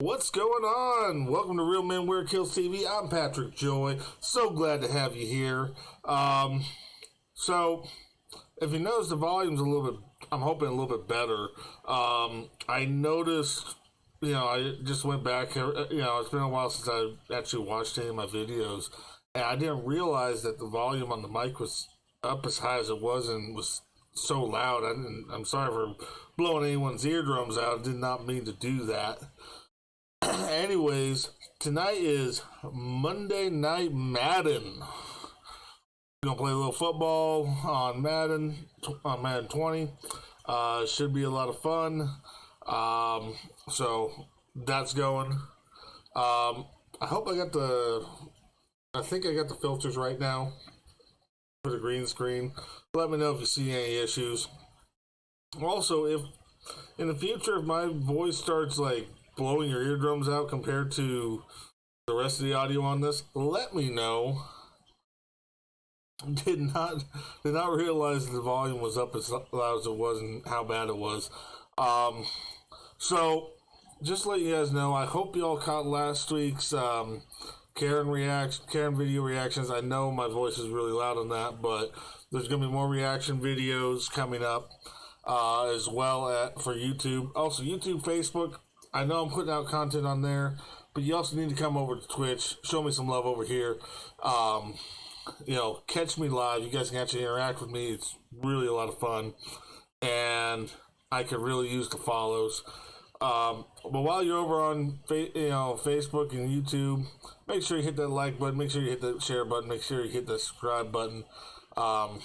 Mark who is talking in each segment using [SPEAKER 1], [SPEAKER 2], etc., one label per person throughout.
[SPEAKER 1] What's going on? Welcome to Real Men Wear Kilts TV. I'm Patrick Joy. So glad to have you here. So, if you notice, the volume's a little bit, I'm hoping a little bit better. I noticed, I just went back, it's been a while since I actually watched any of my videos, and I didn't realize that the volume on the mic was up as high as it was and was so loud. I'm sorry for blowing anyone's eardrums out. I did not mean to do that. Anyways, tonight is Monday Night Madden. We're gonna play a little football on Madden 20. Should be a lot of fun. So that's going. I hope I think I got the filters right now for the green screen. Let me know if you see any issues. Also, if in the future, if my voice starts blowing your eardrums out compared to the rest of the audio on this, let me know. Did not realize the volume was up as loud as it was and how bad it was. So just to let you guys know, I hope you all caught last week's Karen video reactions. I know my voice is really loud on that, but there's gonna be more reaction videos coming up as well for YouTube. Also YouTube, Facebook. I know I'm putting out content on there, but you also need to come over to Twitch, show me some love over here. Catch me live. You guys can actually interact with me. It's really a lot of fun, and I could really use the follows. But while you're over on Facebook and YouTube, make sure you hit that like button, make sure you hit that share button, make sure you hit the subscribe button, and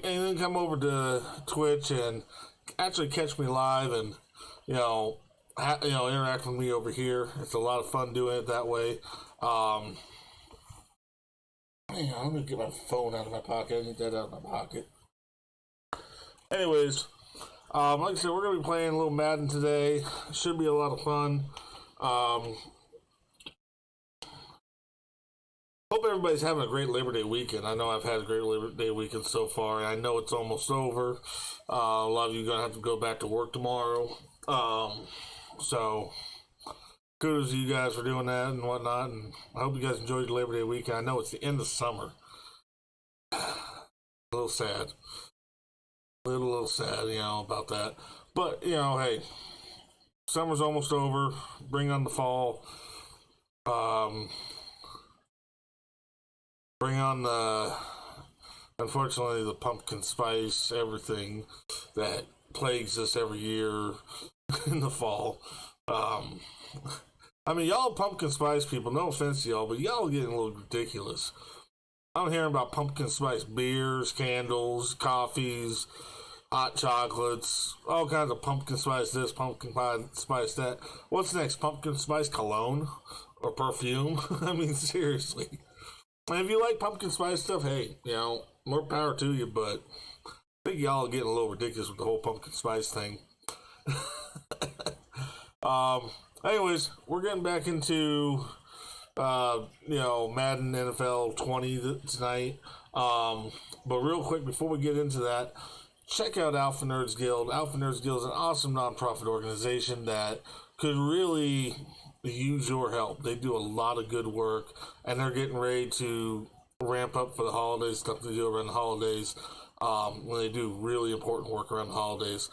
[SPEAKER 1] then come over to Twitch and actually catch me live and interact with me over here. It's a lot of fun doing it that way. I'm gonna get my phone out of my pocket. I need that out of my pocket. Anyways, like I said, we're gonna be playing a little Madden today. Should be a lot of fun. Hope everybody's having a great Labor Day weekend. I know I've had a great Labor Day weekend so far, and I know it's almost over. A lot of you are gonna have to go back to work tomorrow. So kudos to you guys for doing that and whatnot, and I hope you guys enjoyed your Labor Day weekend. I know it's the end of summer. A little sad. A little sad, about that. But, hey, summer's almost over. Bring on the fall. Bring on unfortunately, the pumpkin spice, everything that plagues us every year in the fall. Y'all pumpkin spice people, no offense to y'all, but y'all are getting a little ridiculous. I'm hearing about pumpkin spice beers, candles, coffees, hot chocolates, all kinds of pumpkin spice this, pumpkin spice that. What's next? Pumpkin spice cologne or perfume? Seriously. And if you like pumpkin spice stuff, hey, more power to you, but I think y'all are getting a little ridiculous with the whole pumpkin spice thing. Anyways, we're getting back into Madden NFL 20 tonight. But real quick before we get into that, check out Alpha Nerds Guild. Alpha Nerds Guild is an awesome nonprofit organization that could really use your help. They do a lot of good work, and they're getting ready to ramp up for the holidays, stuff they do around the holidays. When they do really important work around the holidays.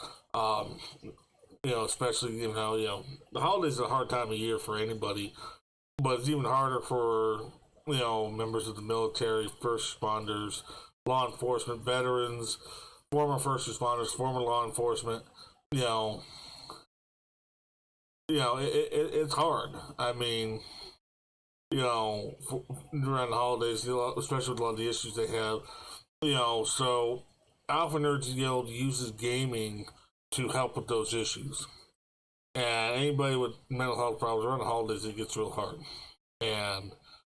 [SPEAKER 1] Especially, the holidays are a hard time of year for anybody, but it's even harder for, members of the military, first responders, law enforcement, veterans, former first responders, former law enforcement. It's hard. Around the holidays, especially with a lot of the issues they have, so Alpha Nerds Guild uses gaming to help with those issues. And anybody with mental health problems around the holidays, it gets real hard. And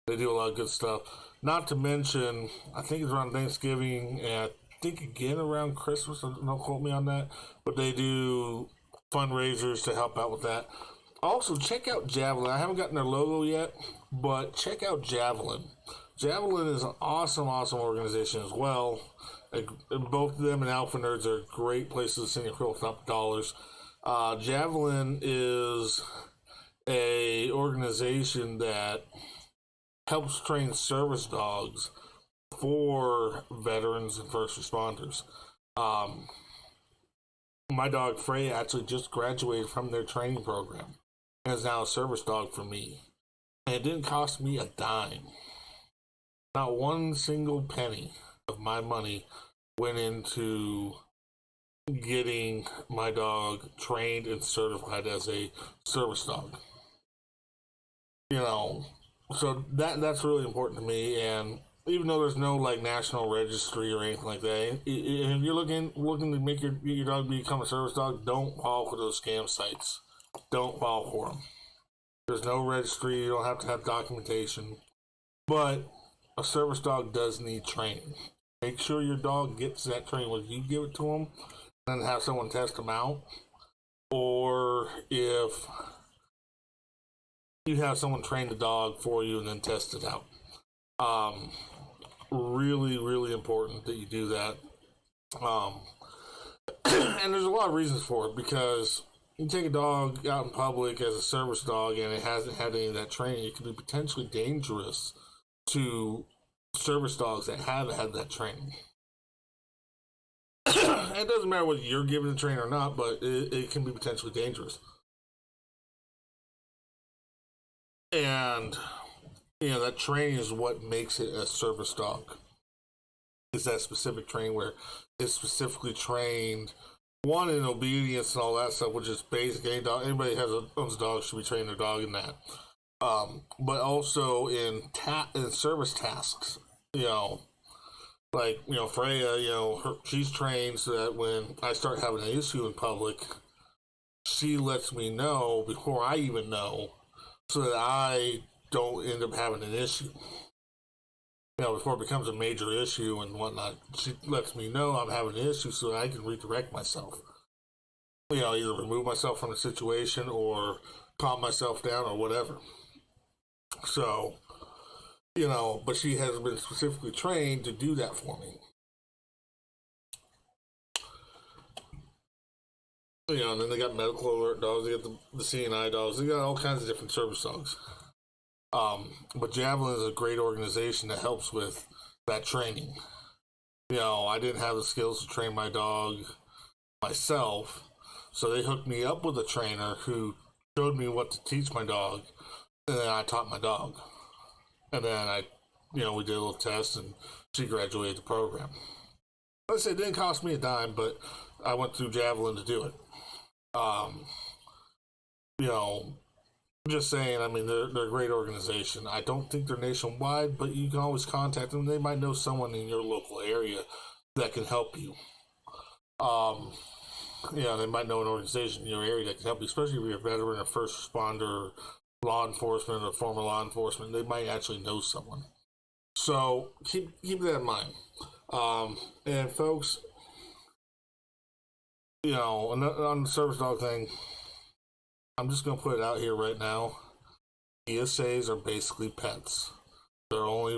[SPEAKER 1] they do a lot of good stuff. Not to mention, I think it's around Thanksgiving, and I think again around Christmas, don't quote me on that, but they do fundraisers to help out with that. Also, check out Javelin. I haven't gotten their logo yet, but check out Javelin. Javelin is an awesome organization as well. Both of them and Alpha Nerds are great places to send your $12 dollars. Javelin is a organization that helps train service dogs for veterans and first responders. Um, my dog Frey actually just graduated from their training program and is now a service dog for me. And it didn't cost me a dime. Not one single penny of my money went into getting my dog trained and certified as a service dog. You know, so that's really important to me. And even though there's no like national registry or anything like that, if you're looking to make your dog become a service dog, don't fall for those scam sites. Don't fall for them. There's no registry. You don't have to have documentation, but a service dog does need training. Make sure your dog gets that training. Whether you give it to them and then have someone test them out, or if you have someone train the dog for you and then test it out. Really, really important that you do that. And there's a lot of reasons for it, because you take a dog out in public as a service dog and it hasn't had any of that training, it can be potentially dangerous to service dogs that have had that training. It doesn't matter whether you're given the training or not, but it can be potentially dangerous. And, that training is what makes it a service dog. Is that specific training where it's specifically trained, one, in obedience and all that stuff, which is basic. Anybody owns a dog should be training their dog in that. But also in service tasks, like, Freya, she's trained so that when I start having an issue in public, she lets me know before I even know, so that I don't end up having an issue. Before it becomes a major issue and whatnot, she lets me know I'm having an issue so that I can redirect myself. Either remove myself from the situation or calm myself down or whatever. So, but she has been specifically trained to do that for me. And then they got medical alert dogs, they got the CNI dogs, they got all kinds of different service dogs. But Javelin is a great organization that helps with that training. I didn't have the skills to train my dog myself, so they hooked me up with a trainer who showed me what to teach my dog, and then I taught my dog. And then we did a little test, and she graduated the program. Like I said, it didn't cost me a dime, but I went through Javelin to do it. Just saying, they're a great organization. I don't think they're nationwide, but you can always contact them. They might know someone in your local area that can help you. They might know an organization in your area that can help you, especially if you're a veteran, a first responder, law enforcement, or former law enforcement. They might actually know someone. So keep that in mind. And folks, on the service dog thing, I'm just going to put it out here right now. ESAs are basically pets. They're only,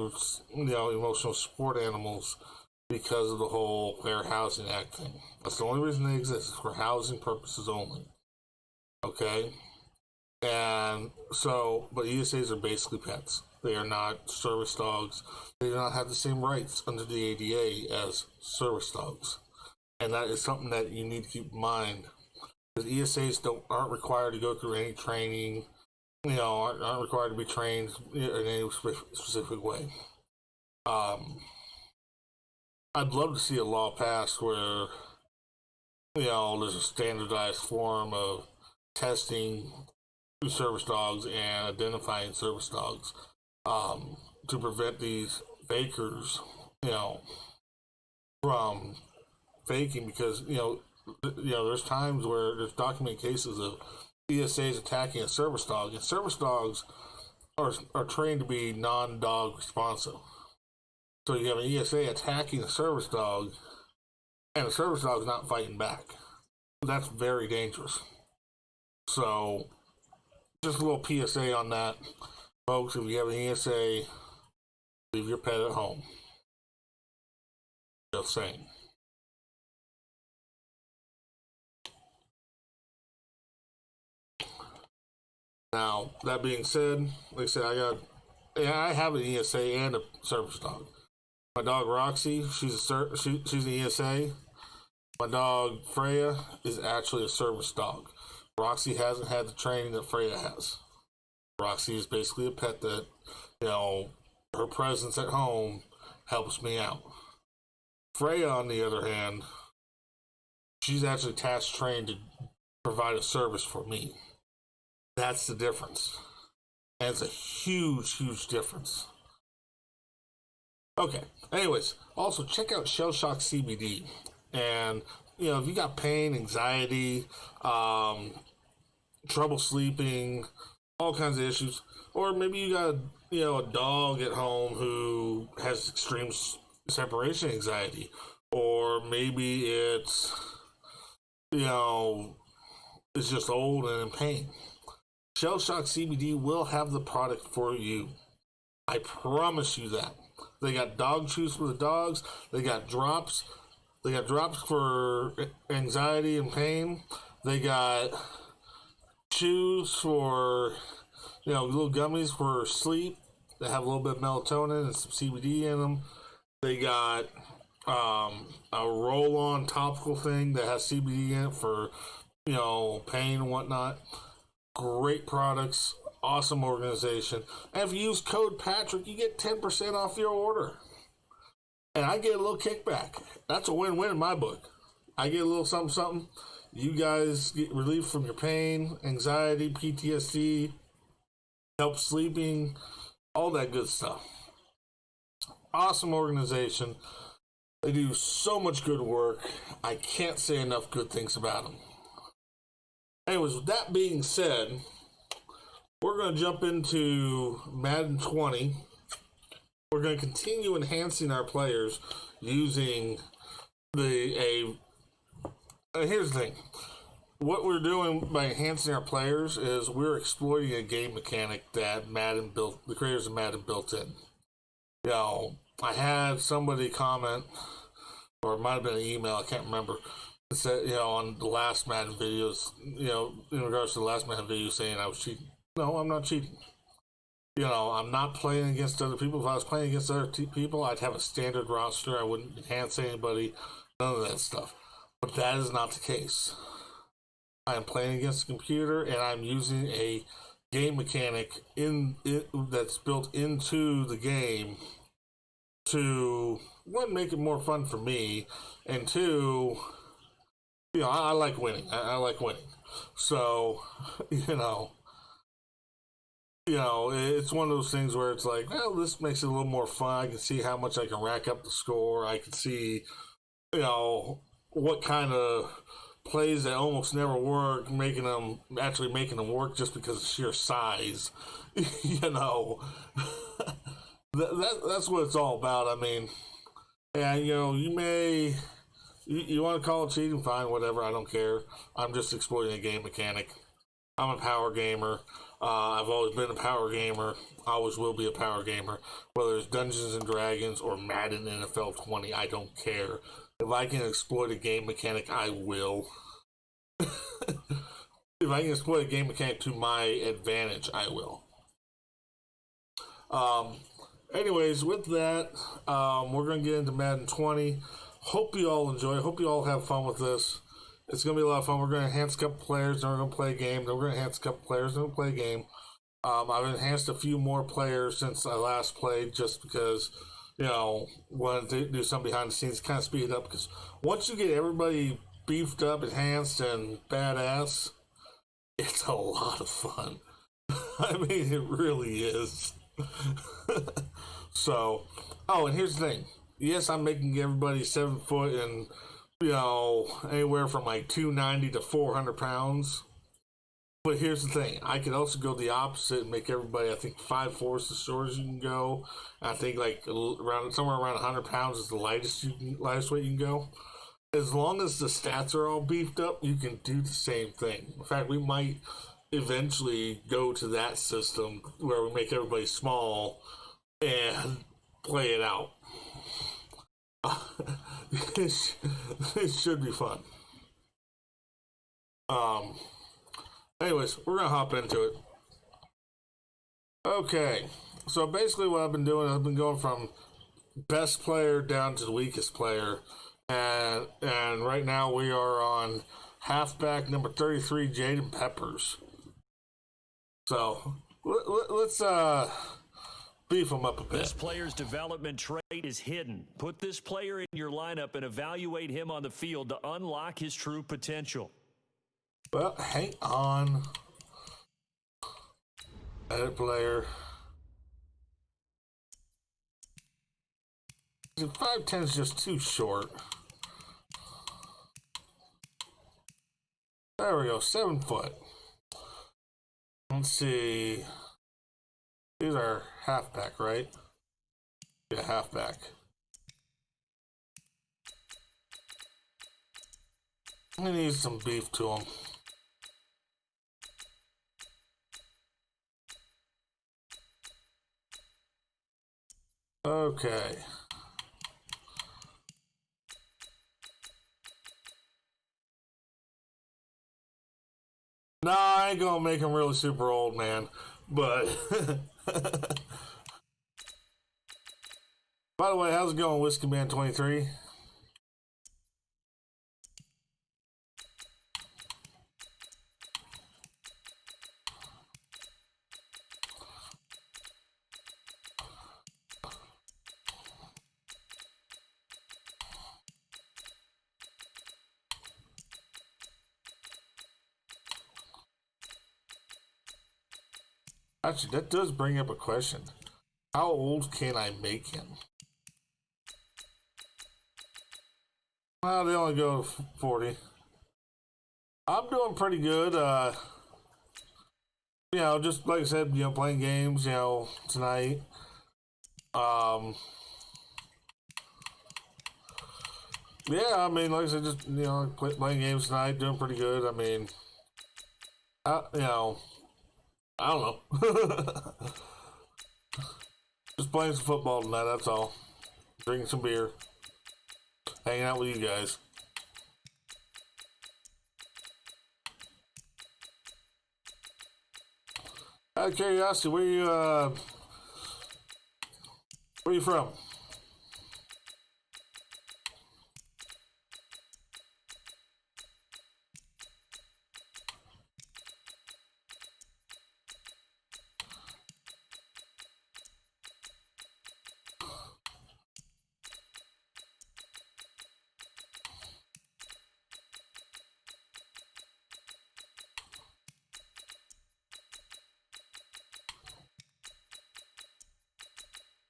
[SPEAKER 1] emotional support animals because of the whole Fair Housing Act thing. That's the only reason they exist, is for housing purposes only. Okay? And so, but ESAs are basically pets. They are not service dogs. They do not have the same rights under the ADA as service dogs. And that is something that you need to keep in mind. Because ESAs aren't required to go through any training, aren't required to be trained in any specific way. I'd love to see a law passed where, there's a standardized form of testing service dogs and identifying service dogs to prevent these fakers, from faking, because, there's times where there's documented cases of ESAs attacking a service dog, and service dogs are trained to be non-dog responsive. So you have an ESA attacking a service dog, and the service dog's not fighting back. That's very dangerous. So, just a little PSA on that. Folks, if you have an ESA, leave your pet at home. Just saying. Now, that being said, like I said, I have an ESA and a service dog. My dog Roxy, she's an ESA. My dog Freya is actually a service dog. Roxy hasn't had the training that Freya has. Roxy is basically a pet that, her presence at home helps me out. Freya, on the other hand, she's actually task trained to provide a service for me. That's the difference. And it's a huge, huge difference. Okay. Anyways, also check out Shell Shock CBD. And, if you got pain, anxiety, trouble sleeping, all kinds of issues, or maybe you got, a dog at home who has extreme separation anxiety, or maybe it's, it's just old and in pain. Shell Shock CBD will have the product for you. I promise you that. They got dog chews for the dogs. They got drops. They got drops for anxiety and pain. They got chews for, little gummies for sleep that have a little bit of melatonin and some CBD in them. They got a roll-on topical thing that has CBD in it for, pain and whatnot. Great products, awesome organization. And if you use code Patrick, you get 10% off your order. And I get a little kickback. That's a win-win in my book. I get a little something. You guys get relief from your pain, anxiety, PTSD, help sleeping, all that good stuff. Awesome organization. They do so much good work. I can't say enough good things about them. Anyways, with that being said, we're going to jump into Madden 20. We're going to continue enhancing our players using here's the thing. What we're doing by enhancing our players is we're exploiting a game mechanic that the creators of Madden built in. I had somebody comment, or it might have been an email, I can't remember. It said, on the last Madden videos, in regards to the last Madden video saying I was cheating. No, I'm not cheating. I'm not playing against other people. If I was playing against other people, I'd have a standard roster. I wouldn't enhance anybody, none of that stuff. But that is not the case. I am playing against a computer, and I'm using a game mechanic that's built into the game to, one, make it more fun for me, and two, I like winning. I like winning. So, it's one of those things where it's like, well, this makes it a little more fun. I can see how much I can rack up the score. I can see, what kind of plays that almost never work, making them work just because of sheer size. That's what it's all about. I mean, and you want to call it cheating, fine, whatever, I don't care. I'm just exploiting a game mechanic. I'm a power gamer. I've always been a power gamer. I always will be a power gamer. Whether it's Dungeons and Dragons or Madden NFL 20, I don't care. If I can exploit a game mechanic, I will. If I can exploit a game mechanic to my advantage, I will. Anyways, with that, we're going to get into Madden 20. Hope you all enjoy. Hope you all have fun with this. It's going to be a lot of fun. We're going to enhance a couple players, then we're going to play a game, then we're going to enhance a couple players, then we'll play a game. I've enhanced a few more players since I last played just because, wanted to do something behind the scenes, kind of speed it up. Because once you get everybody beefed up, enhanced, and badass, it's a lot of fun. I mean, it really is. So, and here's the thing. Yes, I'm making everybody 7 foot and, anywhere from like 290 to 400 pounds. But here's the thing. I could also go the opposite and make everybody, I think, 5'4" is the shortest you can go. I think like somewhere around 100 pounds is the lightest weight you can go. As long as the stats are all beefed up, you can do the same thing. In fact, we might eventually go to that system where we make everybody small and play it out. It should be fun. Anyways, we're gonna hop into it. Okay, so basically what I've been doing, I've been going from best player down to the weakest player, and right now we are on halfback number 33, Jaden Peppers. So let's beef him up a bit.
[SPEAKER 2] This player's development trait is hidden. Put this player in your lineup and evaluate him on the field to unlock his true potential.
[SPEAKER 1] Well, hang on. Edit player. 5'10" is just too short. There we go, 7 foot. Let's see. These are halfback, right? Yeah, halfback. I need some beef to him. Okay. Nah, I ain't gonna make him really super old, man. But by the way, how's it going, Whiskey Man 23? Actually, that does bring up a question. How old can I make him? Well, they only go 40. I'm doing pretty good. Just like I said, playing games, tonight. Yeah, I mean, like I said, just, playing games tonight, doing pretty good. I mean, I don't know. Just playing some football tonight, that's all. Drinking some beer. Hanging out with you guys. Out of curiosity, where you from?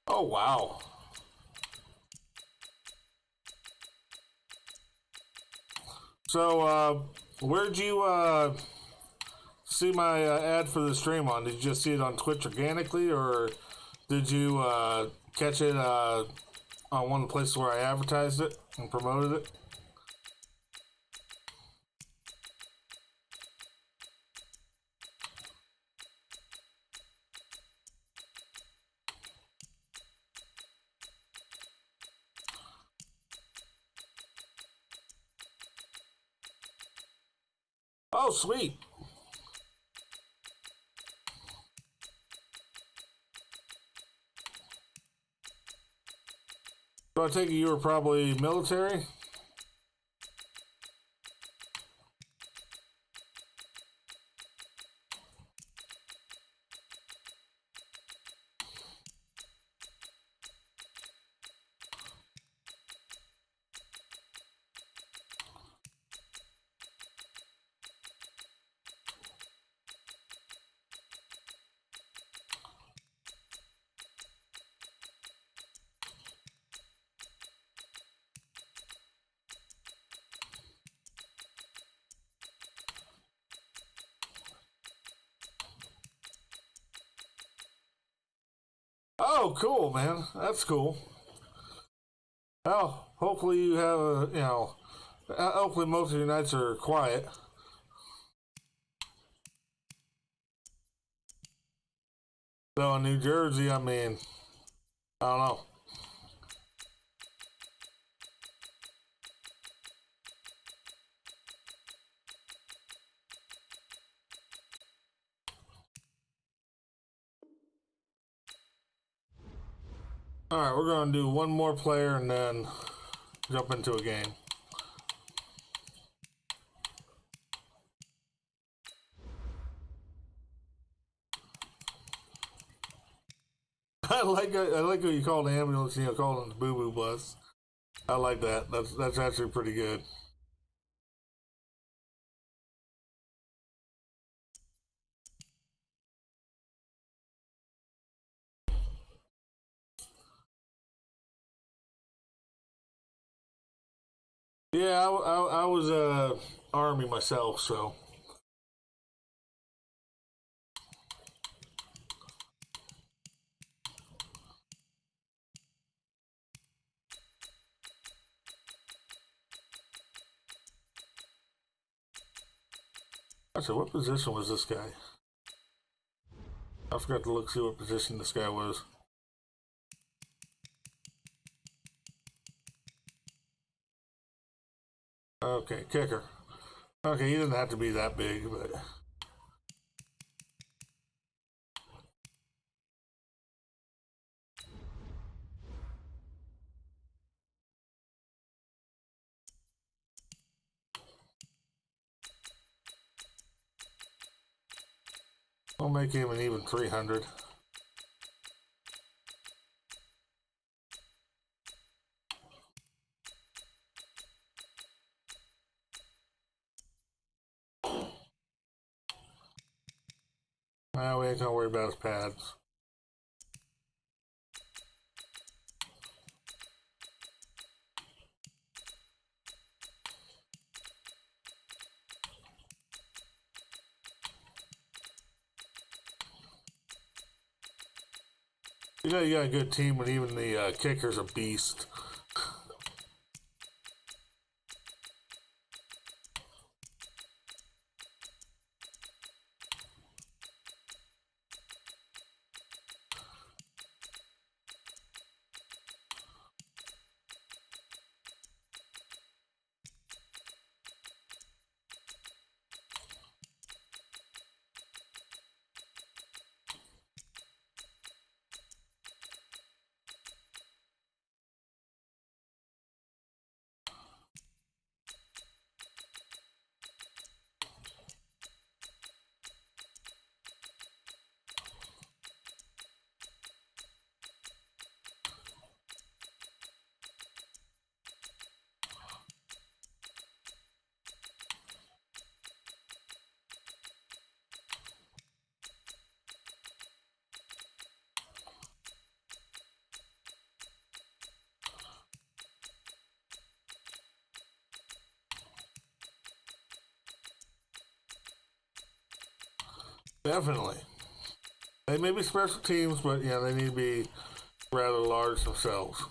[SPEAKER 1] Oh, wow. So, where'd you see my ad for the stream on? Did you just see it on Twitch organically, or did you catch it on one of the places where I advertised it and promoted it? Oh, sweet. So I take it you were probably military? Oh, cool, man. That's cool. Oh, hopefully you have hopefully most of your nights are quiet. So in New Jersey, I mean, I don't know. Alright, we're going to do one more player and then jump into a game. I like what you call the ambulance, you know, calling it the boo-boo bus. I like that. That's actually pretty good. Yeah, I was Army myself, so. I said, what position was this guy? I forgot to look see what position this guy was. Okay, kicker. Okay, he didn't have to be that big, but. I'll make him an even 300. Now we ain't gonna worry about his pads. You know you got a good team when even the kicker's a beast. Definitely. They may be special teams, but yeah, they need to be rather large themselves.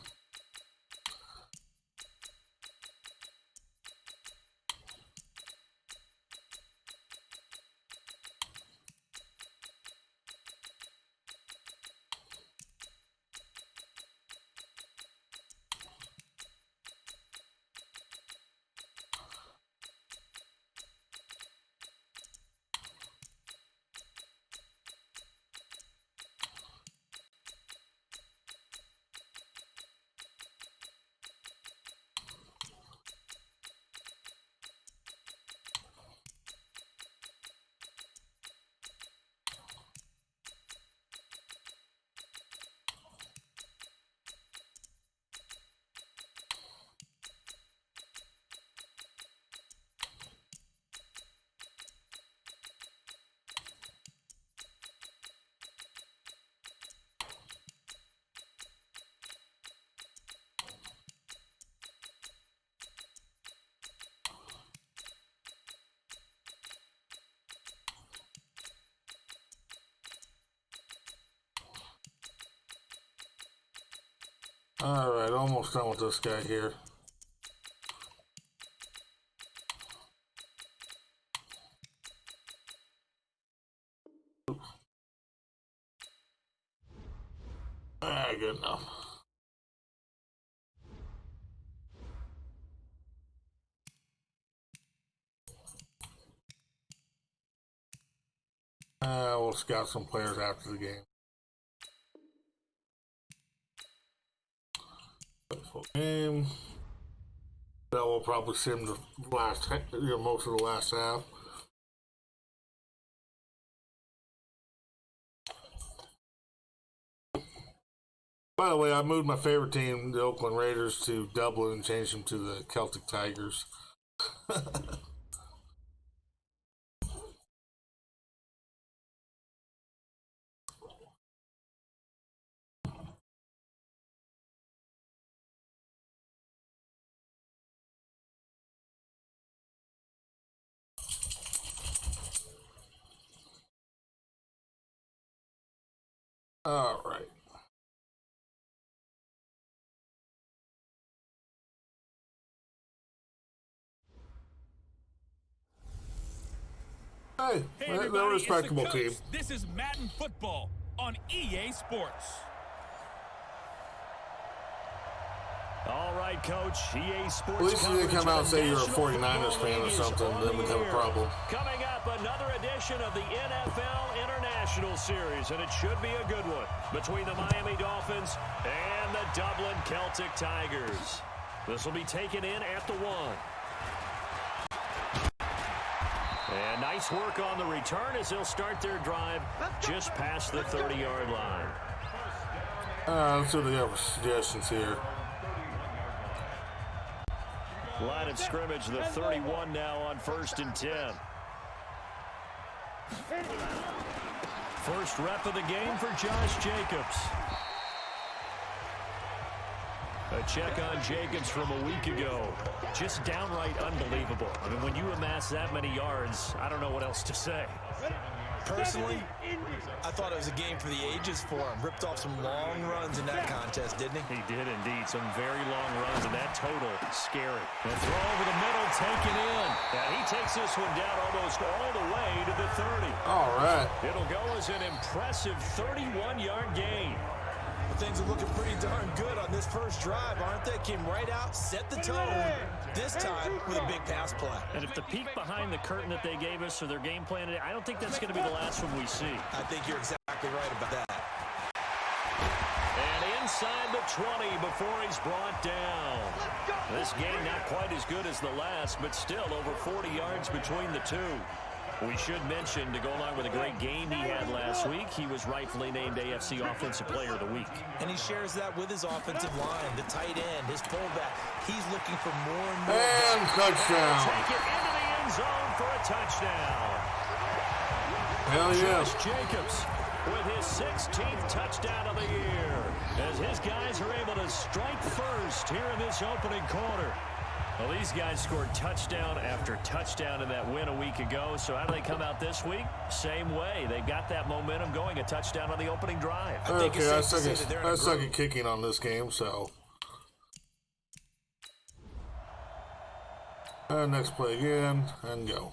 [SPEAKER 1] Alright, almost done with this guy here. Alright, good enough. We'll scout some players after the game. Game. That will probably sim the last, most of the last half. By the way, I moved my favorite team, the Oakland Raiders, to Dublin and changed them to the Celtic Tigers. All right. Hey, they're a respectable team.
[SPEAKER 3] This is Madden football on EA Sports.
[SPEAKER 2] All right, Coach. EA Sports.
[SPEAKER 1] At least you didn't come out and say you're a 49ers fan or something. Then become a problem.
[SPEAKER 2] Coming up, another edition of the NFL International Series, and it should be a good one between the Miami Dolphins and the Dublin Celtic Tigers. This will be taken in at the 1. And nice work on the return as they'll start their drive just past the 30-yard line.
[SPEAKER 1] Let's see what they got for suggestions here.
[SPEAKER 2] Line of scrimmage, the 31 now on 1st and 10. First rep of the game for Josh Jacobs. A check on Jacobs from a week ago. Just downright unbelievable. I mean, when you amass that many yards, I don't know what else to say.
[SPEAKER 4] Personally, I thought it was a game for the ages for him. Ripped off some long runs in that contest, didn't he?
[SPEAKER 2] He did indeed. Some very long runs, and that total, scary. The throw over the middle, taken in. And he takes this one down almost all the way to the 30.
[SPEAKER 1] All right.
[SPEAKER 2] It'll go as an impressive 31-yard gain.
[SPEAKER 4] Things are looking pretty darn good on this first drive, aren't they? Came right out, set the tone, this time with a big pass play.
[SPEAKER 2] And if the peek behind the curtain that they gave us or their game plan today, I don't think that's going to be the last one we see.
[SPEAKER 4] I think you're exactly right about that.
[SPEAKER 2] And inside the 20 before he's brought down. This game not quite as good as the last, but still over 40 yards between the two. We should mention, to go along with a great game he had last week, he was rightfully named AFC Offensive Player of the Week.
[SPEAKER 4] And he shares that with his offensive line, the tight end, his fullback. He's looking for more and more.
[SPEAKER 1] And touchdown.
[SPEAKER 2] Take it into the end zone for a touchdown.
[SPEAKER 1] Hell yeah.
[SPEAKER 2] Josh Jacobs with his 16th touchdown of the year, as his guys are able to strike first here in this opening quarter. Well, these guys scored touchdown after touchdown in that win a week ago. So how do they come out this week? Same way. They got that momentum going, a touchdown on the opening drive.
[SPEAKER 1] Okay, I second kicking on this game, so. And next play again, and go.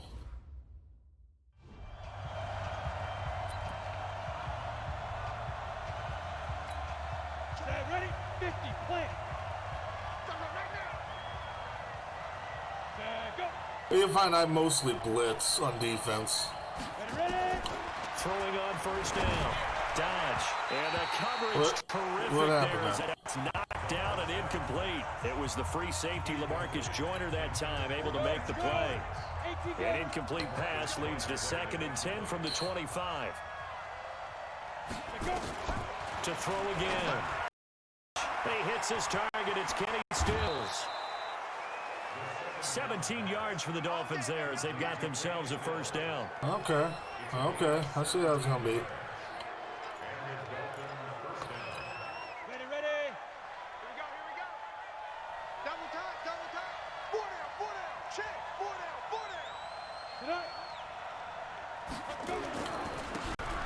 [SPEAKER 5] Ready? 50, plant.
[SPEAKER 1] You find I mostly blitz on defense.
[SPEAKER 5] Ready?
[SPEAKER 2] Throwing on first down. Dodge. And the coverage terrific there as it's knocked down and incomplete. It was the free safety, LaMarcus Joyner, that time, able to make the play. An incomplete pass leads to 2nd and 10 from the 25. To throw again. He hits his target. It's Kenny Stills. 17 yards for the Dolphins there as they've got themselves a first down.
[SPEAKER 1] Okay. I see how it's going to be.
[SPEAKER 5] Ready? Here we go. Double time. 4 down. Check. 4 down.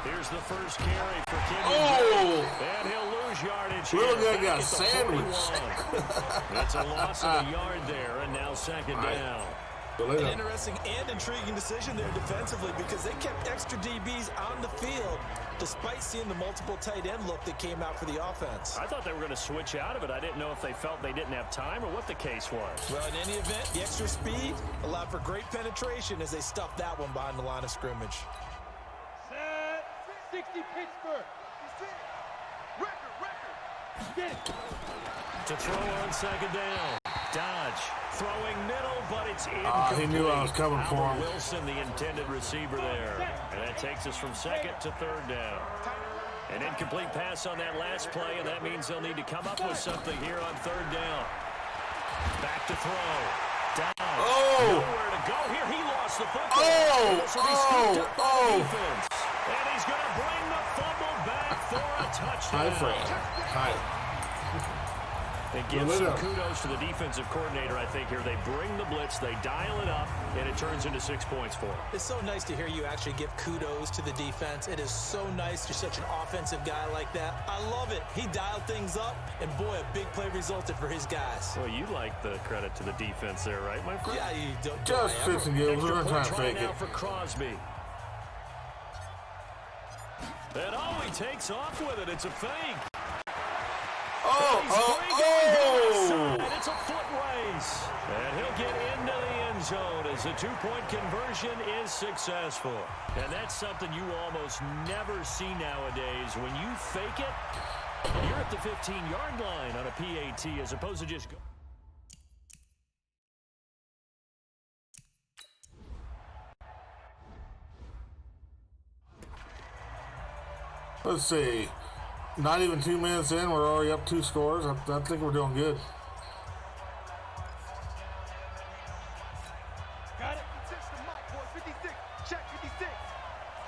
[SPEAKER 2] Here's the first carry for Kenny.
[SPEAKER 1] Oh!
[SPEAKER 2] And he'll lose yardage here.
[SPEAKER 1] Little guy got sandwiched.
[SPEAKER 2] That's a loss of a yard there, and now 2nd down.
[SPEAKER 4] An interesting and intriguing decision there defensively, because they kept extra DBs on the field despite seeing the multiple tight end look that came out for the offense.
[SPEAKER 2] I thought they were going to switch out of it. I didn't know if they felt they didn't have time or what the case was.
[SPEAKER 4] Well, in any event, the extra speed allowed for great penetration as they stuffed that one behind the line of scrimmage.
[SPEAKER 5] Set. 60 Pittsburgh.
[SPEAKER 2] To throw on second down. Dodge. Throwing middle, but it's incomplete.
[SPEAKER 1] He knew I was coming for him.
[SPEAKER 2] Wilson, the intended receiver there. And that takes us from second to third down. An incomplete pass on that last play, and that means they'll need to come up with something here on third down. Back to throw. Dodge. Nowhere to go here. He lost the football. Defense. And he's going to bring the fumble back for a touchdown.
[SPEAKER 1] Hi.
[SPEAKER 2] It gives some kudos to the defensive coordinator, I think, here. They bring the blitz, they dial it up, and it turns into 6 points for them.
[SPEAKER 4] It's so nice to hear you actually give kudos to the defense. It is so nice. You're such an offensive guy like that. I love it. He dialed things up, and boy, a big play resulted for his guys.
[SPEAKER 2] Well, you like the credit to the defense there, right, my friend?
[SPEAKER 4] Yeah, you don't.
[SPEAKER 1] Just fixing it. We're going to try and fake it.
[SPEAKER 2] For Crosby. And he takes off with it. It's a fake. It's a foot race. And he'll get into the end zone as the two-point conversion is successful. And that's something you almost never see nowadays. When you fake it, you're at the 15-yard line on a PAT as opposed to just go.
[SPEAKER 1] Let's see. Not even 2 minutes in, we're already up 2 scores. I think we're doing good.
[SPEAKER 5] Got it. 56. Check 56.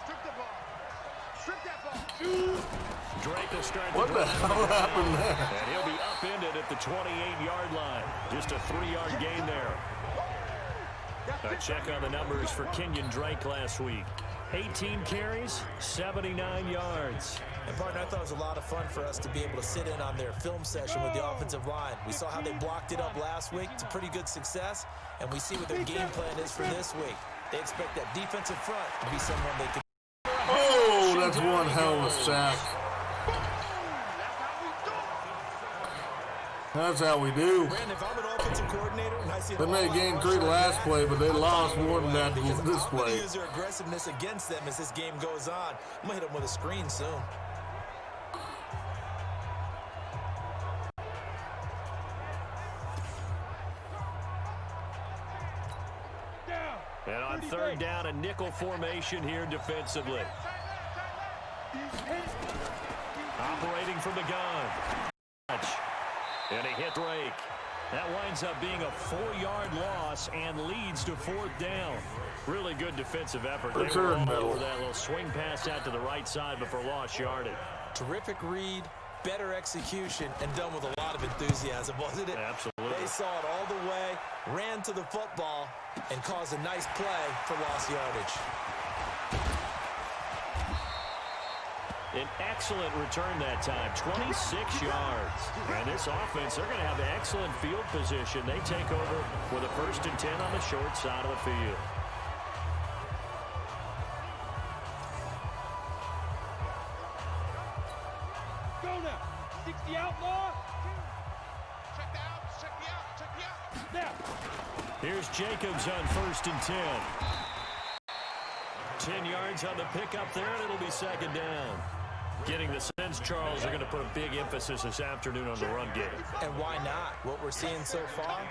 [SPEAKER 5] Strip the ball. Strip that ball.
[SPEAKER 2] Drake will start.
[SPEAKER 1] What the hell happened there?
[SPEAKER 2] And he'll be upended at the 28-yard line. Just a 3-yard gain there. A check on the numbers for Kenyon Drake last week. 18 carries, 79 yards.
[SPEAKER 4] And, partner, I thought it was a lot of fun for us to be able to sit in on their film session with the offensive line. We saw how they blocked it up last week to pretty good success, and we see what their game plan is for this week. They expect that defensive front to be someone they can...
[SPEAKER 1] Oh, that's one hell of a sack. That's how we do.
[SPEAKER 4] Brandon, if I'm an offensive coordinator and I see
[SPEAKER 1] They may have gained 3 last play, but they lost more than that this
[SPEAKER 4] I'm going to
[SPEAKER 1] play.
[SPEAKER 4] use their aggressiveness against them as this game goes on. I'm going to hit them with a screen soon.
[SPEAKER 2] And on third down, a nickel formation here defensively. Operating from the gun. And he hit Drake. That winds up being a 4-yard loss and leads to 4th down. Really good defensive effort. They were all over that little swing pass out to the right side, but for lost yardage.
[SPEAKER 4] Terrific read, better execution, and done with a lot of enthusiasm, wasn't it?
[SPEAKER 2] Absolutely.
[SPEAKER 4] They saw it all the way, ran to the football, and caused a nice play for lost yardage.
[SPEAKER 2] An excellent return that time, 26 yards. And this offense, they're going to have excellent field position. They take over with a 1st and 10 on the short side of the field.
[SPEAKER 5] Go now. 60 outlaw. Check the out. Now.
[SPEAKER 2] Here's Jacobs on 1st and 10. 10 yards on the pickup there, and it'll be 2nd down. Getting the sense Charles are going to put a big emphasis this afternoon on the run game.
[SPEAKER 4] And why not? What we're seeing so far,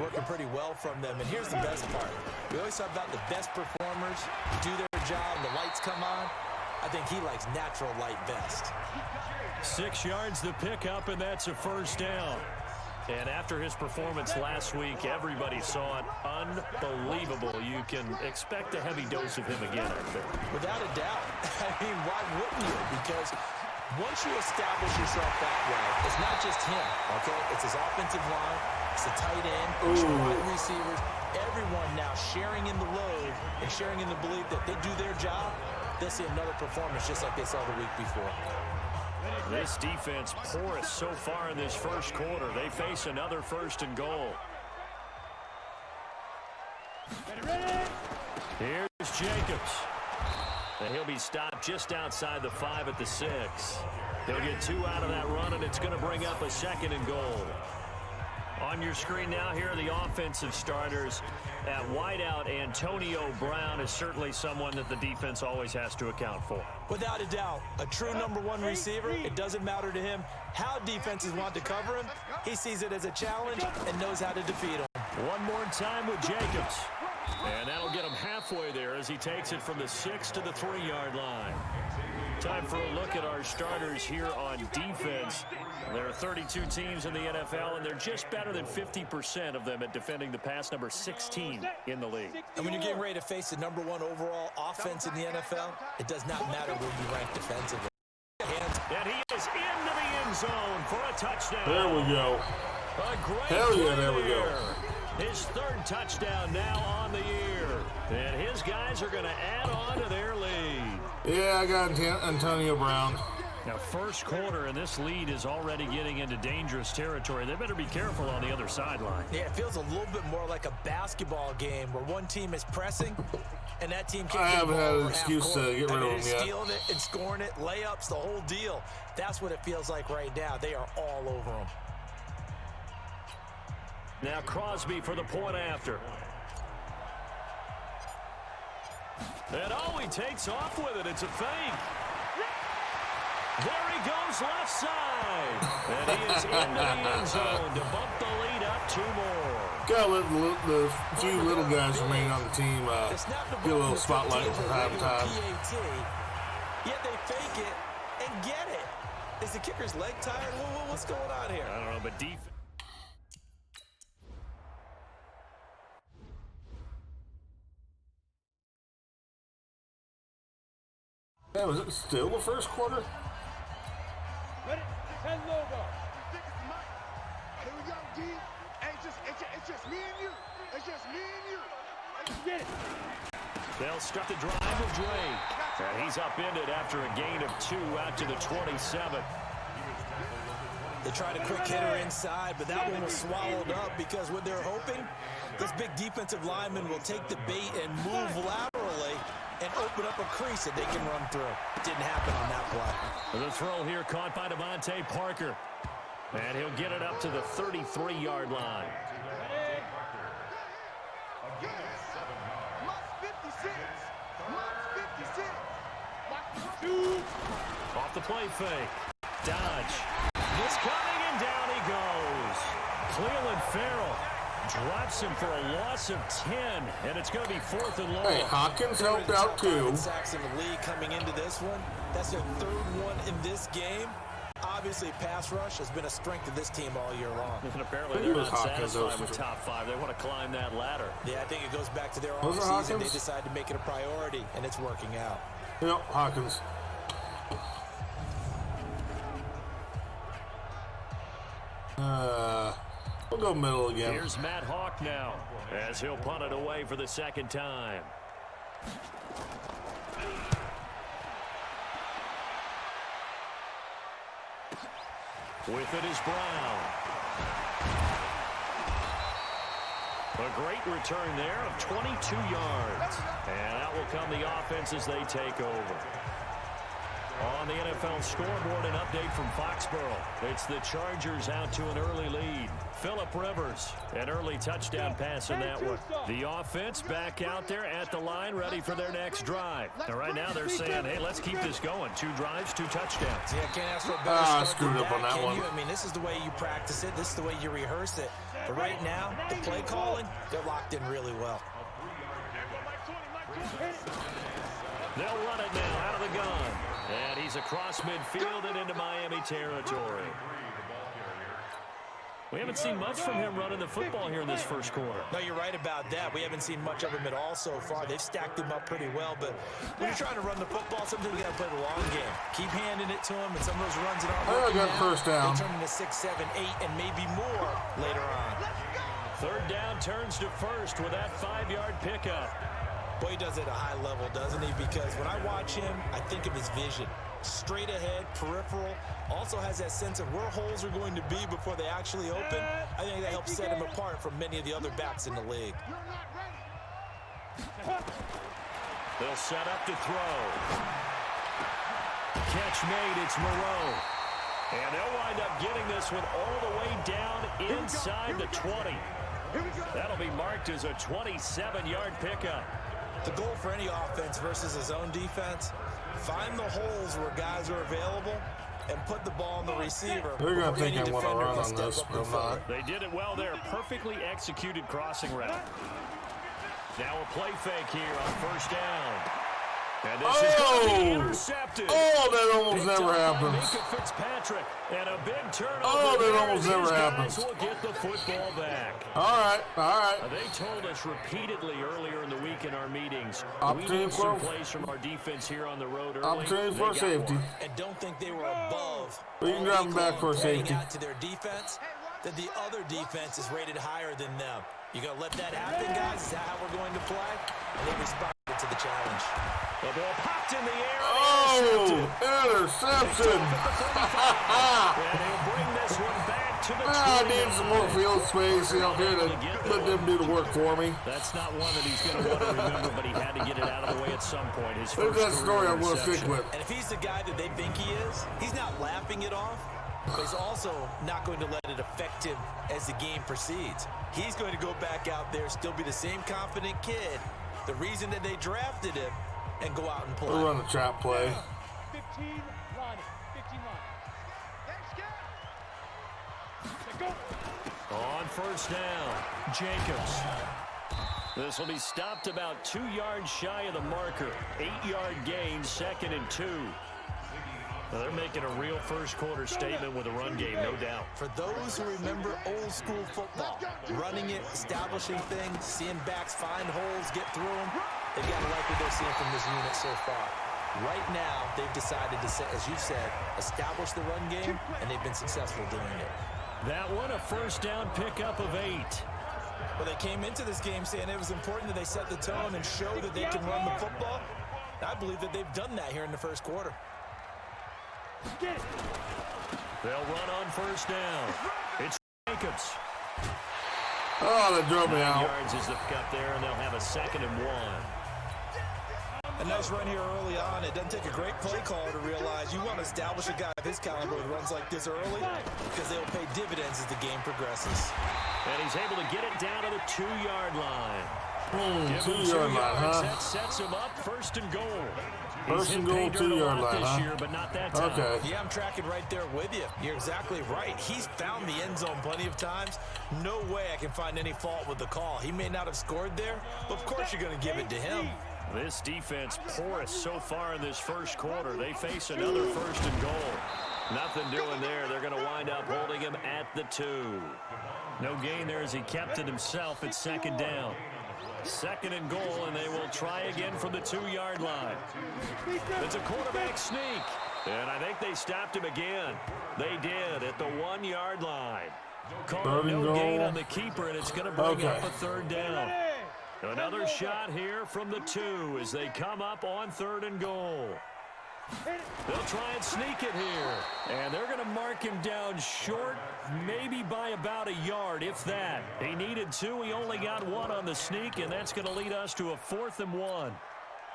[SPEAKER 4] working pretty well from them. And here's the best part. We always talk about the best performers do their job, the lights come on. I think he likes natural light best.
[SPEAKER 2] 6 yards the pickup, and that's a 1st down. And after his performance last week, everybody saw it. Unbelievable. You can expect a heavy dose of him again, I think.
[SPEAKER 4] Without a doubt. I mean, why wouldn't you? Because once you establish yourself that way, it's not just him, okay? It's his offensive line, it's the tight end, it's the wide receivers, everyone now sharing in the load and sharing in the belief that they do their job. They'll see another performance just like they saw the week before.
[SPEAKER 2] This defense porous so far in this first quarter. They face another 1st and goal. Here's Jacobs. And he'll be stopped just outside the 5 at the 6. He'll get 2 out of that run, and it's going to bring up a 2nd and goal. On your screen now, here are the offensive starters. At wideout, Antonio Brown is certainly someone that the defense always has to account for.
[SPEAKER 4] Without a doubt, a true number one receiver. It doesn't matter to him how defenses want to cover him. He sees it as a challenge and knows how to defeat him.
[SPEAKER 2] One more time with Jacobs. And that'll get him halfway there as he takes it from the 6 to the 3-yard line. Time for a look at our starters here on defense. There are 32 teams in the NFL, and they're just better than 50% of them at defending the pass, number 16 in the league.
[SPEAKER 4] And when you're getting ready to face the number one overall offense in the NFL, it does not matter where you rank defensively.
[SPEAKER 2] And he is into the end zone for a touchdown.
[SPEAKER 1] There we go.
[SPEAKER 2] A great
[SPEAKER 1] Hell yeah,
[SPEAKER 2] play
[SPEAKER 1] there we go.
[SPEAKER 2] His third touchdown now on the year. And his guys are going to add on to their lead.
[SPEAKER 1] Yeah, I got Antonio Brown.
[SPEAKER 2] Now, first quarter, and this lead is already getting into dangerous territory. They better be careful on the other sideline.
[SPEAKER 4] Yeah, it feels a little bit more like a basketball game where one team is pressing and that team can't.
[SPEAKER 1] I haven't had an excuse to get rid of them yet.
[SPEAKER 4] Stealing it and scoring it, layups, the whole deal. That's what it feels like right now. They are all over them.
[SPEAKER 2] Now Crosby for the point after. And oh, he takes off with it. It's a fake. There he goes left side. And he is into the end zone to bump the lead up 2 more.
[SPEAKER 1] Gotta let the few little guys remain on the team get a little spotlight from time to time.
[SPEAKER 4] Yet they fake it and get it. Is the kicker's leg tired? What's going on here?
[SPEAKER 2] I don't know, but defense.
[SPEAKER 1] Yeah, was it still the first quarter?
[SPEAKER 5] Ready? 10 logo. Here we go, D. It's just me and you. It's just me and you. Let's get it.
[SPEAKER 2] They'll start the drive with Drake. And he's upended after a gain of 2 out to the 27.
[SPEAKER 4] They tried a quick hitter inside, but that one was swallowed up because what they're hoping, this big defensive lineman will take the bait and move laterally and open up a crease that they can run through. It didn't happen on that play.
[SPEAKER 2] The throw here caught by Devontae Parker. And he'll get it up to the 33-yard line. Off the play fake. Dodge. This coming, and down he goes. Cleveland Farrell drops him for a loss of 10, and it's going to be 4th and long.
[SPEAKER 1] Hey, Hawkins helped out too.
[SPEAKER 4] Sacks in the league coming into this one. That's their 3rd one in this game. Obviously, pass rush has been a strength of this team all year long.
[SPEAKER 2] And apparently they're not satisfied with top 5. They want to climb that ladder.
[SPEAKER 4] Yeah, I think it goes back to their offseason. They decided to make it a priority, and it's working out.
[SPEAKER 1] Yep, Hawkins. We'll go middle again.
[SPEAKER 2] Here's Matt Hawk now as he'll punt it away for the 2nd time. With it is Brown. A great return there of 22 yards. And out will come the offense as they take over. On the NFL scoreboard, an update from Foxborough. It's the Chargers out to an early lead. Phillip Rivers, an early touchdown pass in that one. The offense back out there at the line, ready for their next drive. And right now they're saying, hey, let's keep this going. 2 drives, 2 touchdowns.
[SPEAKER 4] Yeah, can't ask for a better start
[SPEAKER 1] screwed
[SPEAKER 4] than
[SPEAKER 1] up on that
[SPEAKER 4] can
[SPEAKER 1] one.
[SPEAKER 4] you? I mean, this is the way you practice it. This is the way you rehearse it. But right now, the play calling, they're locked in really well.
[SPEAKER 2] They'll run it now out of the gun. And he's across midfield and into Miami territory. We haven't seen much from him running the football here in this first quarter.
[SPEAKER 4] No, you're right about that. We haven't seen much of him at all so far. They've stacked him up pretty well, but when you're trying to run the football, sometimes you got to play the long game. Keep handing it to him, and some of those runs that aren't working
[SPEAKER 1] got first down.
[SPEAKER 4] They turn into 6, 7, 8, and maybe more later on.
[SPEAKER 2] 3rd down turns to 1st with that 5-yard pickup.
[SPEAKER 4] Boy, he does it at a high level, doesn't he? Because when I watch him, I think of his vision. Straight ahead, peripheral, also has that sense of where holes are going to be before they actually open. I think that helps set him apart from many of the other backs in the league.
[SPEAKER 2] They'll set up to throw. Catch made, it's Moreau. And they'll wind up getting this one all the way down inside the 20. That'll be marked as a 27-yard pickup.
[SPEAKER 4] The goal for any offense versus his own defense, find the holes where guys are available and put the ball on the receiver.
[SPEAKER 1] They're going to think I want to run on this, but I'm not.
[SPEAKER 2] They did it well there. Perfectly executed crossing route. Now a play fake here on first down. And this is going to be intercepted.
[SPEAKER 1] Oh, that almost never happens.
[SPEAKER 2] Fitzpatrick, and a big turnover.
[SPEAKER 1] Oh, that almost never happens.
[SPEAKER 2] Will get the football back.
[SPEAKER 1] All right.
[SPEAKER 2] They told us repeatedly earlier in the week in our meetings, we
[SPEAKER 1] Opportunity
[SPEAKER 2] need
[SPEAKER 1] for
[SPEAKER 2] some plays from our defense here on the road early.
[SPEAKER 1] opportunity for safety.
[SPEAKER 4] And don't think they were above.
[SPEAKER 1] We can drop them back for safety.
[SPEAKER 4] Out to their defense, that the other defense is rated higher than them. You gonna let that happen, guys? Is that how we're going to play? And they responded to the challenge.
[SPEAKER 2] The ball popped in the air.
[SPEAKER 1] Oh, interception!
[SPEAKER 2] And he'll bring this one back to the
[SPEAKER 1] I need some more field space out here to let them do the work for me.
[SPEAKER 2] That's not one that he's going to want to remember, but he had to get it out of the way at some point. His
[SPEAKER 1] There's
[SPEAKER 2] first
[SPEAKER 1] that story I'm going to
[SPEAKER 2] interception.
[SPEAKER 1] stick with.
[SPEAKER 4] And if he's the guy that they think he is, he's not laughing it off, but he's also not going to let it affect him as the game proceeds. He's going to go back out there, still be the same confident kid, the reason that they drafted him, and go out and play.
[SPEAKER 1] We'll run a trap play.
[SPEAKER 5] 15 line. 15 line.
[SPEAKER 2] On first down, Jacobs. This will be stopped about 2 yards shy of the marker. 8-yard gain, 2nd and 2. Well, they're making a real first-quarter statement with a run game, no doubt.
[SPEAKER 4] For those who remember old-school football, running it, establishing things, seeing backs find holes, get through them, they've got to like what they're seeing from this unit so far. Right now, they've decided to, as you said, establish the run game, and they've been successful doing it.
[SPEAKER 2] That one, a first down pickup of 8.
[SPEAKER 4] Well, they came into this game saying it was important that they set the tone and show that they can run the football. I believe that they've done that here in the first quarter.
[SPEAKER 2] They'll run on first down. It's Jacobs.
[SPEAKER 1] Oh, they drove me out.
[SPEAKER 2] Yards is the pickup there, and they'll have a 2nd and 1.
[SPEAKER 4] A nice run here early on. It doesn't take a great play caller to realize you want to establish a guy of his caliber with runs like this early because they'll pay dividends as the game progresses.
[SPEAKER 2] And he's able to get it down to the 2-yard line.
[SPEAKER 1] 2-yard line, huh?
[SPEAKER 2] That sets him up 1st and goal.
[SPEAKER 1] First and goal, 2-yard line,
[SPEAKER 2] this
[SPEAKER 1] huh?
[SPEAKER 2] year, but not that time.
[SPEAKER 1] Okay.
[SPEAKER 4] Yeah, I'm tracking right there with you. You're exactly right. He's found the end zone plenty of times. No way I can find any fault with the call. He may not have scored there, but of course you're going to give it to him.
[SPEAKER 2] This defense porous so far in this first quarter. They face another 1st and goal. Nothing doing there. They're going to wind up holding him at the 2. No gain there as he kept it himself at 2nd down. 2nd and goal, and they will try again from the 2-yard line. It's a quarterback sneak, and I think they stopped him again. They did at the 1-yard line. Call no gain on the keeper, and it's going to bring up a 3rd down. Another shot here from the 2 as they come up on 3rd and goal. They'll try and sneak it here. And they're going to mark him down short, maybe by about a yard, if that. He needed 2. He only got 1 on the sneak, and that's going to lead us to a 4th and 1.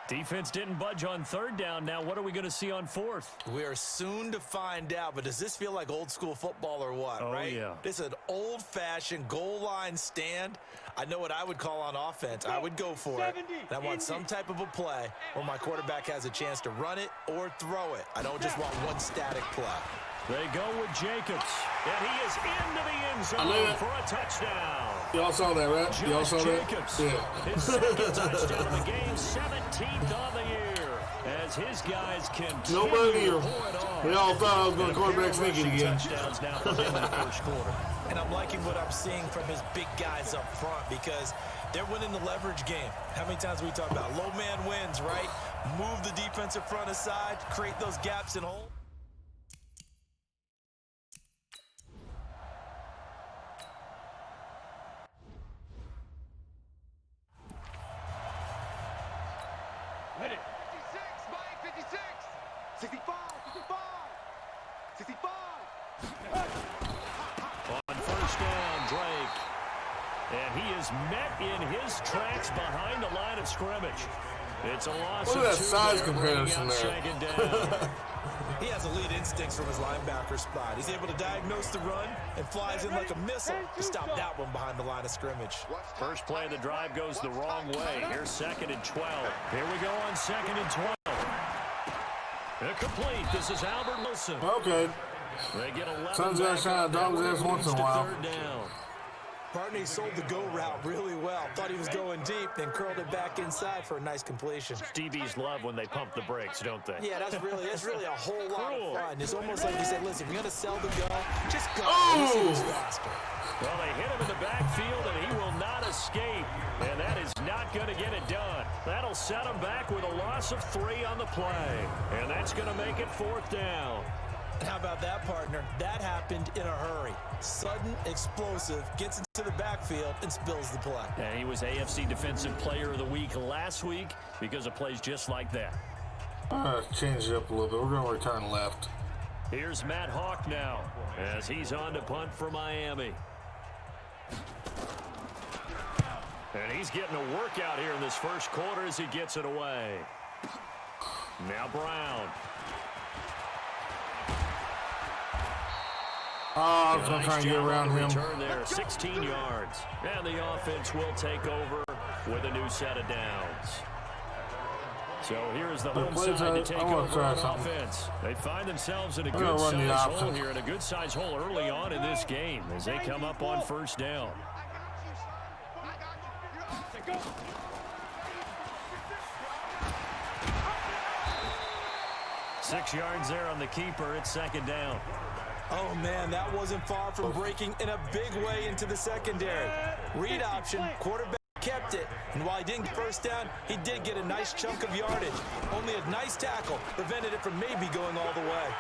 [SPEAKER 2] Defense didn't budge on 3rd down. Now what are we going to see on 4th?
[SPEAKER 4] We are soon to find out, but does this feel like old school football or what, right?
[SPEAKER 2] Yeah.
[SPEAKER 4] This is an old-fashioned goal line stand. I know what I would call on offense. I would go for it. And I want some type of a play where my quarterback has a chance to run it or throw it. I don't just want one static play.
[SPEAKER 2] They go with Jacobs, and he is into the end zone for a touchdown.
[SPEAKER 1] Y'all saw that, right? Y'all saw that?
[SPEAKER 2] Jacobs,
[SPEAKER 1] Yeah.
[SPEAKER 2] his 2nd touchdown of the game, 17th on the year, as his guys continue
[SPEAKER 1] Nobody
[SPEAKER 2] to
[SPEAKER 1] here.
[SPEAKER 2] pour it on.
[SPEAKER 1] They all thought I was going to quarterback sneaking again.
[SPEAKER 2] Touchdowns now for him in the first quarter.
[SPEAKER 4] And I'm liking what I'm seeing from his big guys up front because they're winning the leverage game. How many times we talk about low man wins, right? Move the defensive front aside, create those gaps and holes.
[SPEAKER 5] Let it. 56, Mike, 56. 65, 65. 65.
[SPEAKER 2] On first down, Drake. And he is met in his tracks behind the line of scrimmage. It's a loss
[SPEAKER 1] Look
[SPEAKER 2] of
[SPEAKER 1] at that
[SPEAKER 2] 2
[SPEAKER 1] size
[SPEAKER 2] there,
[SPEAKER 1] comparison
[SPEAKER 2] bringing
[SPEAKER 1] there.
[SPEAKER 2] out 2nd down.
[SPEAKER 4] He has elite instincts from his linebacker spot. He's able to diagnose the run and flies in like a missile to stop that one behind the line of scrimmage.
[SPEAKER 2] First play of the drive goes the wrong way. Here's 2nd and 12. Here we go on 2nd and 12. Incomplete. This is Albert Wilson.
[SPEAKER 1] Okay.
[SPEAKER 2] They get 11
[SPEAKER 1] Sun's got to shine a dog's ass once in a while.
[SPEAKER 2] 3rd down.
[SPEAKER 4] Partner, he sold the go route really well. Thought he was going deep, then curled it back inside for a nice completion.
[SPEAKER 2] DBs love when they pump the brakes, don't they?
[SPEAKER 4] Yeah, that's really a whole lot of fun. It's almost like he said, listen, if you're going to sell the go, just go. Faster.
[SPEAKER 2] Well, they hit him in the backfield, and he will not escape. And that is not going to get it done. That'll set him back with a loss of 3 on the play. And that's going to make it 4th down.
[SPEAKER 4] How about that, partner? That happened in a hurry. Sudden, explosive, gets into the backfield and spills the play.
[SPEAKER 2] And he was AFC Defensive Player of the Week last week because of plays just like that.
[SPEAKER 1] Change it up a little bit. We're going to return left.
[SPEAKER 2] Here's Matt Hawk now as he's on to punt for Miami. And he's getting a workout here in this first quarter as he gets it away. Now Brown.
[SPEAKER 1] Oh, I was going to try and get around him.
[SPEAKER 2] Return there, 16 yards. And the offense will take over with a new set of downs. So here's the home side to take over on offense. They find themselves in a good-sized hole here, and a good-sized hole early on in this game as they come up on 1st down. 6 yards there on the keeper. It's 2nd down.
[SPEAKER 4] Oh, man, that wasn't far from breaking in a big way into the secondary. Read option, quarterback kept it, and while he didn't get 1st down, he did get a nice chunk of yardage. Only a nice tackle prevented it from maybe going all the way.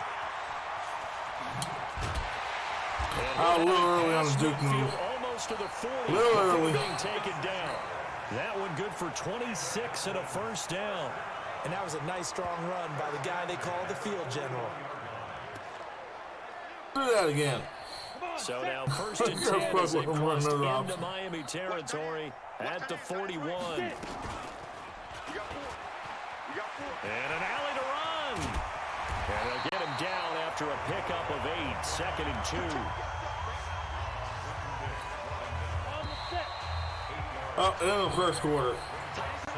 [SPEAKER 1] A little early on the Duke move.
[SPEAKER 2] Almost to the 40.
[SPEAKER 1] A little early.
[SPEAKER 2] Being taken down. That one good for 26 and a 1st down.
[SPEAKER 4] And that was a nice, strong run by the guy they call the field general.
[SPEAKER 1] Do that again.
[SPEAKER 2] So now 1st and 10 as they crossed into Miami territory at the 41. And an alley to run. And they'll get him down after a pickup of 8. 2nd and 2.
[SPEAKER 1] Oh, in the first quarter.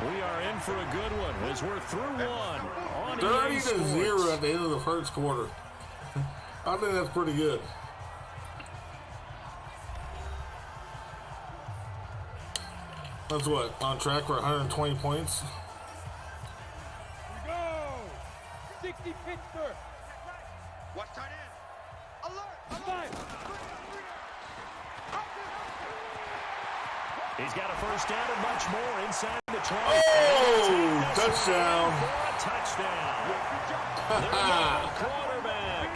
[SPEAKER 2] We are in for a good one as we're through one on
[SPEAKER 1] 30-0 at the end of the first quarter. I think that's pretty good. That's what, on track for 120 points?
[SPEAKER 5] Here we go. 60 Pittsburgh. Watch tight end. Alert. Alert.
[SPEAKER 2] He's got a 1st down and much more inside the 20.
[SPEAKER 1] Oh, touchdown.
[SPEAKER 2] Touchdown. Quarterback.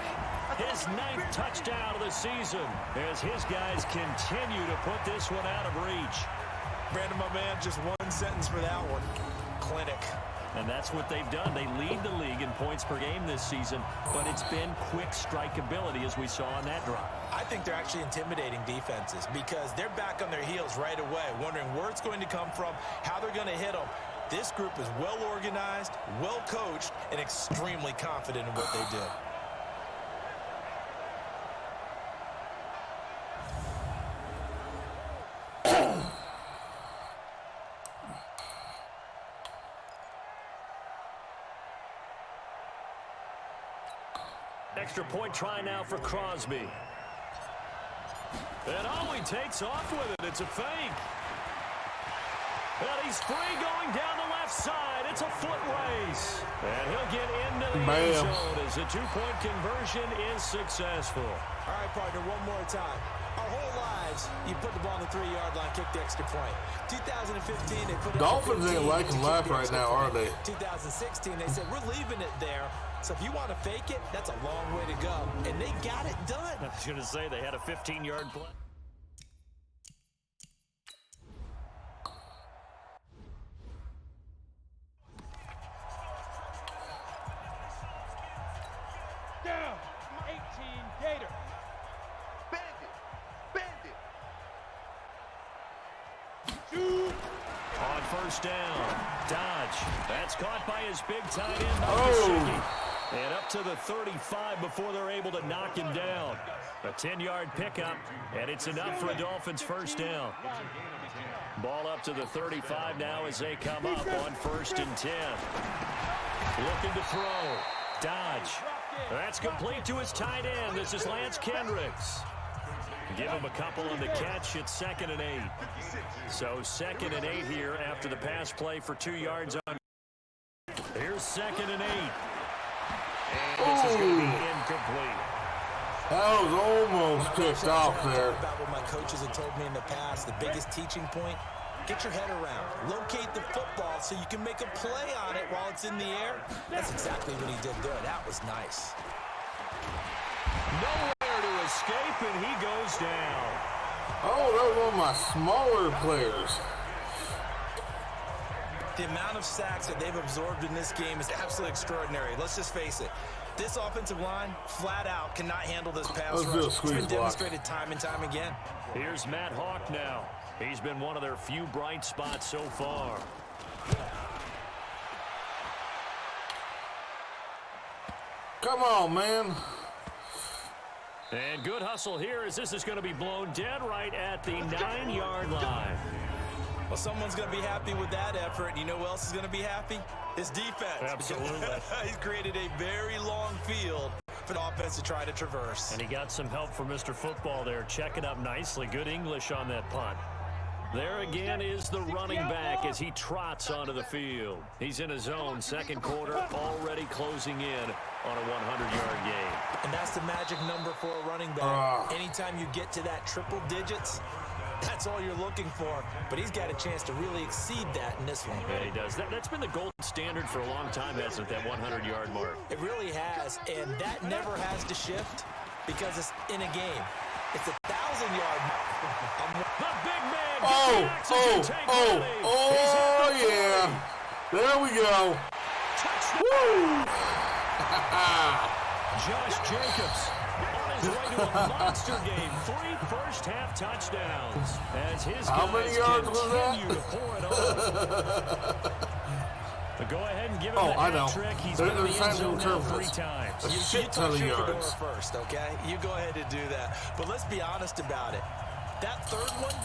[SPEAKER 2] His 9th touchdown of the season as his guys continue to put this one out of reach.
[SPEAKER 4] Brandon, my man, just one sentence for that one. Clinic.
[SPEAKER 2] And that's what they've done. They lead the league in points per game this season, but it's been quick strikeability as we saw on that drive.
[SPEAKER 4] I think they're actually intimidating defenses because they're back on their heels right away, wondering where it's going to come from, how they're going to hit them. This group is well organized, well coached, and extremely confident in what they do.
[SPEAKER 2] Extra point try now for Crosby. And he takes off with it. It's a fake. And he's free going down the left side. It's a foot race. And he'll get into the end zone as the 2-point conversion is successful.
[SPEAKER 4] All right, partner, one more time. Our whole lives, you put the ball on the 3-yard line, kick the extra point. 2015, they put it
[SPEAKER 1] Dolphins ain't liking life right now, are they?
[SPEAKER 4] 2016, they said, we're leaving it there. So if you want to fake it, that's a long way to go. And they got it done.
[SPEAKER 2] I was going to say they had a 15-yard play.
[SPEAKER 5] Down. 18 Gator. Bandit. Shoot.
[SPEAKER 2] On 1st down, Dodge. That's caught by his big tight end. And up to the 35 before they're able to knock him down. A 10-yard pickup, and it's enough for a Dolphins first down. Ball up to the 35 now as they come up on 1st and 10. Looking to throw. Dodge. That's complete to his tight end. This is Lance Kendricks. Give him a couple on the catch. It's 2nd and 8. So 2nd and 8 here after the pass play for 2 yards on. Here's 2nd and 8. And this is going to be incomplete.
[SPEAKER 1] That was almost picked off there.
[SPEAKER 4] About what my coaches have told me in the past, the biggest teaching point, get your head around. Locate the football so you can make a play on it while it's in the air. That's exactly what he did there. That was nice.
[SPEAKER 2] Nowhere to escape, and he goes down.
[SPEAKER 1] Oh, that was one of my smaller players.
[SPEAKER 4] The amount of sacks that they've absorbed in this game is absolutely extraordinary. Let's just face it. This offensive line, flat out, cannot handle this pass rush. It's been demonstrated time and time again.
[SPEAKER 2] Here's Matt Hawk now. He's been one of their few bright spots so far.
[SPEAKER 1] Come on, man.
[SPEAKER 2] And good hustle here as this is going to be blown dead right at the 9-yard line.
[SPEAKER 4] Well, someone's going to be happy with that effort. You know who else is going to be happy? His defense.
[SPEAKER 2] Absolutely.
[SPEAKER 4] He's created a very long field for the offense to try to traverse.
[SPEAKER 2] And he got some help from Mr. Football there, checking up nicely. Good English on that punt. There again is the running back as he trots onto the field. He's in his zone, 2nd quarter, already closing in on a 100-yard gain.
[SPEAKER 4] And that's the magic number for a running back. Anytime you get to that triple digits, that's all you're looking for. But he's got a chance to really exceed that in this one.
[SPEAKER 2] Yeah, he does. That's been the gold standard for a long time, hasn't it, that 100-yard mark?
[SPEAKER 4] It really has, and that never has to shift because it's in a game. It's a 1,000-yard mark.
[SPEAKER 2] The big man.
[SPEAKER 1] Oh, yeah. There we go. Woo!
[SPEAKER 2] Josh Jacobs on his way to a monster game. 3 first-half touchdowns as his guys continue to pour it on. But go ahead and give him the hat trick. He's been in the end zone now 3 times.
[SPEAKER 1] A shit ton of yards.
[SPEAKER 4] First, okay? You go ahead and do that. But let's be honest about it. That third one,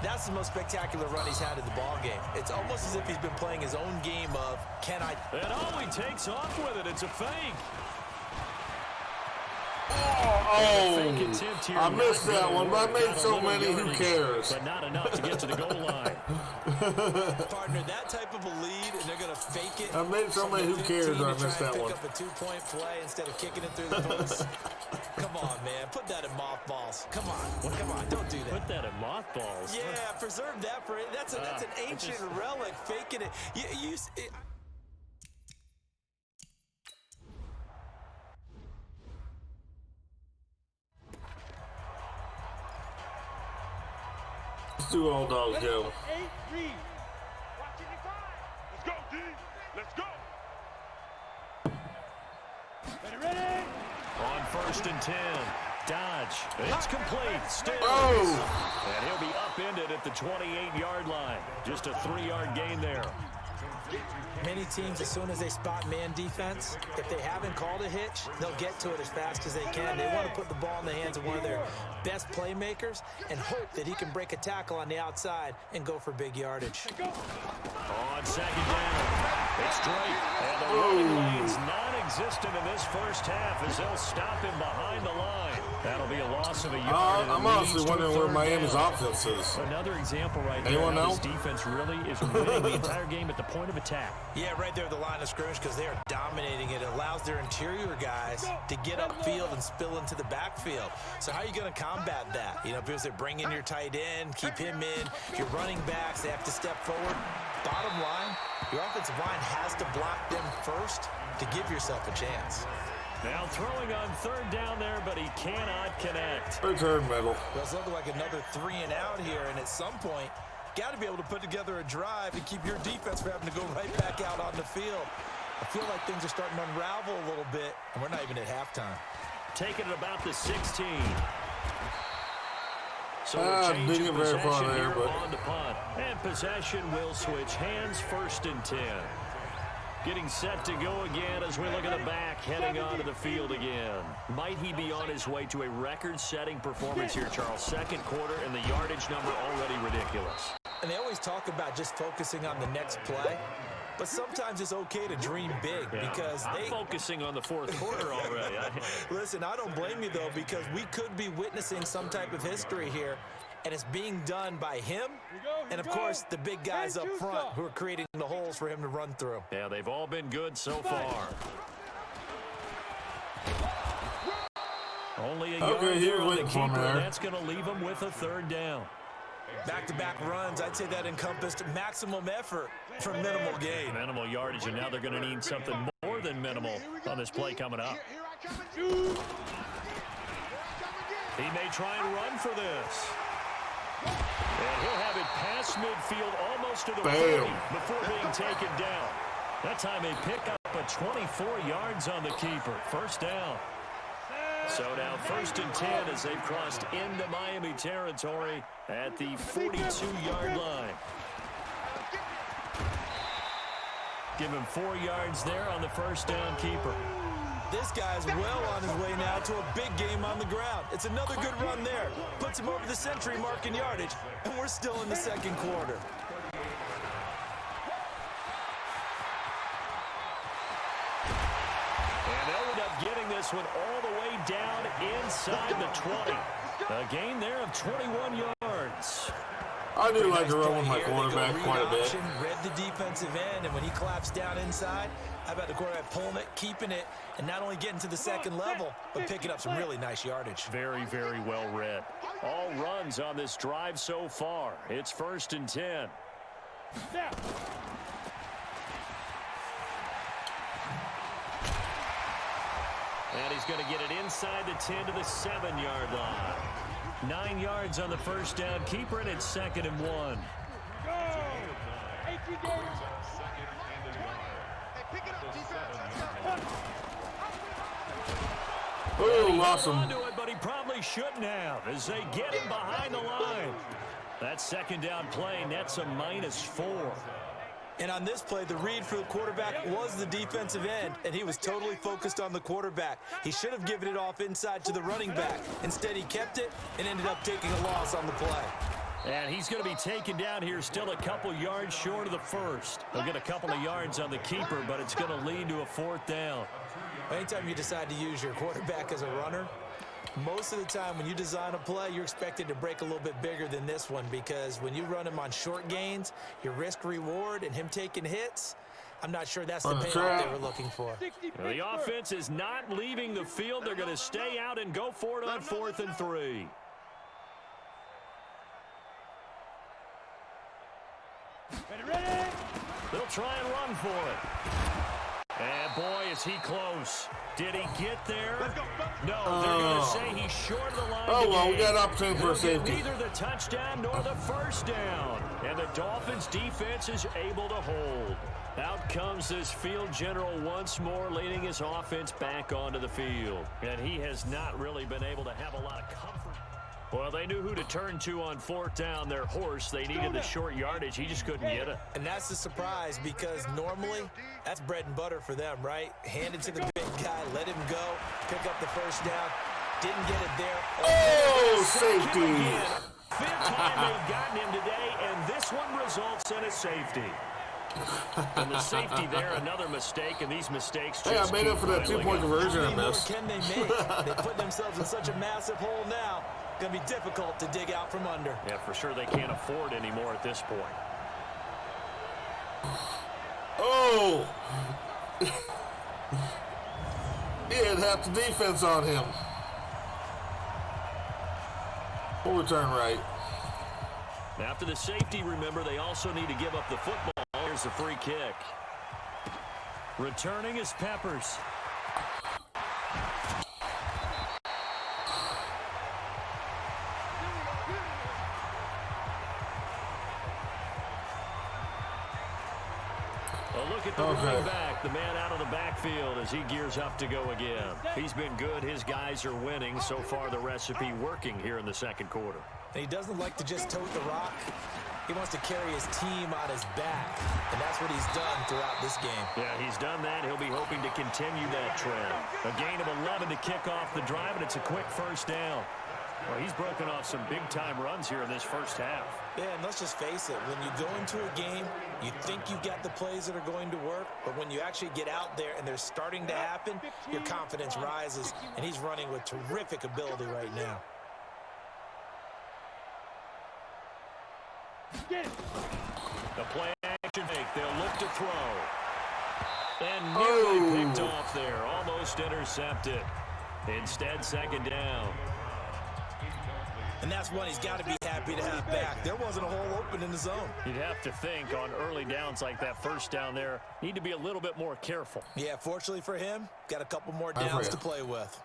[SPEAKER 4] that's the most spectacular run he's had in the ball game. It's almost as if he's been playing his own game of, can I...
[SPEAKER 2] And he takes off with it. It's a fake.
[SPEAKER 1] I missed that one, but I made so many, who cares?
[SPEAKER 2] But not enough to get to the goal line.
[SPEAKER 4] Partner, that type of a lead, and they're going to fake it.
[SPEAKER 1] I made so many, who cares? I missed that one.
[SPEAKER 4] Pick up a 2-point play instead of kicking it through the post. Come on, man. Put that in mothballs. Come on. Don't do that.
[SPEAKER 2] Put that in mothballs?
[SPEAKER 4] Yeah, preserve that for it. That's an ancient relic. Faking it.
[SPEAKER 1] Let's do all dogs go.
[SPEAKER 5] Let's go, D. Let's go. Ready.
[SPEAKER 2] On 1st and 10. Dodge. It's complete. Still. And he'll be upended at the 28-yard line. Just a 3-yard gain there.
[SPEAKER 4] Many teams, as soon as they spot man defense, if they haven't called a hitch, they'll get to it as fast as they can. They want to put the ball in the hands of one of their best playmakers and hope that he can break a tackle on the outside and go for big yardage.
[SPEAKER 2] On 2nd down, it's Drake. And the running lane's non-existent in this first half as they'll stop him behind the line. That'll be a loss of a yard.
[SPEAKER 1] I'm honestly wondering where Miami's offense is.
[SPEAKER 2] Another example right there.
[SPEAKER 1] Anyone know?
[SPEAKER 2] This defense really is winning the entire game at the point of attack.
[SPEAKER 4] Yeah, right there at the line of scrimmage because they are dominating it. It allows their interior guys to get upfield and spill into the backfield. So how are you going to combat that? You know, because they bring in your tight end, keep him in. Your running backs, they have to step forward. Bottom line, your offensive line has to block them first to give yourself a chance.
[SPEAKER 2] Now throwing on 3rd down there, but he cannot connect.
[SPEAKER 1] Return middle.
[SPEAKER 4] Well, it's looking like another 3 and out here, and at some point, got to be able to put together a drive and keep your defense from having to go right back out on the field. I feel like things are starting to unravel a little bit, and we're not even at halftime.
[SPEAKER 2] Taking it about the 16. So we're changing possession here on the punt. And possession will switch hands 1st and 10. Getting set to go again as we look at the back, heading onto the field again. Might he be on his way to a record-setting performance here, Charles? Second quarter, and the yardage number already ridiculous.
[SPEAKER 4] And they always talk about just focusing on the next play. But sometimes it's okay to dream big because
[SPEAKER 2] I'm focusing on the fourth quarter already.
[SPEAKER 4] Listen, I don't blame you, though, because we could be witnessing some type of history here, and it's being done by him and, of course, the big guys up front who are creating the holes for him to run through.
[SPEAKER 2] Yeah, they've all been good so far. Only a yard there on the keeper, and that's going to leave him with a third down.
[SPEAKER 4] Back-to-back runs, I'd say that encompassed maximum effort for minimal gain.
[SPEAKER 2] Minimal yardage, and now they're going to need something more than minimal on this play coming up. He may try and run for this. And he'll have it past midfield almost to the 40 before being taken down. That time they pick up a 24 yards on the keeper. First down. So now 1st and 10 as they've crossed into Miami territory at the 42-yard line. Give him 4 yards there on the first down keeper.
[SPEAKER 4] This guy's well on his way now to a big game on the ground. It's another good run there. Puts him over the century mark in yardage, and we're still in the second quarter.
[SPEAKER 2] And they'll end up getting this one all the way down inside the 20. A gain there of 21 yards.
[SPEAKER 1] I do like to run with my quarterback quite a bit.
[SPEAKER 4] Read the defensive end, and when he claps down inside, how about the quarterback pulling it, keeping it, and not only getting to the second level, but picking up some really nice yardage.
[SPEAKER 2] Very, very well read. All runs on this drive so far. It's 1st and 10. And he's going to get it inside the 10 to the 7-yard line. 9 yards on the first down keeper, and it's 2nd and 1.
[SPEAKER 1] Oh, awesome.
[SPEAKER 2] Onto it, but he probably shouldn't have as they get him behind the line. That second down play nets a -4.
[SPEAKER 4] And on this play, the read for the quarterback was the defensive end, and he was totally focused on the quarterback. He should have given it off inside to the running back. Instead, he kept it and ended up taking a loss on the play.
[SPEAKER 2] And he's going to be taken down here still a couple yards short of the first. He'll get a couple of yards on the keeper, but it's going to lead to a 4th down.
[SPEAKER 4] Anytime you decide to use your quarterback as a runner, most of the time when you design a play, you're expected to break a little bit bigger than this one because when you run him on short gains, your risk-reward and him taking hits, I'm not sure that's the payoff they were looking for.
[SPEAKER 2] Well, the offense is not leaving the field. They're going to stay out and go for it on 4th and 3. They'll try and run for it. And, boy, is he close. Did he get there? No, they're going to say he's short of the line.
[SPEAKER 1] Oh, well, we got an opportunity for a safety.
[SPEAKER 2] Neither the touchdown nor the first down. And the Dolphins' defense is able to hold. Out comes this field general once more, leading his offense back onto the field. And he has not really been able to have a lot of comfort. Well, they knew who to turn to on 4th down, their horse. They needed the short yardage. He just couldn't get it.
[SPEAKER 4] And that's the surprise because normally that's bread and butter for them, right? Hand it to the big guy, let him go, pick up the first down. Didn't get it there.
[SPEAKER 1] Oh, safety.
[SPEAKER 2] 5th time they've gotten him today, and this one results in a safety. And the safety there, another mistake, and these mistakes just
[SPEAKER 1] I made up for that 2-point conversion I missed.
[SPEAKER 4] How many more can they make? They put themselves in such a massive hole now. Going to be difficult to dig out from under.
[SPEAKER 2] Yeah, for sure they can't afford anymore at this point.
[SPEAKER 1] Oh! He had half the defense on him. Full return right.
[SPEAKER 2] After the safety, remember, they also need to give up the football. Here's the free kick. Returning is Peppers. A look at the running back, the man out of the backfield as he gears up to go again. He's been good. His guys are winning. So far, the recipe working here in the second quarter.
[SPEAKER 4] And he doesn't like to just tote the rock. He wants to carry his team on his back, and that's what he's done throughout this game.
[SPEAKER 2] Yeah, he's done that. He'll be hoping to continue that trend. A gain of 11 to kick off the drive, and it's a quick first down. Well, he's broken off some big-time runs here in this first half.
[SPEAKER 4] Yeah, and let's just face it. When you go into a game, you think you got the plays that are going to work, but when you actually get out there and they're starting to happen, your confidence rises, and he's running with terrific ability right now.
[SPEAKER 2] The play action fake. They'll look to throw. And nearly picked off there. Almost intercepted. Instead, second down.
[SPEAKER 4] And that's one he's got to be happy to have back. There wasn't a hole open in the zone.
[SPEAKER 2] You'd have to think on early downs like that first down there, need to be a little bit more careful.
[SPEAKER 4] Yeah, fortunately for him, got a couple more downs to play with.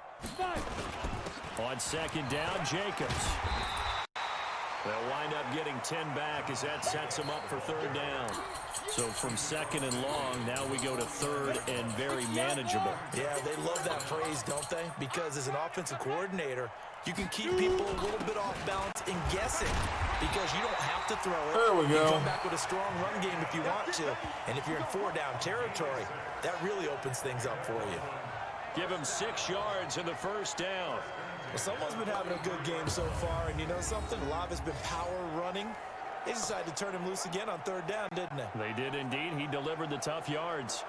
[SPEAKER 2] On second down, Jacobs. They'll wind up getting 10 back as that sets them up for third down. So from second and long, now we go to third and very manageable.
[SPEAKER 4] Yeah, they love that phrase, don't they? Because as an offensive coordinator, you can keep people a little bit off balance and guessing because you don't have to throw it.
[SPEAKER 1] There we go.
[SPEAKER 4] You come back with a strong run game if you want to. And if you're in four-down territory, that really opens things up for you.
[SPEAKER 2] Give him 6 yards in the first down.
[SPEAKER 4] Well, someone's been having a good game so far, and you know something? A lot of it's been power running. They decided to turn him loose again on third down, didn't they?
[SPEAKER 2] They did indeed. He delivered the tough yards.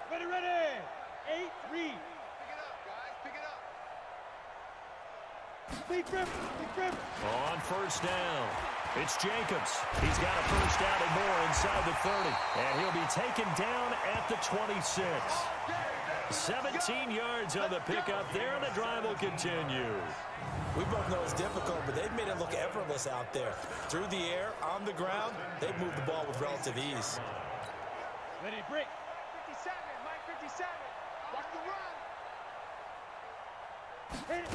[SPEAKER 5] Ready, ready. 8-3. Pick it up, guys. Pick it up. Big Rip.
[SPEAKER 2] On first down, it's Jacobs. He's got a first down and more inside the 30. And he'll be taken down at the 26. 17 yards on the pickup there, and the drive will continue.
[SPEAKER 4] We both know it's difficult, but they've made it look effortless out there. Through the air, on the ground, they've moved the ball with relative ease.
[SPEAKER 5] Ready, break. 57, Mike 57. Watch the run. Hit it.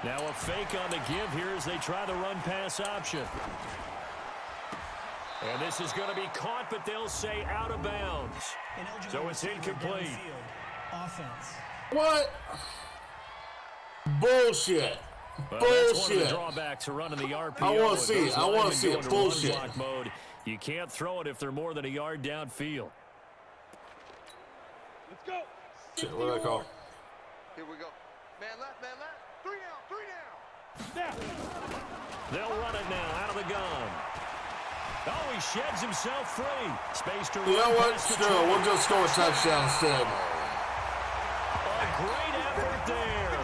[SPEAKER 2] Now a fake on the give here as they try the run-pass option. And this is going to be caught, but they'll say out of bounds. So it's incomplete.
[SPEAKER 6] Offense.
[SPEAKER 1] What? Bullshit.
[SPEAKER 2] Well,
[SPEAKER 1] Bullshit.
[SPEAKER 2] that's one of the drawbacks of running the RPO.
[SPEAKER 1] I want to see it. I want to see it. Bullshit.
[SPEAKER 2] Mode. You can't throw it if they're more than a yard downfield.
[SPEAKER 5] Let's go.
[SPEAKER 1] Shit, what did I call?
[SPEAKER 5] Here we go. Man left, man left. 3 down, 3 down. Snap.
[SPEAKER 2] They'll run it now out of the gun. Oh, he sheds himself free. Space to
[SPEAKER 1] You know
[SPEAKER 2] run
[SPEAKER 1] what?
[SPEAKER 2] past the
[SPEAKER 1] Screw it.
[SPEAKER 2] tree.
[SPEAKER 1] We'll just score a touchdown instead.
[SPEAKER 2] A great effort there.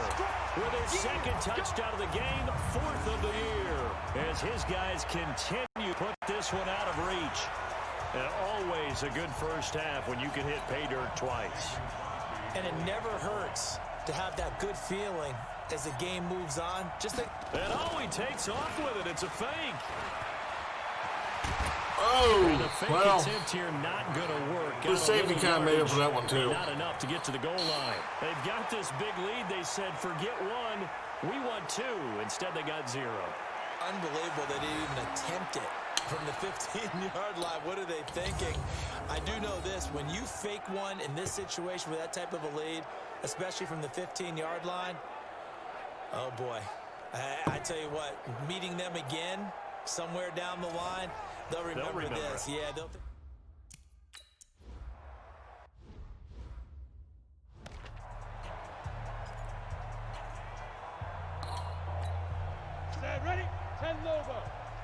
[SPEAKER 2] With his second touchdown of the game, 4th of the year. As his guys continue to put this one out of reach. And always a good first half when you can hit pay dirt twice.
[SPEAKER 4] And it never hurts to have that good feeling as the game moves on. Just think.
[SPEAKER 2] And oh, he takes off with it. It's a fake.
[SPEAKER 1] Oh,
[SPEAKER 2] The fake
[SPEAKER 1] well,
[SPEAKER 2] attempt here not going to work.
[SPEAKER 1] the safety kind of made up for that one, too.
[SPEAKER 2] Not enough to get to the goal line. They've got this big lead. They said, forget one. We want 2. Instead, they got 0.
[SPEAKER 4] Unbelievable they didn't even attempt it from the 15-yard line. What are they thinking? I do know this. When you fake one in this situation with that type of a lead, especially from the 15-yard line, oh, boy. I tell you what, meeting them again somewhere down the line, they'll remember this. Yeah, they'll.
[SPEAKER 5] Stand ready. 10 logo.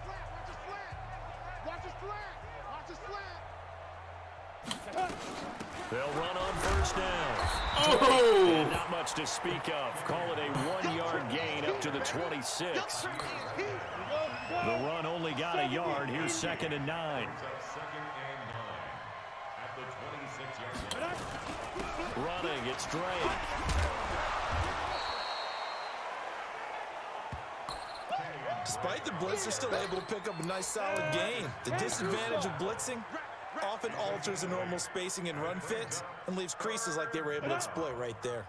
[SPEAKER 5] Flat. Watch his flat. Watch his flat. Watch his flat.
[SPEAKER 2] They'll run on first down.
[SPEAKER 1] Oh!
[SPEAKER 2] And not much to speak of. Call it a 1-yard gain up to the 26. The run only got a yard. Here's 2nd and 9. Running, it's Drake.
[SPEAKER 4] Despite the blitz, they're still able to pick up a nice, solid gain. The disadvantage of blitzing often alters the normal spacing and run fits and leaves creases like they were able to exploit right there.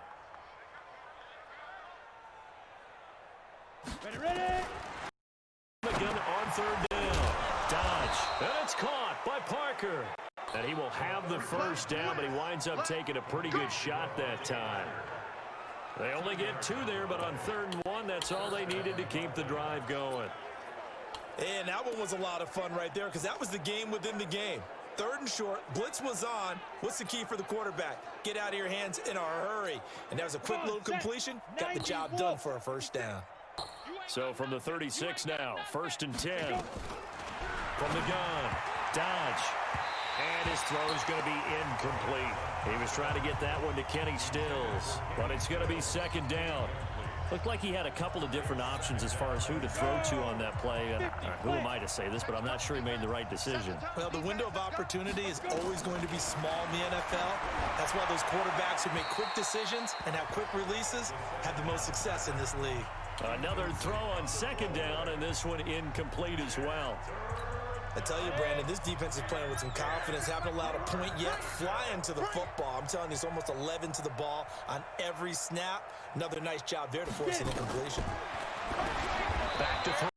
[SPEAKER 5] Ready, ready.
[SPEAKER 2] Again on third down. Dodge. And it's caught by Parker. And he will have the first down, but he winds up taking a pretty good shot that time. They only get 2 there, but on 3rd and 1, run. That's all they needed to keep the drive going.
[SPEAKER 4] And that one was a lot of fun right there because that was the game within the game. 3rd and short, blitz was on. What's the key for the quarterback? Get out of your hands in a hurry. And that was a quick little completion. Got the job done for a first down.
[SPEAKER 2] So from the 36 now, 1st and 10. From the gun, Dodge. And his throw is going to be incomplete. He was trying to get that one to Kenny Stills, but it's going to be 2nd down. Looked like he had a couple of different options as far as who to throw to on that play. And who am I to say this, but I'm not sure he made the right decision.
[SPEAKER 4] Well, the window of opportunity is always going to be small in the NFL. That's why those quarterbacks who make quick decisions and have quick releases have the most success in this league.
[SPEAKER 2] Another throw on 2nd down, and this one incomplete as well.
[SPEAKER 4] I tell you, Brandon, this defense is playing with some confidence. Haven't allowed a point yet. Flying to the football. I'm telling you, it's almost 11 to the ball on every snap. Another nice job there to force an incompletion.
[SPEAKER 2] Back to throw.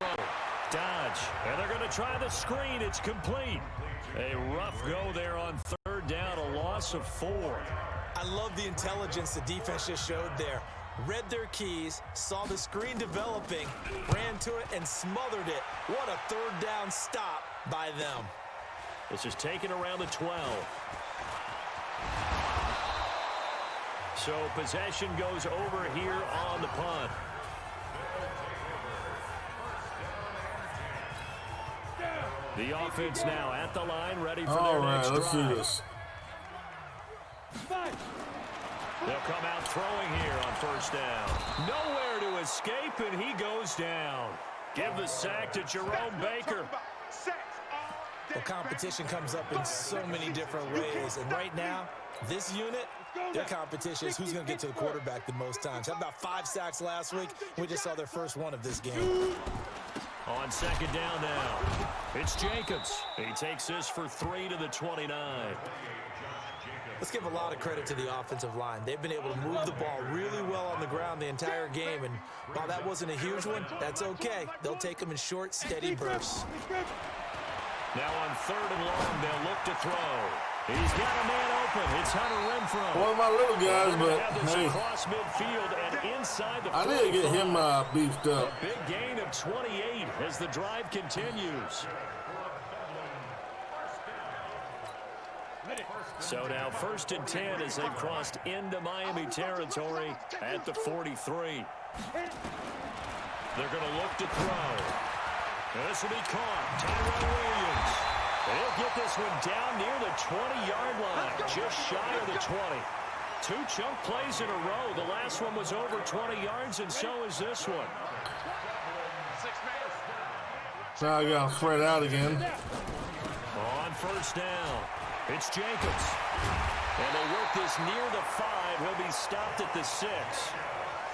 [SPEAKER 2] Dodge. And they're going to try the screen. It's complete. A rough go there on 3rd down. A loss of 4.
[SPEAKER 4] I love the intelligence the defense just showed there. Read their keys, saw the screen developing, ran to it, and smothered it. What a 3rd down stop by them.
[SPEAKER 2] This is taken around the 12. So possession goes over here on the punt. The offense now at the line, ready for their next drive.
[SPEAKER 1] Let's do this.
[SPEAKER 2] They'll come out throwing here on 1st down. Nowhere to escape, and he goes down. Give the sack to Jerome Baker.
[SPEAKER 4] Well, competition comes up in so many different ways. And right now, this unit, their competition is who's going to get to the quarterback the most times. Had about 5 sacks last week. We just saw their first one of this game.
[SPEAKER 2] On 2nd down now, it's Jacobs. He takes this for 3 to the 29.
[SPEAKER 4] Let's give a lot of credit to the offensive line. They've been able to move the ball really well on the ground the entire game, and while that wasn't a huge one, that's okay. They'll take them in short, steady bursts.
[SPEAKER 2] Now on 3rd and long, they'll look to throw. He's got a man open. It's Hunter Renfrow.
[SPEAKER 1] One of my little guys, but hey,
[SPEAKER 2] across midfield and inside the
[SPEAKER 1] I need to get him beefed up.
[SPEAKER 2] A big gain of 28 as the drive continues. So now 1st and 10 as they've crossed into Miami territory at the 43. They're going to look to throw. And this will be caught. Tyrell Williams. And he'll get this one down near the 20-yard line, just shy of the 20. 2 chunk plays in a row. The last one was over 20 yards, and so is this one.
[SPEAKER 1] Now I got to spread out again.
[SPEAKER 2] On 1st down, it's Jacobs. And they work this near the 5. He'll be stopped at the 6.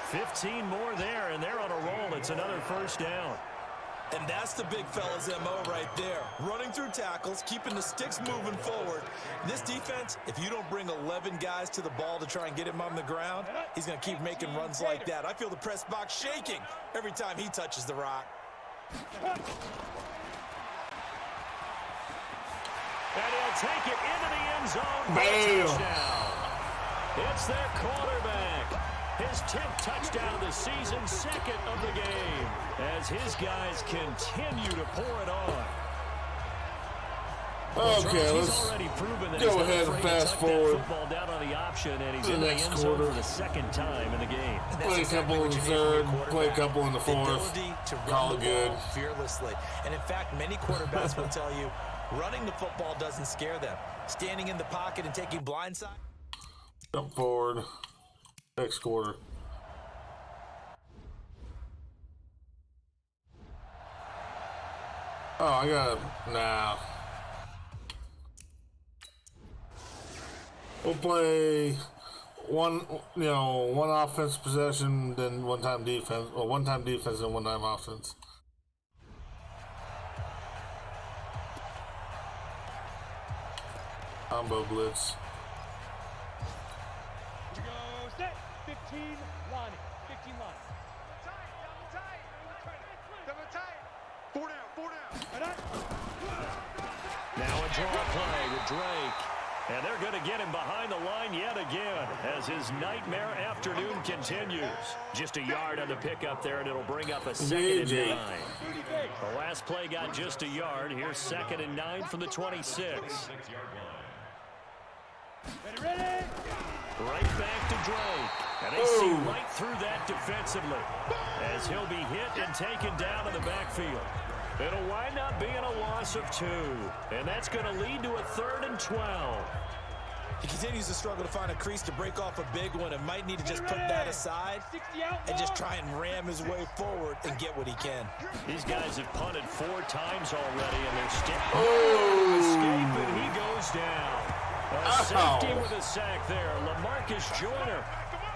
[SPEAKER 2] 15 more there, and they're on a roll. It's another 1st down.
[SPEAKER 4] And that's the big fella's MO right there. Running through tackles, keeping the sticks moving forward. This defense, if you don't bring 11 guys to the ball to try and get him on the ground, he's going to keep making runs like that. I feel the press box shaking every time he touches the rock.
[SPEAKER 2] And he'll take it into the end zone.
[SPEAKER 1] Bam!
[SPEAKER 2] Touchdown. It's their quarterback. His 10th touchdown of the season, 2nd of the game, as his guys continue to pour it on.
[SPEAKER 1] Okay, let's go ahead and fast forward.
[SPEAKER 2] Football down on the option, and he's in the end zone for the 2nd time in the game.
[SPEAKER 1] Play a couple in the 3rd, play a couple in the 4th. Call it good.
[SPEAKER 4] Fearlessly. And in fact, many quarterbacks will tell you running the football doesn't scare them. Standing in the pocket and taking blindside.
[SPEAKER 1] Jump forward. Next quarter. Oh, I got it. Nah. We'll play one offense possession, then one time defense, or one time defense and one time offense. Combo blitz.
[SPEAKER 5] 15 line. 15 line. Double tight. 4 down.
[SPEAKER 2] Now a draw play with Drake. And they're going to get him behind the line yet again as his nightmare afternoon continues. Just a yard on the pickup there, and it'll bring up a 2nd and 9. The last play got just a yard. Here's 2nd and 9 from the 26. Right back to Drake. And they see right through that defensively as he'll be hit and taken down in the backfield. It'll wind up being a loss of 2. And that's going to lead to a 3rd and 12.
[SPEAKER 4] He continues to struggle to find a crease to break off a big one and might need to just put that aside and just try and ram his way forward and get what he can. These guys have punted 4 times already, and they're still escape, and he goes down. A safety with a sack there. LaMarcus Joyner.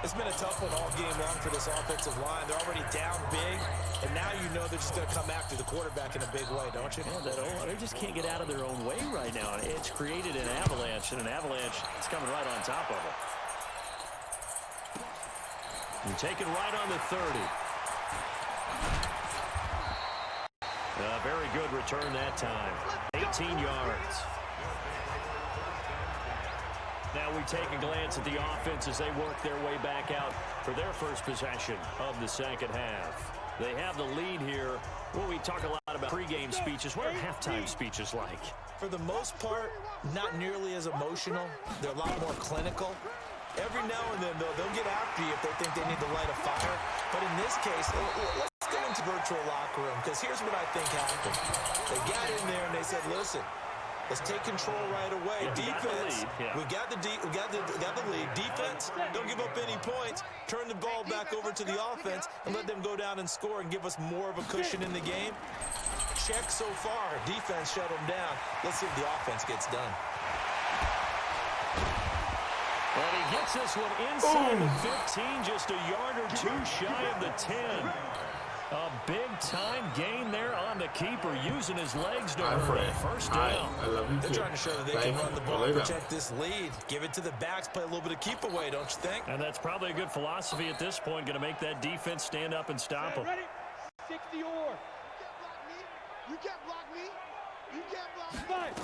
[SPEAKER 4] It's been a tough one all game long for this offensive line. They're already down big, and now you know they're just going to come after the quarterback in a big way, don't you?
[SPEAKER 2] Yeah, they just can't get out of their own way right now. It's created an avalanche, and an avalanche is coming right on top of them. And taken right on the 30. Very good return that time. 18 yards. Now we take a glance at the offense as they work their way back out for their first possession of the second half. They have the lead here. Well, we talk a lot about pregame speeches. What are halftime speeches like?
[SPEAKER 4] For the most part, not nearly as emotional. They're a lot more clinical. Every now and then, though, they'll get after you if they think they need to light a fire. But in this case, let's go into virtual locker room, because here's what I think happened. They got in there and they said, listen, let's take control right away. Defense, we got the lead. Defense, don't give up any points. Turn the ball back over to the offense and let them go down and score and give us more of a cushion in the game. Check so far. Defense shut them down. Let's see if the offense gets done.
[SPEAKER 2] And he gets this one inside the 15, just a yard or 2 shy of the 10. A big-time gain there on the keeper, using his legs to hurry. First down.
[SPEAKER 1] I love you.
[SPEAKER 4] They're trying to show that they can run the ball, protect this lead. Give it to the backs, play a little bit of keep away, don't you think?
[SPEAKER 2] And that's probably a good philosophy at this point, going to make that defense stand up and stop them.
[SPEAKER 5] 60 or. You can't block me. You can't block me.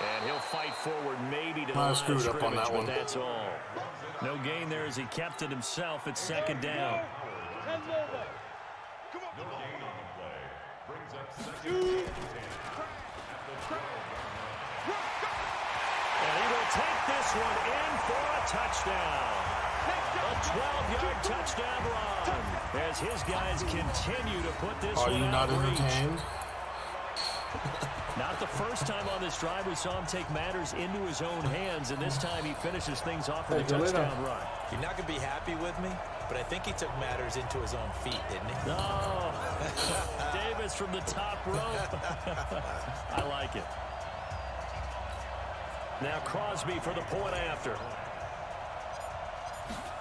[SPEAKER 2] And he'll fight forward maybe to the line of scrimmage, up on that one. But that's all. No gain there as he kept it himself at second down.
[SPEAKER 5] And
[SPEAKER 2] he will take this one in for a touchdown. A 12-yard touchdown run as his guys continue to put this one out. Are you not entertained? Not the first time on this drive we saw him take matters into his own hands, and this time he finishes things off with a touchdown run.
[SPEAKER 4] You're not going to be happy with me, but I think he took matters into his own feet, didn't he?
[SPEAKER 2] No. Davis from the top rope. I like it. Now Crosby for the point after.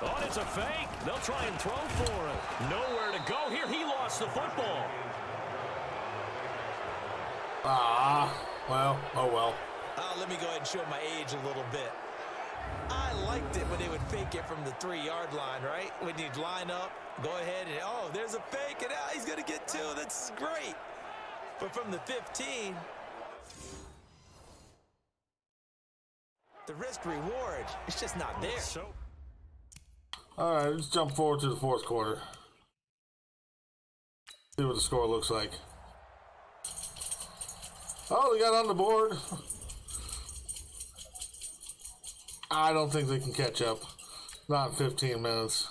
[SPEAKER 2] Oh, it's a fake. They'll try and throw for it. Nowhere to go here. He lost the football.
[SPEAKER 1] Well, oh well.
[SPEAKER 4] Let me go ahead and show my age a little bit. I liked it when they would fake it from the 3-yard line, right? When you'd line up, go ahead and, oh, there's a fake, and he's going to get 2. That's great. But from the 15, the risk reward, it's just not there.
[SPEAKER 1] All right, let's jump forward to the fourth quarter. See what the score looks like. Oh, they got on the board. I don't think they can catch up. Not in 15 minutes.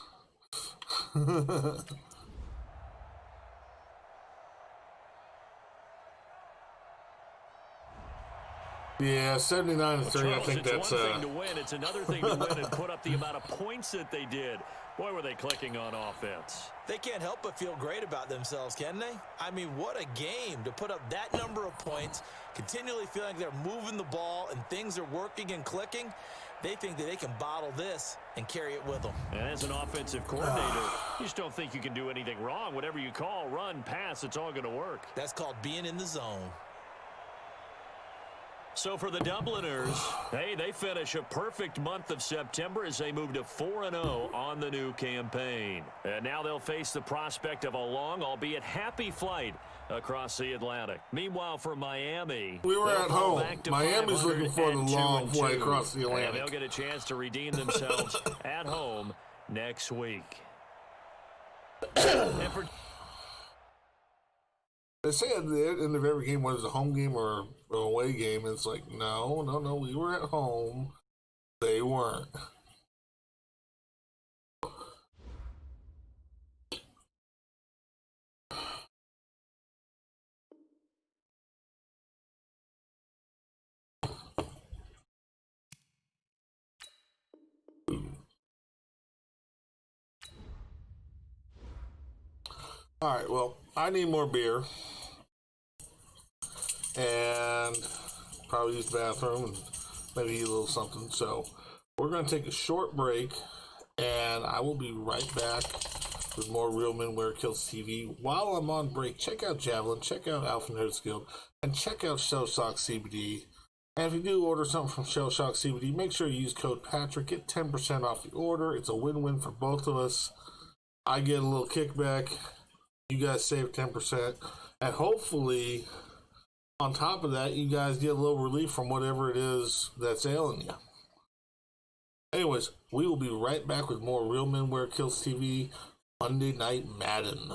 [SPEAKER 1] Yeah, 79-3. I think that's
[SPEAKER 2] one thing to win. It's another thing to win and put up the amount of points that they did. Boy, were they clicking on offense.
[SPEAKER 4] They can't help but feel great about themselves, can they? I mean, what a game to put up that number of points, continually feeling like they're moving the ball and things are working and clicking. They think that they can bottle this and carry it with them.
[SPEAKER 2] And as an offensive coordinator, you just don't think you can do anything wrong. Whatever you call, run, pass, it's all going to work.
[SPEAKER 4] That's called being in the zone.
[SPEAKER 2] So for the Dubliners, hey, they finish a perfect month of September as they move to 4-0 on the new campaign. And now they'll face the prospect of a long, albeit happy flight across the Atlantic. Meanwhile, for Miami,
[SPEAKER 1] we were at home. Miami's looking for the long flight across the Atlantic.
[SPEAKER 2] And they'll get a chance to redeem themselves at home next week.
[SPEAKER 1] They say at the end of every game, whether it's a home game or an away game, it's like, no, we were at home. They weren't. All right, well, I need more beer and probably use the bathroom and maybe eat a little something. So we're going to take a short break, and I will be right back with more Real Men Wear Kilts TV. While I'm on break, check out Javelin, check out Alpha Nerds Guild, and check out Shell Shock CBD. And if you do order something from Shell Shock CBD, make sure you use code Patrick. Get 10% off the order. It's a win-win for both of us. I get a little kickback. You guys save 10%. And hopefully, on top of that, you guys get a little relief from whatever it is that's ailing you. Anyways, we will be right back with more Real Men Wear Kilts TV Monday Night Madden.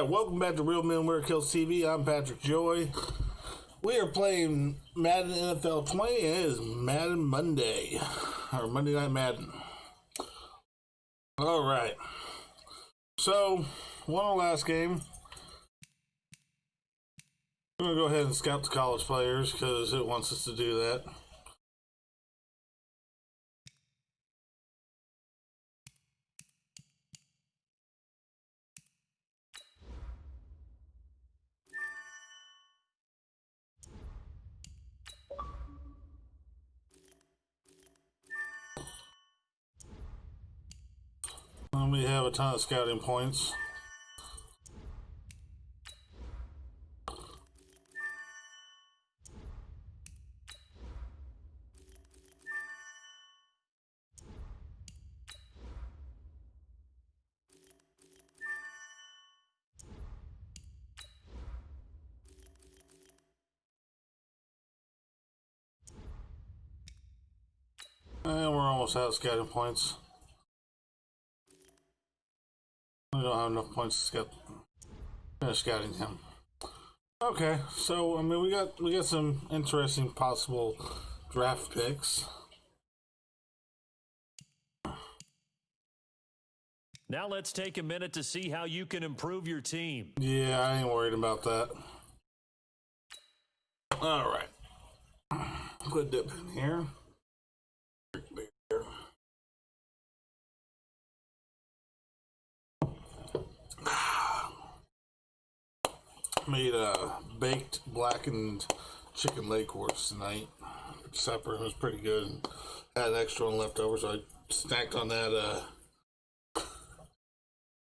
[SPEAKER 1] Alright, welcome back to Real Men Wear Kilts TV. I'm Patrick Joy. We are playing Madden NFL 20, and it is Madden Monday. Or Monday Night Madden. Alright. So, won our last game. I'm going to go ahead and scout the college players because it wants us to do that. And we have a ton of scouting points. And we're almost out of scouting points. We don't have enough points to finish scouting him. Okay, so I mean we got some interesting possible draft picks.
[SPEAKER 2] Now let's take a minute to see how you can improve your team.
[SPEAKER 1] Yeah, I ain't worried about that. All right, put dip in here. Made a baked blackened chicken leg quarters tonight. Supper, it was pretty good. And had extra and leftover, so I snacked on that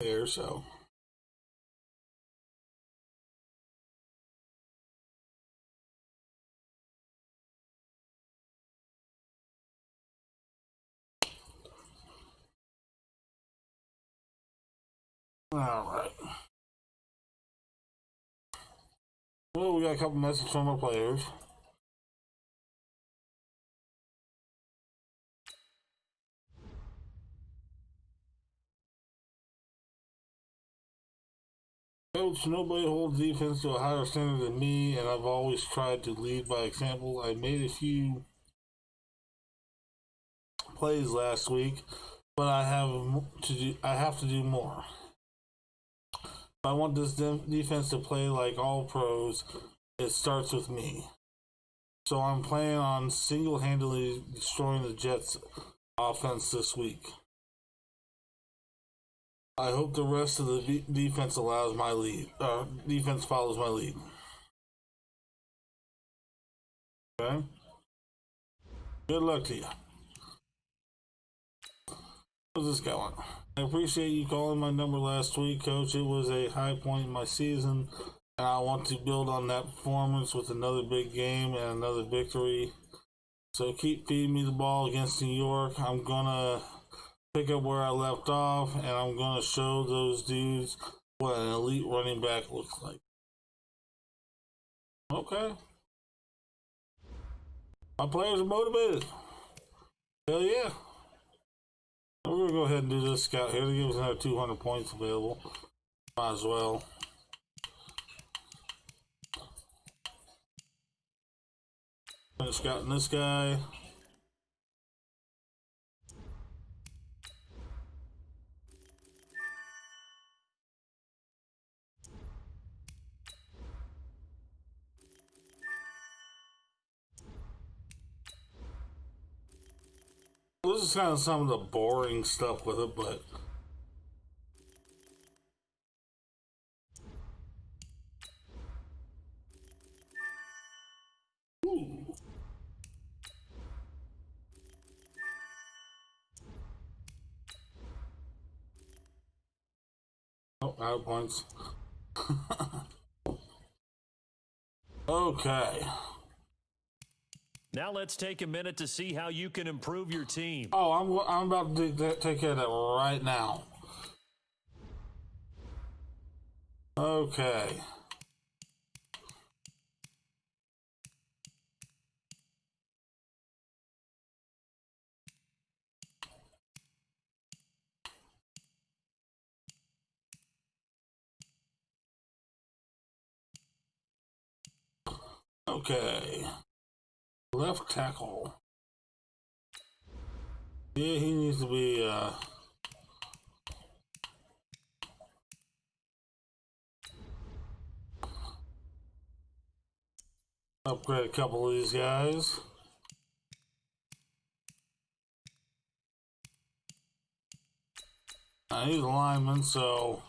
[SPEAKER 1] here. So all right. Well, we got a couple messages from our players. Coach, nobody holds defense to a higher standard than me, and I've always tried to lead by example. I made a few plays last week, but I have to do more. If I want this defense to play like all pros, it starts with me. So I'm planning on single-handedly destroying the Jets' offense this week. I hope the rest of the defense follows my lead. Okay. Good luck to you. How's this going? I appreciate you calling my number last week, Coach. It was a high point in my season, and I want to build on that performance with another big game and another victory. So keep feeding me the ball against New York. I'm gonna pick up where I left off, and I'm gonna show those dudes what an elite running back looks like. Okay. My players are motivated. Hell yeah. We're going to go ahead and do this scout here to give us another 200 points available. Might as well. Finish scouting this guy. This is kind of some of the boring stuff with it, but ooh. Oh, out of points. Okay.
[SPEAKER 2] Now let's take a minute to see how you can improve your team.
[SPEAKER 1] Oh, I'm about to take care of that right now. Okay. Okay. Left tackle. Yeah, he needs to be, upgrade a couple of these guys. He's a lineman, so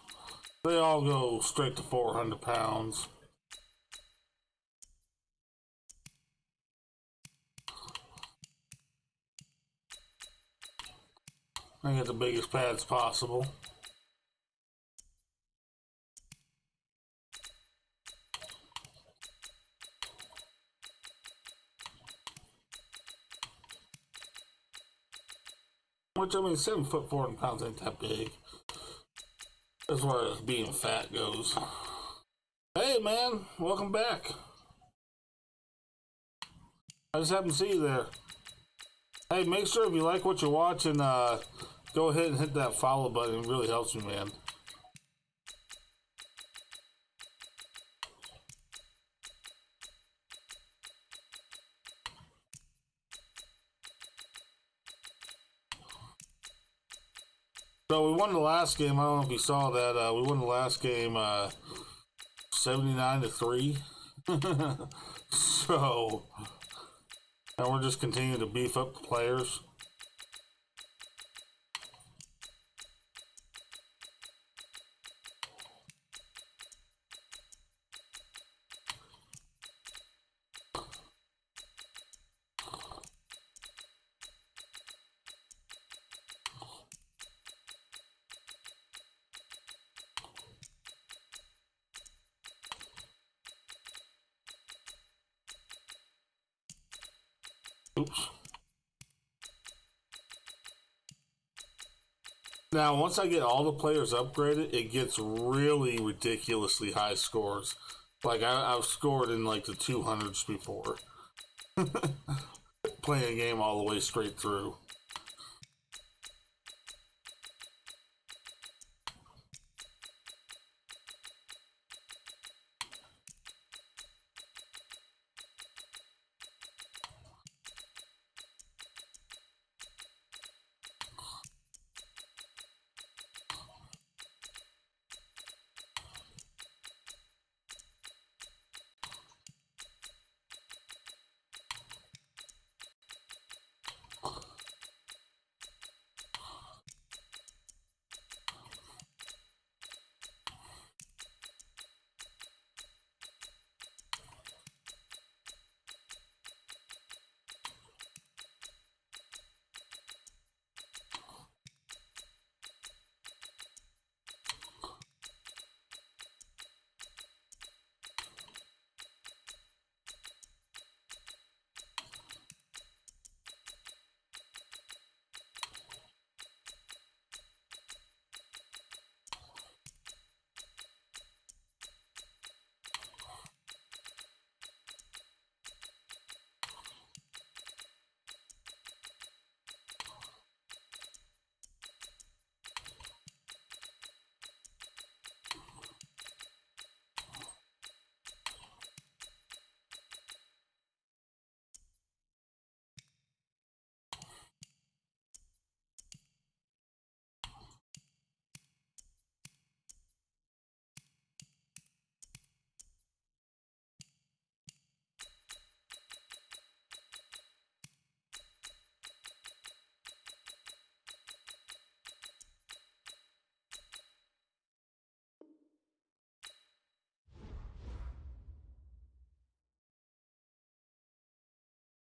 [SPEAKER 1] they all go straight to 400 pounds. I get the biggest pads possible. Which, I mean, 7 foot 400 pounds ain't that big. As far as being fat goes. Hey, man, welcome back. I just happened to see you there. Hey, make sure if you like what you're watching, go ahead and hit that follow button. It really helps me, man. So we won the last game. I don't know if you saw that. We won the last game 79-3. So, and we're just continuing to beef up the players. Oops. Now, once I get all the players upgraded, it gets really ridiculously high scores. Like, I've scored in, like, the 200s before. Playing a game all the way straight through.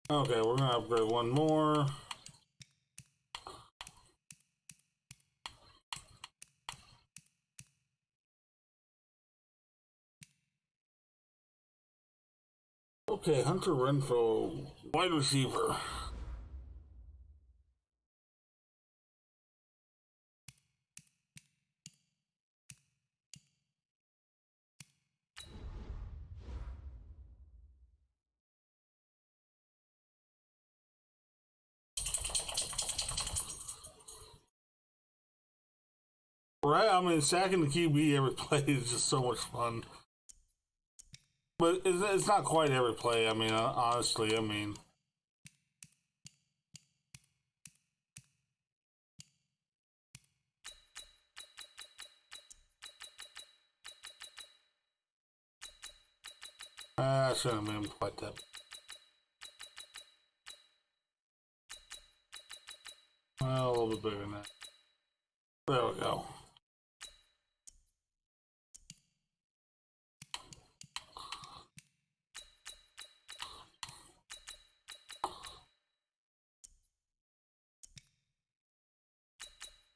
[SPEAKER 1] Okay, we're gonna upgrade one more. Okay, Hunter Renfro, wide receiver. Right, I mean, sacking the QB every play is just so much fun. But it's not quite every play. I mean, honestly, I mean. I shouldn't have been quite that. Well, a little bit bigger than that. There we go.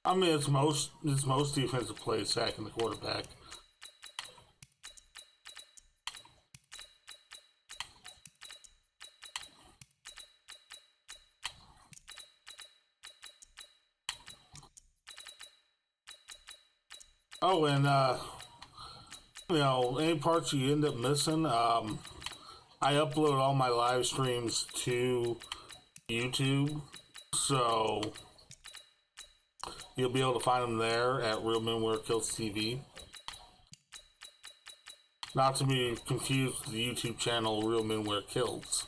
[SPEAKER 1] I mean, it's most defensive plays sacking the quarterback. Oh, and any parts you end up missing, I upload all my live streams to YouTube, so you'll be able to find them there at Real Men Wear Kilts TV. Not to be confused with the YouTube channel Real Men Wear Kilts,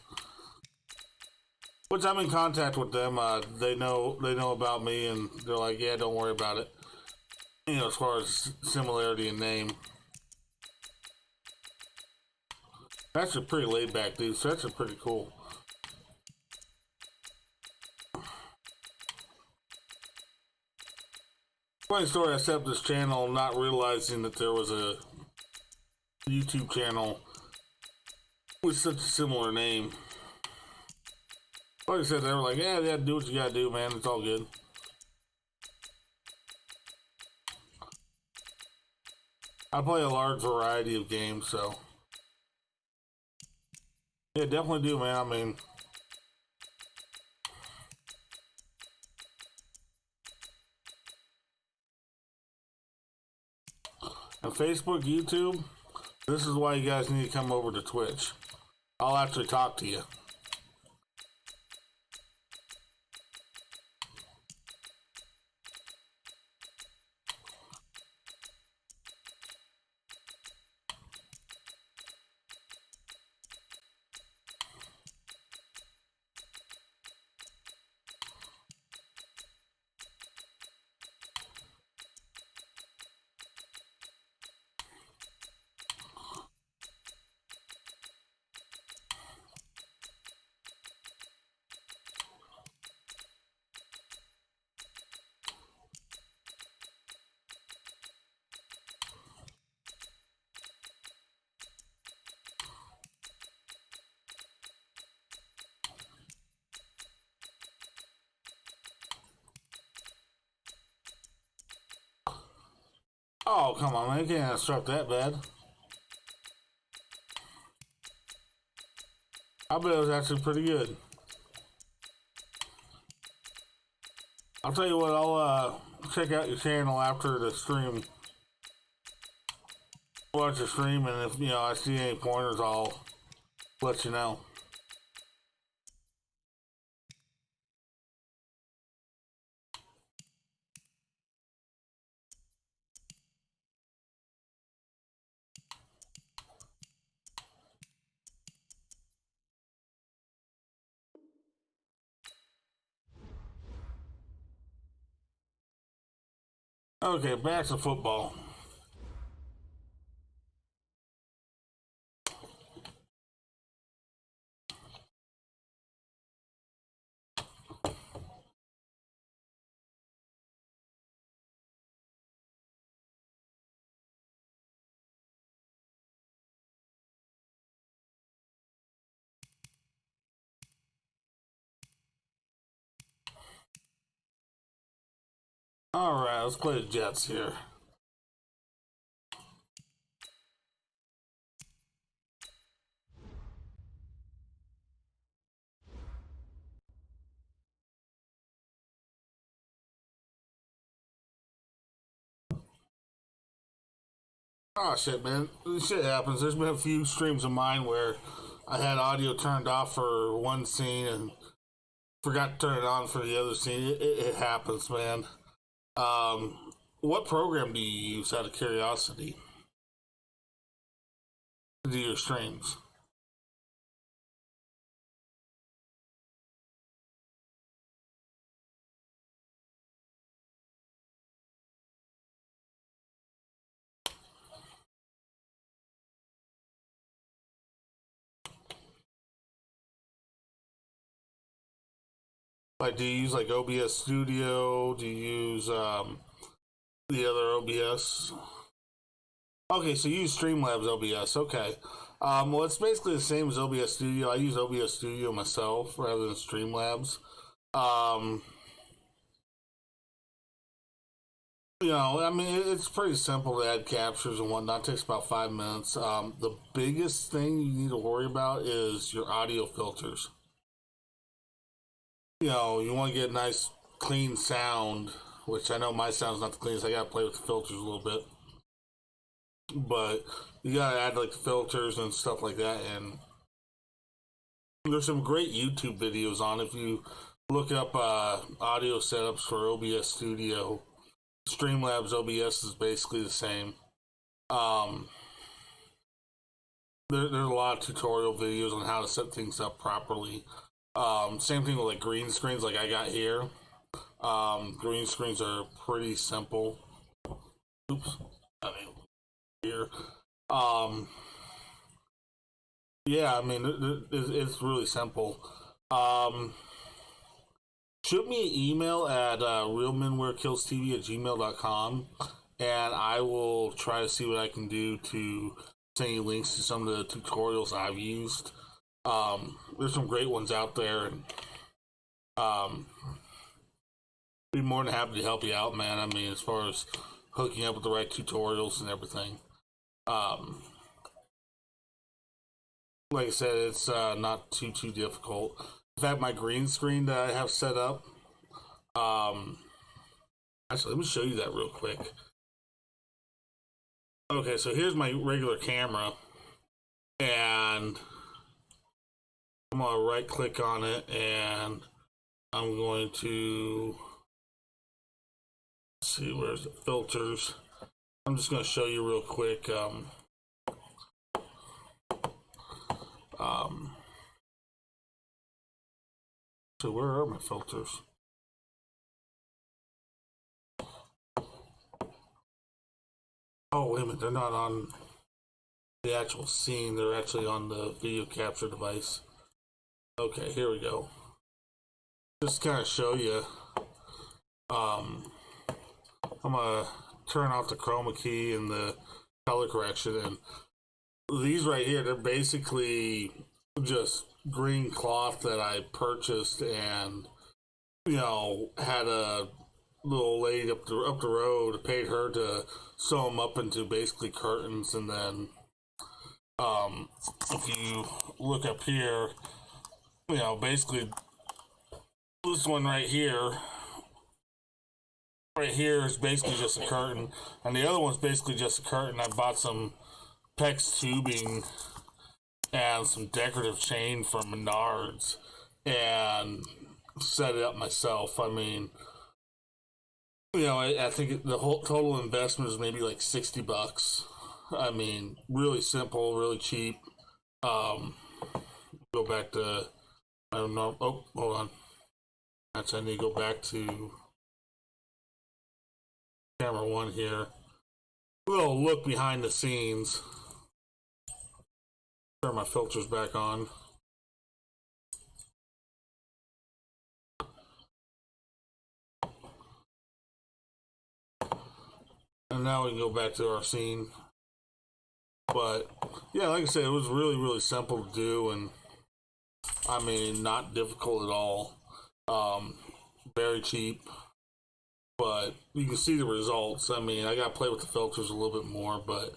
[SPEAKER 1] which I'm in contact with them. They know about me, and they're like, "Yeah, don't worry about it." As far as similarity in name. That's a pretty laid back dude, so that's pretty cool. Funny story, I set up this channel not realizing that there was a YouTube channel with such a similar name. Like I said, they were like, yeah, do what you gotta do, man, it's all good. I play a large variety of games, so yeah, definitely do, man. I mean, and Facebook, YouTube, this is why you guys need to come over to Twitch. I'll actually talk to you. Oh, come on, man. You can't instruct that bad. I bet it was actually pretty good. I'll tell you what, I'll check out your channel after the stream. Watch the stream, and if I see any pointers, I'll let you know. Okay, back to football. All right, let's play the Jets here. Oh shit, man. This shit happens. There's been a few streams of mine where I had audio turned off for one scene and forgot to turn it on for the other scene. It happens, man. What program do you use out of curiosity? to do your streams. Like, do you use like OBS Studio? Do you use the other OBS? Okay, so you use Streamlabs OBS. Okay. Well, it's basically the same as OBS Studio. I use OBS Studio myself rather than Streamlabs. I mean, it's pretty simple to add captures and whatnot. It takes about 5 minutes. The biggest thing you need to worry about is your audio filters. You want to get nice, clean sound, which I know my sound's not the cleanest. I got to play with the filters a little bit. But you got to add like the filters and stuff like that. And there's some great YouTube videos on. If you look up audio setups for OBS Studio, Streamlabs OBS is basically the same. There's a lot of tutorial videos on how to set things up properly. Same thing with like green screens like I got here. Green screens are pretty simple. Oops. Here. Yeah, I mean, it's really simple. Shoot me an email at realmenwearkillstv@gmail.com, and I will try to see what I can do to send you links to some of the tutorials I've used. There's some great ones out there, and be more than happy to help you out, man. I mean, as far as hooking up with the right tutorials and everything. Like I said, it's not too difficult. In fact, my green screen that I have set up, actually, let me show you that real quick. Okay, so here's my regular camera, and I'm going to right click on it, and I'm going to see, where's the filters. I'm just going to show you real quick. So where are my filters? Oh, wait a minute, they're not on the actual scene, they're actually on the video capture device. Okay, here we go. Just to kind of show you, I'm gonna turn off the chroma key and the color correction, and these right here, they're basically just green cloth that I purchased, and had a little lady up the road, paid her to sew them up into basically curtains. And then if you look up here, basically this one right here is basically just a curtain, and the other one's basically just a curtain. I bought some PEX tubing and some decorative chain from Menards and set it up myself. I mean, I think the whole total investment is maybe like $60. I mean, really simple, really cheap. Go back to, I don't know. Oh, hold on. Actually, I need to go back to camera one here. A little look behind the scenes. Turn my filters back on. And now we can go back to our scene. But yeah, like I said, it was really, really simple to do, and I mean, not difficult at all. Very cheap, but you can see the results. I mean, I got to play with the filters a little bit more, but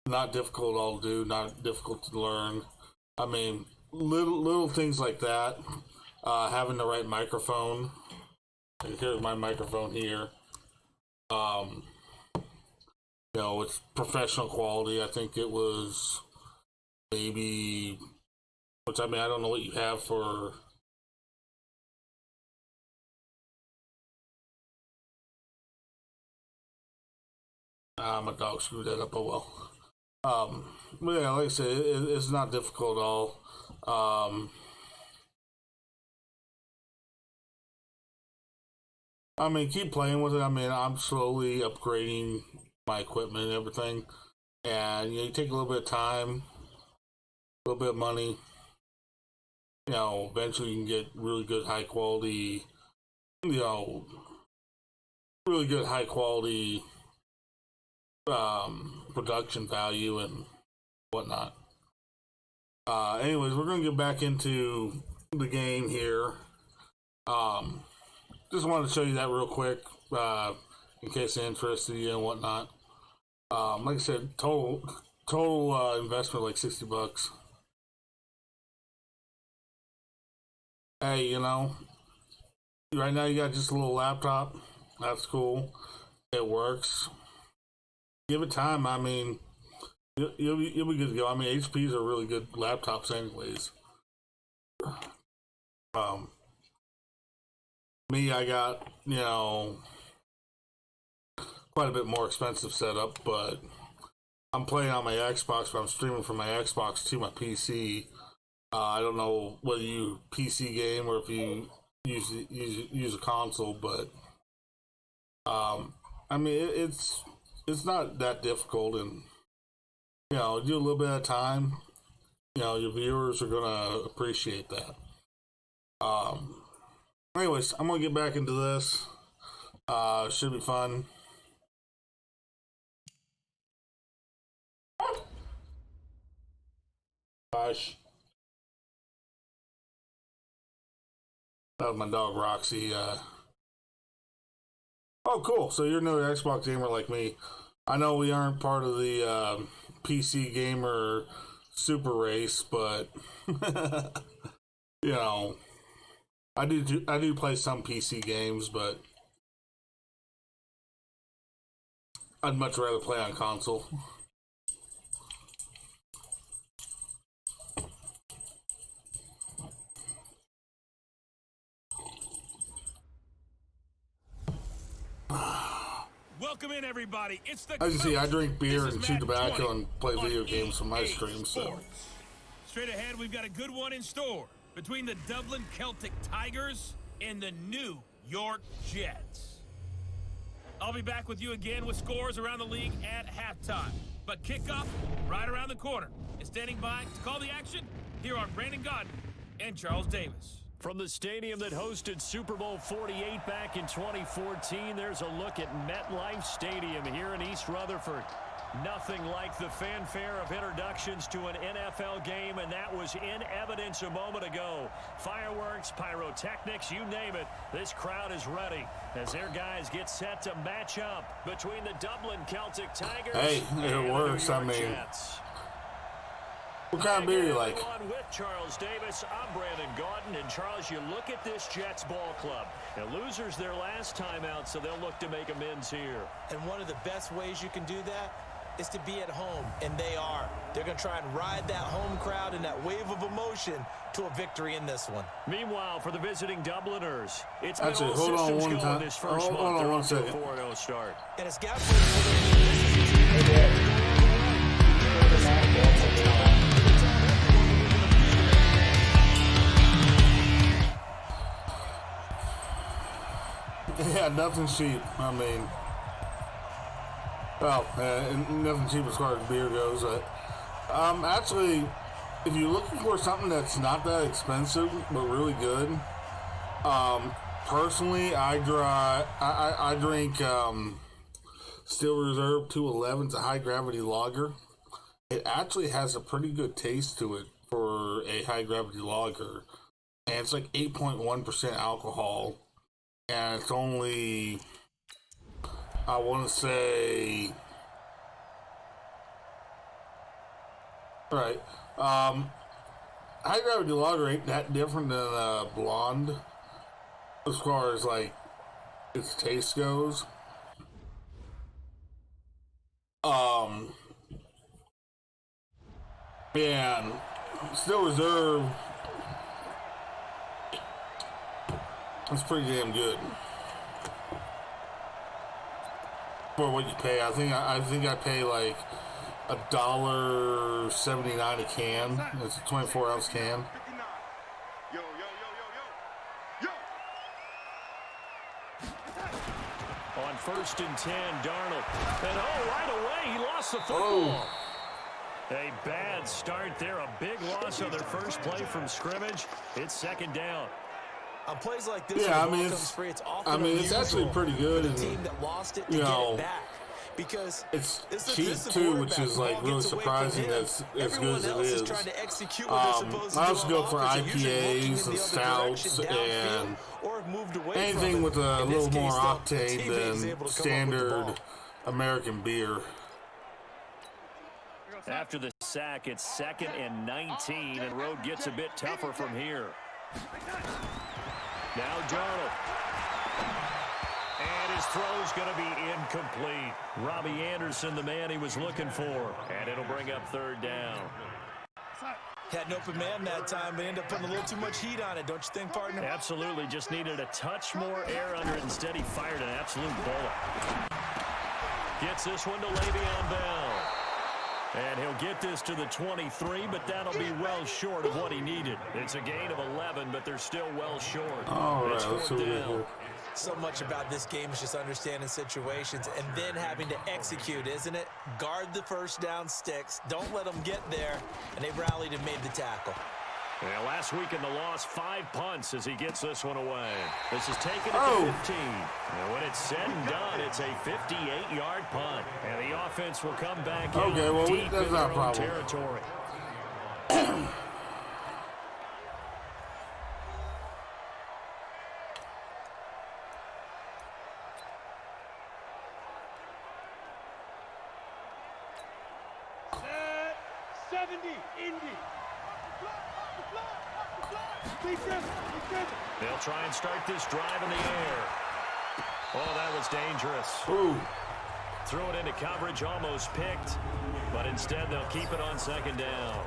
[SPEAKER 1] not difficult at all to do, not difficult to learn. I mean, little things like that. Having the right microphone. And here's my microphone here. It's professional quality. I think it was maybe, which I mean, I don't know what you have for. My dog screwed that up. Oh well. But yeah, like I said, it's not difficult at all. I mean, keep playing with it. I mean, I'm slowly upgrading my equipment and everything, and you take a little bit of time, a little bit of money. Eventually you can get really good, high quality. Really good, high quality production value and whatnot. Anyways, we're gonna get back into the game here. Just wanted to show you that real quick, in case it's interested you and whatnot. Like I said, total investment like $60. Hey, right now you got just a little laptop. That's cool. It works. Give it time. I mean, you'll be good to go. I mean, HPs are really good laptops, anyways. Me, I got quite a bit more expensive setup, but I'm playing on my Xbox, but I'm streaming from my Xbox to my PC. I don't know whether you PC game or if you use a console, but I mean it's not that difficult, and do a little bit at a time. Your viewers are gonna appreciate that. Anyways, I'm gonna get back into this. Should be fun. Gosh. That was my dog Roxy. Oh, cool. So you're another Xbox gamer like me. I know we aren't part of the PC gamer super race, but I do play some PC games, but I'd much rather play on console.
[SPEAKER 3] Welcome in, everybody. It's the
[SPEAKER 1] As you see, I
[SPEAKER 3] Kilts.
[SPEAKER 1] drink beer
[SPEAKER 3] This
[SPEAKER 1] and
[SPEAKER 3] is
[SPEAKER 1] chew
[SPEAKER 3] Madden
[SPEAKER 1] tobacco
[SPEAKER 3] 20
[SPEAKER 1] and play
[SPEAKER 3] on
[SPEAKER 1] video games from my
[SPEAKER 3] EA
[SPEAKER 1] stream, so.
[SPEAKER 3] Sports. Straight ahead, we've got a good one in store between the Dublin Celtic Tigers and the New York Jets. I'll be back with you again with scores around the league at halftime. But kickoff right around the corner. And standing by to call the action, here are Brandon Godden and Charles Davis.
[SPEAKER 2] From the stadium that hosted Super Bowl 48 back in 2014, there's a look at MetLife Stadium here in East Rutherford. Nothing like the fanfare of introductions to an NFL game, and that was in evidence a moment ago. Fireworks, pyrotechnics, you name it. This crowd is ready as their guys get set to match up between the Dublin Celtic Tigers
[SPEAKER 1] Hey,
[SPEAKER 2] and
[SPEAKER 1] it works.
[SPEAKER 2] the
[SPEAKER 1] I
[SPEAKER 2] New York
[SPEAKER 1] mean,
[SPEAKER 2] Jets.
[SPEAKER 1] what kind of beer you like?
[SPEAKER 2] With Charles Davis, I'm Brandon Gaudin, and Charles, you look at this Jets ball club. The losers their last time out, so they'll look to make amends here.
[SPEAKER 4] And one of the best ways you can do that is to be at home, and they are. They're going to try and ride that home crowd and that wave of emotion to a victory in this one.
[SPEAKER 2] Meanwhile, for the visiting Dubliners, it's
[SPEAKER 1] Actually,
[SPEAKER 2] been all
[SPEAKER 1] hold on
[SPEAKER 2] systems
[SPEAKER 1] one
[SPEAKER 2] going
[SPEAKER 1] time.
[SPEAKER 2] this first
[SPEAKER 1] Hold
[SPEAKER 2] month.
[SPEAKER 1] on
[SPEAKER 2] They're
[SPEAKER 1] one
[SPEAKER 2] off to a
[SPEAKER 1] second.
[SPEAKER 2] 4-0 start.
[SPEAKER 4] And it's got to
[SPEAKER 1] Yeah, nothing cheap. I mean, well, nothing cheap as far as beer goes. Actually, if you're looking for something that's not that expensive but really good, personally, I drink Steel Reserve 211. It's a high gravity lager. It actually has a pretty good taste to it for a high gravity lager, and it's like 8.1% alcohol. And it's only, I want to say, right, high gravity lager ain't that different than a blonde as far as like its taste goes. And Still Reserve, it's pretty damn good. for what you pay. I think I pay like $1.79 a can. It's a 24-ounce can.
[SPEAKER 5] Yo, yo, yo, yo, yo, yo.
[SPEAKER 2] On 1st and 10, Darnold. And right away, he lost the football. A bad start there. A big loss on their first play from scrimmage. It's 2nd down.
[SPEAKER 4] On plays like this,
[SPEAKER 1] yeah, it's actually pretty good.
[SPEAKER 4] The team that lost it to
[SPEAKER 1] you
[SPEAKER 4] get
[SPEAKER 1] know,
[SPEAKER 4] it back. Because
[SPEAKER 1] it's cheap too, which is like really surprising. That's as good as it is. I also go for IPAs and stouts and anything with a little more octane than standard American beer.
[SPEAKER 2] After the sack, it's 2nd and 19, and road gets a bit tougher from here. Now Darnold. And his throw's going to be incomplete. Robbie Anderson, the man he was looking for. And it'll bring up 3rd down.
[SPEAKER 4] Had an open man that time, but ended up putting a little too much heat on it, don't you think, partner?
[SPEAKER 2] Absolutely. Just needed a touch more air under it. Instead, he fired an absolute bullet. Gets this one to Le'Veon Bell. And he'll get this to the 23, but that'll be well short of what he needed. It's a gain of 11, but they're still well short.
[SPEAKER 1] All right,
[SPEAKER 2] it's 4th down.
[SPEAKER 4] So much about this game is just understanding situations and then having to execute, isn't it? Guard the first down sticks. Don't let them get there. And they rallied and made the tackle.
[SPEAKER 2] Yeah, last week in the loss, 5 punts as he gets this one away. This is taken at the 15. And when it's said and done, it's a 58-yard punt. And the offense will come back in deep in their own territory. They'll try and start this drive in the air. Oh, that was dangerous.
[SPEAKER 1] Ooh.
[SPEAKER 2] Threw it into coverage, almost picked, but instead they'll keep it on 2nd down.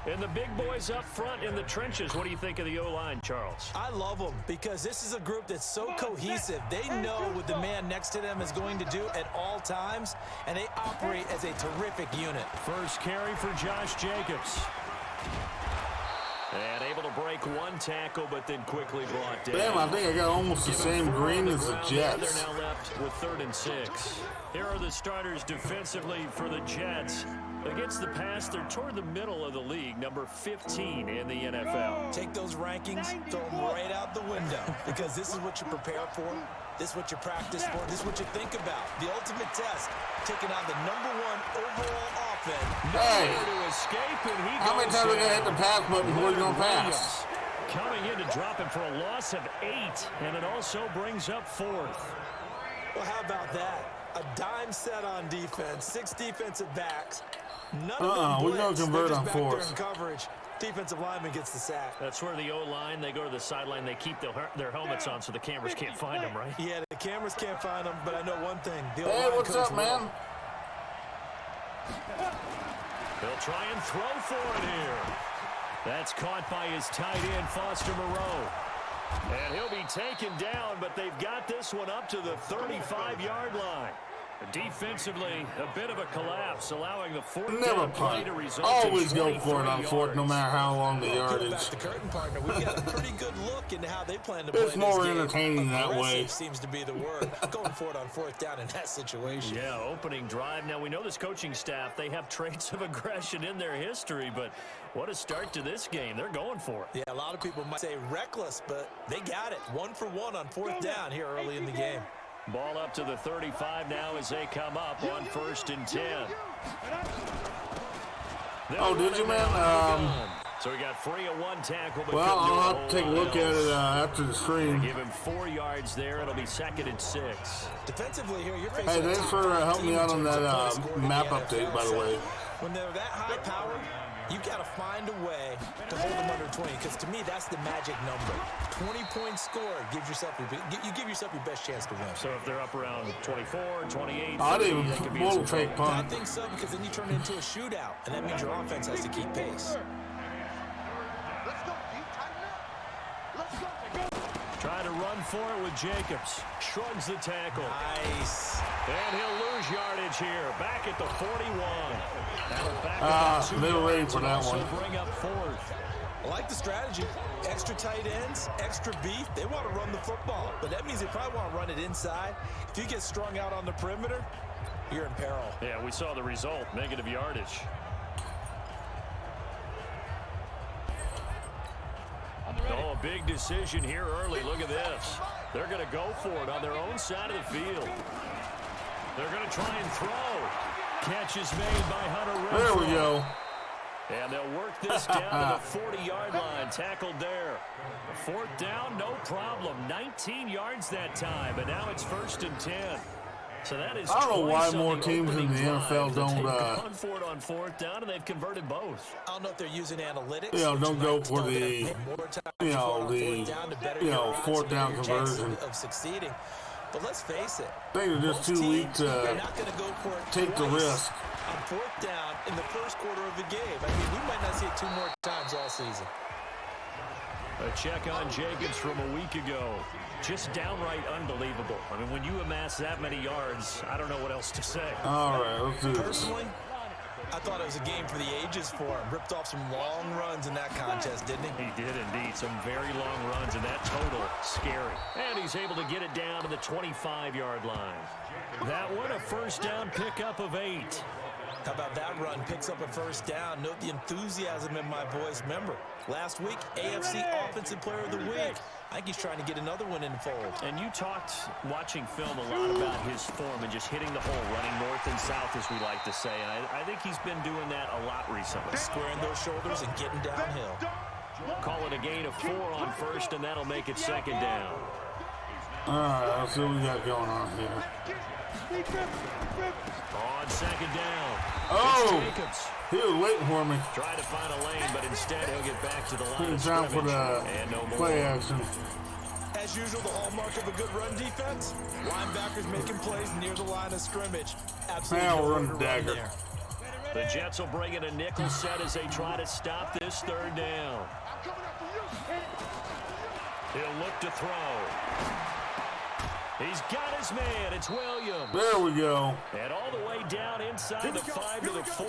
[SPEAKER 2] And the big boys up front in the trenches, what do you think of the O-line, Charles?
[SPEAKER 4] I love them because this is a group that's so cohesive. They know what the man next to them is going to do at all times, and they operate as a terrific unit.
[SPEAKER 2] First carry for Josh Jacobs. And able to break one tackle, but then quickly brought down.
[SPEAKER 1] Damn, I think I got almost the same green as the Jets.
[SPEAKER 2] They're now left with 3rd and 6. Here are the starters defensively for the Jets. Against the pass, they're toward the middle of the league, number 15 in the NFL.
[SPEAKER 4] Take those rankings, throw them right out the window, because this is what you prepare for. This is what you practice for. This is what you think about. The ultimate test, taking on the #1 overall offense.
[SPEAKER 1] Hey,
[SPEAKER 2] to escape, and he
[SPEAKER 1] how many times are you going to hit the pass button before you're going to pass?
[SPEAKER 2] Coming in to drop him for a loss of 8, and it also brings up 4th.
[SPEAKER 4] Well, how about that? A dime set on defense, 6 defensive backs. None of them
[SPEAKER 1] we're going to convert on
[SPEAKER 4] back
[SPEAKER 1] 4th.
[SPEAKER 4] there in coverage. Defensive lineman gets the sack.
[SPEAKER 2] That's where the O-line, they go to the sideline, they keep their helmets on so the cameras can't find them, right?
[SPEAKER 4] Yeah, the cameras can't find them, but I know one thing. The
[SPEAKER 1] hey,
[SPEAKER 4] O-line
[SPEAKER 1] what's up, man?
[SPEAKER 2] They'll try and throw for it here. That's caught by his tight end, Foster Moreau. And he'll be taken down, but they've got this one up to the 35-yard line. Defensively, a bit of a collapse, allowing the 4th
[SPEAKER 1] Never
[SPEAKER 2] down play
[SPEAKER 1] punt.
[SPEAKER 2] to result
[SPEAKER 1] Always
[SPEAKER 2] in
[SPEAKER 1] go for it on 4th, no matter how long the yardage.
[SPEAKER 4] Back the curtain, partner. We've got a pretty good look into how they plan to play
[SPEAKER 1] It's more
[SPEAKER 4] this game.
[SPEAKER 1] entertaining that way.
[SPEAKER 4] Seems to be the word. Going for it on 4th down in that situation.
[SPEAKER 2] Yeah, opening drive. Now, we know this coaching staff, they have traits of aggression in their history, but what a start to this game. They're going for it.
[SPEAKER 4] Yeah, a lot of people might say reckless, but they got it. 1 for 1 on 4th down here early in the game.
[SPEAKER 2] Ball up to the 35 now as they come up on 1st and 10.
[SPEAKER 1] Oh, did you, man?
[SPEAKER 2] So we got 3 of 1 tackle. But
[SPEAKER 1] well, I'll have to take a look at it after the stream.
[SPEAKER 2] Give him 4 yards there. It'll be 2nd and 6.
[SPEAKER 4] Defensively here, you're facing
[SPEAKER 1] hey, thanks for helping me out on that map update, by the way.
[SPEAKER 4] When they're that high power, you've got to find a way to hold them under 20, because to me, that's the magic number. 20 points scored gives yourself you give yourself your best chance to win.
[SPEAKER 2] So if they're up around 24, 28,
[SPEAKER 1] I didn't even pull a fake
[SPEAKER 4] I
[SPEAKER 1] punt.
[SPEAKER 4] think so, because then you turn it into a shootout, and that means your offense has to keep pace.
[SPEAKER 5] Let's go, D. Tighten up. Let's go.
[SPEAKER 2] Trying to run for it with Jacobs. Shrugs the tackle.
[SPEAKER 4] Nice.
[SPEAKER 2] And he'll lose yardage here. Back at the 41. That'll back up 2
[SPEAKER 1] they were ready
[SPEAKER 2] yards
[SPEAKER 1] for
[SPEAKER 2] and
[SPEAKER 1] that
[SPEAKER 2] also
[SPEAKER 1] one.
[SPEAKER 2] bring up 4th.
[SPEAKER 4] I like the strategy. Extra tight ends, extra beef. They want to run the football, but that means they probably want to run it inside. If you get strung out on the perimeter, you're in peril.
[SPEAKER 2] Yeah, we saw the result. Negative yardage. Oh, a big decision here early. Look at this. They're going to go for it on their own side of the field. They're going to try and throw. Catch is made by Hunter Renfrow.
[SPEAKER 1] There we go.
[SPEAKER 2] And they'll work this down to the 40-yard line. Tackled there. 4th down, no problem. 19 yards that time, but now it's 1st and 10. So that is
[SPEAKER 1] I don't know why
[SPEAKER 2] twice on
[SPEAKER 1] more teams in the NFL don't
[SPEAKER 2] They've gone for it on 4th down, and they've converted both.
[SPEAKER 4] I don't know if they're using analytics.
[SPEAKER 1] Don't go for the, fourth down conversion.
[SPEAKER 4] Of succeeding. But let's face it.
[SPEAKER 1] I think they're just too weak to take the risk.
[SPEAKER 4] On 4th down in the first quarter of the game. I mean, we might not see it 2 more times all season.
[SPEAKER 2] A check on Jacobs from a week ago. Just downright unbelievable. I mean, when you amass that many yards, I don't know what else to say.
[SPEAKER 1] All right, let's do this.
[SPEAKER 4] Personally, I thought it was a game for the ages for him. Ripped off some long runs in that contest, didn't he?
[SPEAKER 2] He did indeed. Some very long runs, and that total, scary. And he's able to get it down to the 25-yard line. That one, a 1st down pickup of 8.
[SPEAKER 4] How about that run? Picks up a 1st down. Note the enthusiasm in my voice. Remember, last week, AFC Offensive Player of the Week. I think he's trying to get another one in the fold.
[SPEAKER 2] And you talked, watching film, a lot about his form and just hitting the hole, running north and south, as we like to say. And I think he's been doing that a lot recently.
[SPEAKER 4] Squaring those shoulders and getting downhill.
[SPEAKER 2] Call it a gain of 4 on 1st, and that'll make it 2nd down.
[SPEAKER 1] All right, let's see what we got going on here.
[SPEAKER 2] On 2nd down.
[SPEAKER 1] Oh!
[SPEAKER 2] It's Jacobs.
[SPEAKER 1] He was waiting for me.
[SPEAKER 2] Trying to find a lane, but instead he'll get back to the line of
[SPEAKER 1] Time
[SPEAKER 2] scrimmage.
[SPEAKER 1] for the
[SPEAKER 2] And no more.
[SPEAKER 1] play action.
[SPEAKER 4] As usual, the hallmark of a good run defense, linebackers making plays near the line of scrimmage. Absolutely.
[SPEAKER 1] Now
[SPEAKER 4] no
[SPEAKER 1] we're
[SPEAKER 4] room
[SPEAKER 1] on
[SPEAKER 4] to
[SPEAKER 1] the
[SPEAKER 4] run
[SPEAKER 1] dagger.
[SPEAKER 4] there.
[SPEAKER 2] The Jets will bring in a nickel set as they try to stop this 3rd down. He'll look to throw. He's got his man. It's Williams.
[SPEAKER 1] There we go.
[SPEAKER 2] And all the way down inside the 5 to the 4.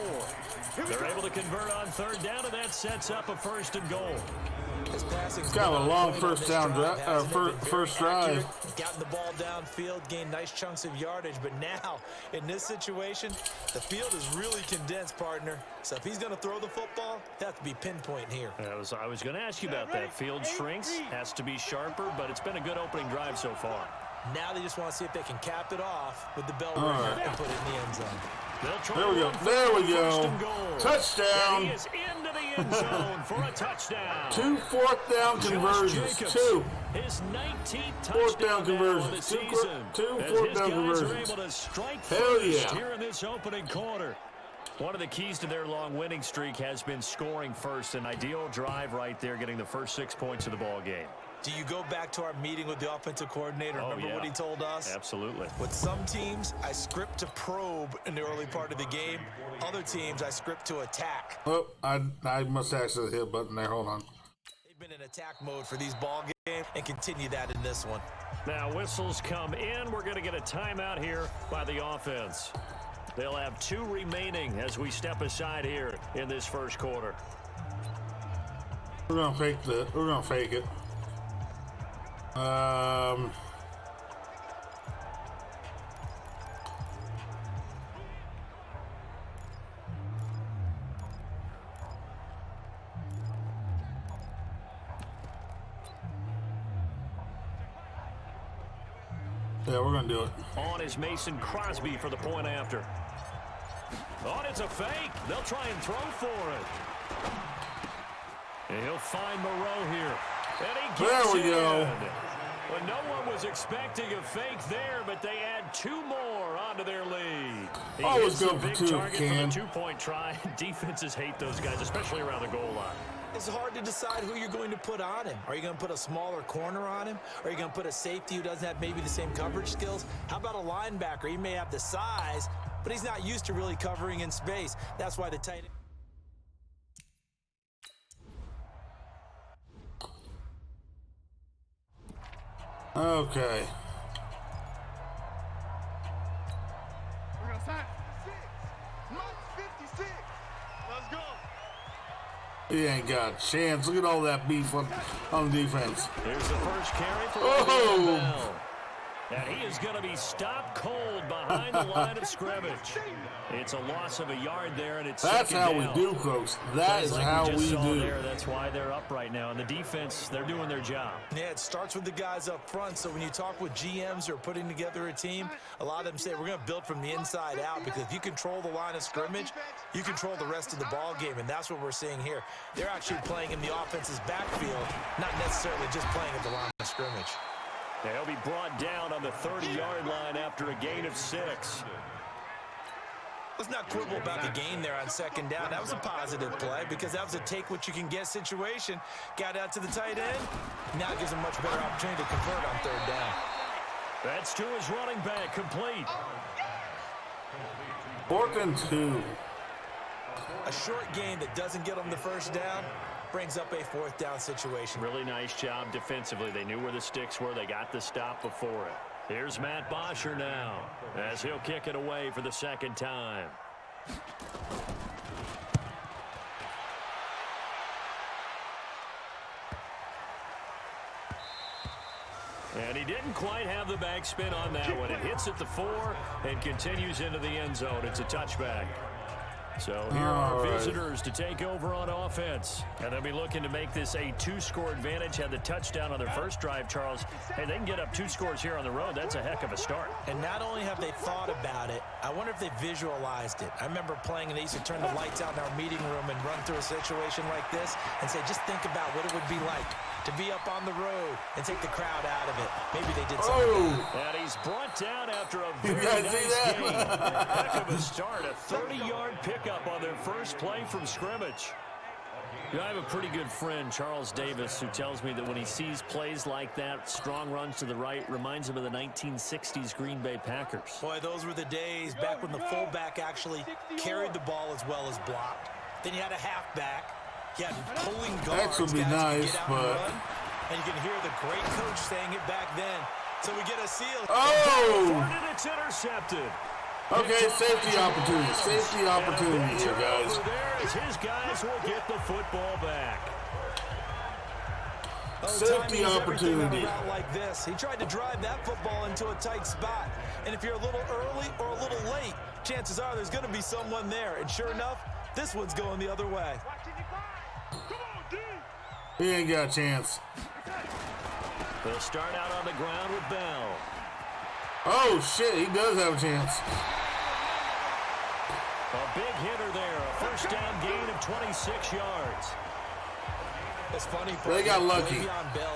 [SPEAKER 2] They're able to convert on 3rd down, and that sets up a 1st and goal.
[SPEAKER 1] It's kind of a long first drive.
[SPEAKER 4] Gotten the ball downfield, gained nice chunks of yardage, but now in this situation, the field is really condensed, partner. So if he's going to throw the football, that has to be pinpoint here.
[SPEAKER 2] I was going to ask you about that. Field shrinks, has to be sharper, but it's been a good opening drive so far.
[SPEAKER 4] Now they just want to see if they can cap it off with the bell ringer and put it in the end zone.
[SPEAKER 1] There we go. There we go. Touchdown.
[SPEAKER 2] He is into the end zone for a touchdown.
[SPEAKER 1] 2 4th down conversions. 2.
[SPEAKER 2] His 19th
[SPEAKER 1] 4th down
[SPEAKER 2] touchdown
[SPEAKER 1] conversions.
[SPEAKER 2] of the season.
[SPEAKER 1] 2
[SPEAKER 2] As
[SPEAKER 1] 4th
[SPEAKER 2] his
[SPEAKER 1] down
[SPEAKER 2] guys
[SPEAKER 1] conversions.
[SPEAKER 2] are able to strike
[SPEAKER 1] Hell
[SPEAKER 2] first
[SPEAKER 1] yeah.
[SPEAKER 2] here in this opening quarter. One of the keys to their long winning streak has been scoring first. An ideal drive right there, getting the first 6 points of the ball game.
[SPEAKER 4] Do you go back to our meeting with the offensive coordinator? Remember what he told us?
[SPEAKER 2] Absolutely.
[SPEAKER 4] With some teams, I script to probe in the early part of the game. Other teams, I script to attack.
[SPEAKER 1] Oh, I must actually hit a button there. Hold on.
[SPEAKER 4] They've been in attack mode for these ball games and continue that in this one.
[SPEAKER 2] Now whistles come in. We're going to get a timeout here by the offense. They'll have 2 remaining as we step aside here in this first quarter.
[SPEAKER 1] We're gonna fake it. Yeah, we're gonna do it.
[SPEAKER 2] On is Mason Crosby for the point after. On, it's a fake. They'll try and throw for it. And he'll find Moreau here. And he gets
[SPEAKER 1] there we go.
[SPEAKER 2] Well, no one was expecting a fake there, but they add 2 more onto their lead. He
[SPEAKER 1] Always
[SPEAKER 2] gets
[SPEAKER 1] go
[SPEAKER 2] a
[SPEAKER 1] for
[SPEAKER 2] big
[SPEAKER 1] 2
[SPEAKER 2] target
[SPEAKER 1] if you can.
[SPEAKER 2] for the 2-point try. Defenses hate those guys, especially around the goal line.
[SPEAKER 4] It's hard to decide who you're going to put on him. Are you going to put a smaller corner on him? Or are you going to put a safety who doesn't have maybe the same coverage skills? How about a linebacker? He may have the size, but he's not used to really covering in space. That's why the tight end.
[SPEAKER 1] Okay.
[SPEAKER 5] We're gonna sign 56. Let's go.
[SPEAKER 1] He ain't got a chance. Look at all that beef on defense.
[SPEAKER 2] Here's the first carry for
[SPEAKER 1] Oh!
[SPEAKER 2] Bell. And he is going to be stopped cold behind the line of scrimmage. It's a loss of a yard there, and it's
[SPEAKER 1] That's how
[SPEAKER 2] second
[SPEAKER 1] we
[SPEAKER 2] down.
[SPEAKER 1] do, folks. That is
[SPEAKER 2] Like
[SPEAKER 1] how
[SPEAKER 2] just
[SPEAKER 1] we
[SPEAKER 2] saw
[SPEAKER 1] do.
[SPEAKER 2] There, that's why they're up right now. And the defense, they're doing their job.
[SPEAKER 4] Yeah, it starts with the guys up front. So when you talk with GMs who are putting together a team, a lot of them say we're going to build from the inside out, because if you control the line of scrimmage, you control the rest of the ball game, and that's what we're seeing here. They're actually playing in the offense's backfield, not necessarily just playing at the line of scrimmage.
[SPEAKER 2] They'll be brought down on the 30-yard line after a gain of 6.
[SPEAKER 4] Let's not quibble about the gain there on second down. That was a positive play, because that was a take-what-you-can-get situation. Got out to the tight end. Now it gives him much better opportunity to convert on third down.
[SPEAKER 2] That's to his running back, complete.
[SPEAKER 1] 4th and 2.
[SPEAKER 4] A short gain that doesn't get him the first down brings up a 4th down situation.
[SPEAKER 2] Really nice job defensively. They knew where the sticks were. They got the stop before it. Here's Matt Bosher now, as he'll kick it away for the second time. And he didn't quite have the backspin on that one. It hits at the 4 and continues into the end zone. It's a touchback. So here are our visitors to take over on offense. And they'll be looking to make this a 2-score advantage. Had the touchdown on their first drive, Charles. Hey, they can get up 2 scores here on the road. That's a heck of a start.
[SPEAKER 4] And not only have they thought about it, I wonder if they visualized it. I remember playing, and they used to turn the lights out in our meeting room and run through a situation like this and say, just think about what it would be like to be up on the road and take the crowd out of it. Maybe they did something.
[SPEAKER 2] And he's brought down after a very nice game. Heck of a start. A 30-yard pickup on their first play from scrimmage. You know, I have a pretty good friend, Charles Davis, who tells me that when he sees plays like that, strong runs to the right, reminds him of the 1960s Green Bay Packers.
[SPEAKER 4] Boy, those were the days back when the fullback actually carried the ball as well as blocked. Then you had a halfback. You had pulling guards.
[SPEAKER 1] That would be nice, but...
[SPEAKER 4] And you can hear the great coach saying it back then. So we get a seal.
[SPEAKER 1] Oh!
[SPEAKER 2] And it's intercepted.
[SPEAKER 1] Okay, safety opportunity. Safety opportunity here, guys.
[SPEAKER 2] There as his guys will get the football back.
[SPEAKER 1] Safety opportunity.
[SPEAKER 4] Like this. He tried to drive that football into a tight spot. And if you're a little early or a little late, chances are there's going to be someone there. And sure enough, this one's going the other way.
[SPEAKER 1] He ain't got a chance.
[SPEAKER 2] They'll start out on the ground with Bell.
[SPEAKER 1] Oh, shit, he does have a chance.
[SPEAKER 2] A big hitter there. A first down gain of 26 yards.
[SPEAKER 4] It's funny.
[SPEAKER 1] They got lucky.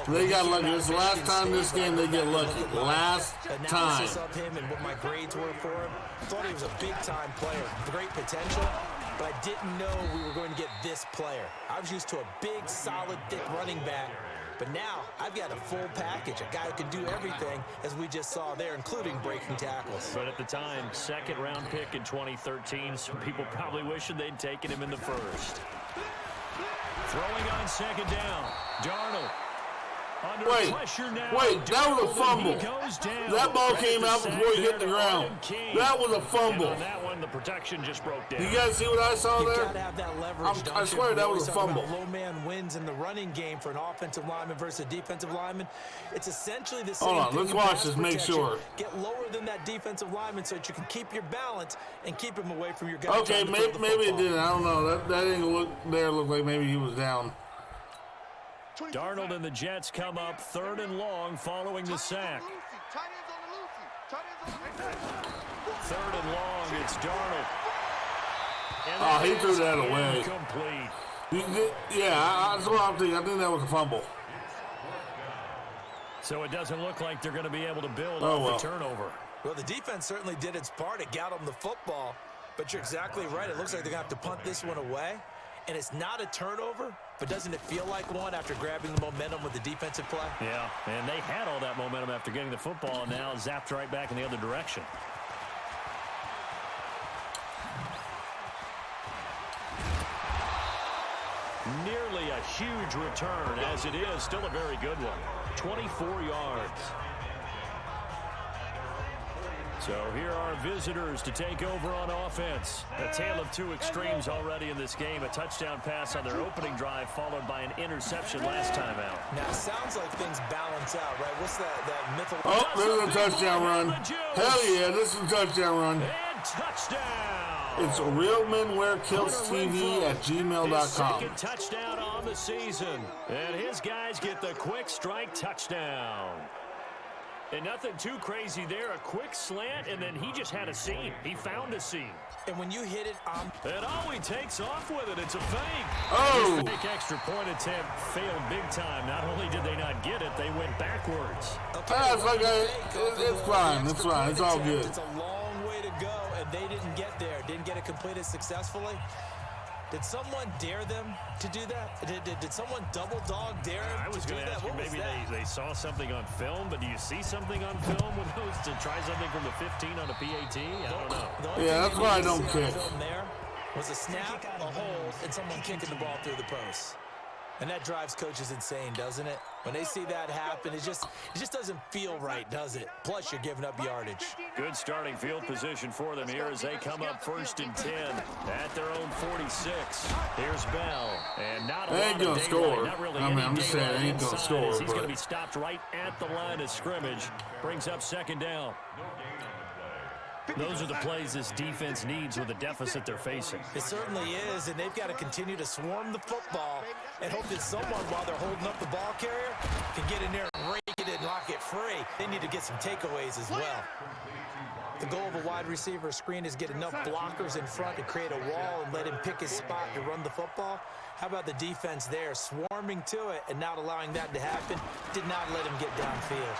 [SPEAKER 1] They got lucky. This is the last time this game they get lucky. Last time.
[SPEAKER 4] Analysis of him and what my grades were for him. Thought he was a big-time player. Great potential. But I didn't know we were going to get this player. I was used to a big, solid, thick running back. But now I've got a full package, a guy who can do everything, as we just saw there, including breaking tackles.
[SPEAKER 2] But at the time, second-round pick in 2013, some people probably wishing they'd taken him in the first. Throwing on second down, Darnold. Under pressure now.
[SPEAKER 1] Wait, that was a fumble. That ball came out before he hit the ground. That was a fumble.
[SPEAKER 2] And on that one, the protection just broke down.
[SPEAKER 1] You guys see what I saw
[SPEAKER 4] You
[SPEAKER 1] there?
[SPEAKER 4] gotta have that leverage.
[SPEAKER 1] I swear that was a fumble.
[SPEAKER 4] Low man wins in the running game for an offensive lineman versus a defensive lineman. It's essentially the same.
[SPEAKER 1] Hold on,
[SPEAKER 4] thing
[SPEAKER 1] let's
[SPEAKER 4] in
[SPEAKER 1] watch
[SPEAKER 4] pass
[SPEAKER 1] this, make
[SPEAKER 4] protection.
[SPEAKER 1] sure.
[SPEAKER 4] Get lower than that defensive lineman so that you can keep your balance and keep him away from your guy.
[SPEAKER 1] Okay, maybe it didn't. I don't know. That didn't look like maybe he was down.
[SPEAKER 2] Darnold and the Jets come up 3rd and long following the sack. 3rd and long, it's Darnold.
[SPEAKER 1] Oh, he threw that away.
[SPEAKER 2] Incomplete.
[SPEAKER 1] Yeah, that's what I'm thinking. I think that was a fumble.
[SPEAKER 2] So it doesn't look like they're going to be able to build off the turnover.
[SPEAKER 4] Well, the defense certainly did its part. It got them the football. But you're exactly right. It looks like they're going to have to punt this one away. And it's not a turnover, but doesn't it feel like one after grabbing the momentum with the defensive play?
[SPEAKER 2] Yeah, and they had all that momentum after getting the football, and now zapped right back in the other direction. Nearly a huge return, as it is still a very good one. 24 yards. So here are visitors to take over on offense. A tale of two extremes already in this game. A touchdown pass on their opening drive, followed by an interception last time out.
[SPEAKER 4] Now, it sounds like things balance out, right? What's that mythical...
[SPEAKER 1] Oh, there's a touchdown run. Hell yeah, this is a touchdown run.
[SPEAKER 2] And touchdown!
[SPEAKER 1] It's realmenwearkiltstv@gmail.com.
[SPEAKER 2] His second touchdown on the season. And his guys get the quick strike touchdown. And nothing too crazy there. A quick slant, and then he just had a seam. He found a seam.
[SPEAKER 4] And when you hit it on...
[SPEAKER 2] And oh, he takes off with it. It's a fake.
[SPEAKER 1] Oh!
[SPEAKER 2] His fake extra point attempt failed big time. Not only did they not get it, they went backwards.
[SPEAKER 4] Okay,
[SPEAKER 1] it's like it's fine. It's fine. It's all good.
[SPEAKER 4] It's a long way to go, and they didn't get there. Didn't get it completed successfully. Did someone dare them to do that? Did someone double dog dare them
[SPEAKER 2] I was going to ask you, maybe they saw something on film, but do you see something on film with those to try something from the 15 on a PAT? I don't know.
[SPEAKER 1] Yeah, that's why I don't kick.
[SPEAKER 4] There was a snap, a hold, and someone kicking the ball through the post. And that drives coaches insane, doesn't it? When they see that happen, it just doesn't feel right, does it? Plus, you're giving up yardage.
[SPEAKER 2] Good starting field position for them here as they come up 1st and 10 at their own 46. Here's Bell, and not a
[SPEAKER 1] they ain't
[SPEAKER 2] lot
[SPEAKER 1] gonna
[SPEAKER 2] of
[SPEAKER 1] score.
[SPEAKER 2] daylight, not really
[SPEAKER 1] I'm just saying they ain't gonna score.
[SPEAKER 2] He's going to be stopped right at the line of scrimmage. Brings up 2nd down. Those are the plays this defense needs with the deficit they're facing.
[SPEAKER 4] It certainly is, and they've got to continue to swarm the football and hope that someone, while they're holding up the ball carrier, can get in there and rake it and knock it free. They need to get some takeaways as well. The goal of a wide receiver screen is get enough blockers in front to create a wall and let him pick his spot to run the football. How about the defense there, swarming to it and not allowing that to happen? Did not let him get downfield.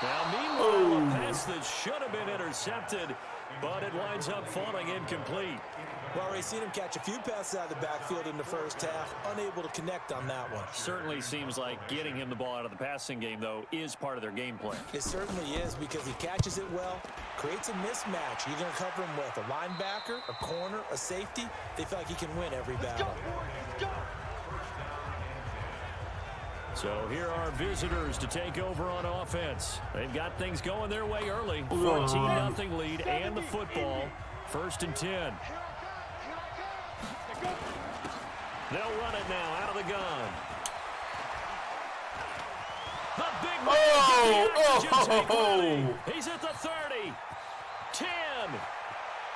[SPEAKER 2] Now, meanwhile, a pass that should have been intercepted, but it winds up falling incomplete.
[SPEAKER 4] Well, we've seen him catch a few passes out of the backfield in the first half, unable to connect on that one.
[SPEAKER 2] Certainly seems like getting him the ball out of the passing game, though, is part of their game plan.
[SPEAKER 4] It certainly is because he catches it well, creates a mismatch. You're going to cover him with a linebacker, a corner, a safety. They feel like he can win every battle.
[SPEAKER 2] So here are visitors to take over on offense. They've got things going their way early. 14-0 lead and the football. 1st and 10. They'll run it now out of the gun. The big man. He's at the 30. 10.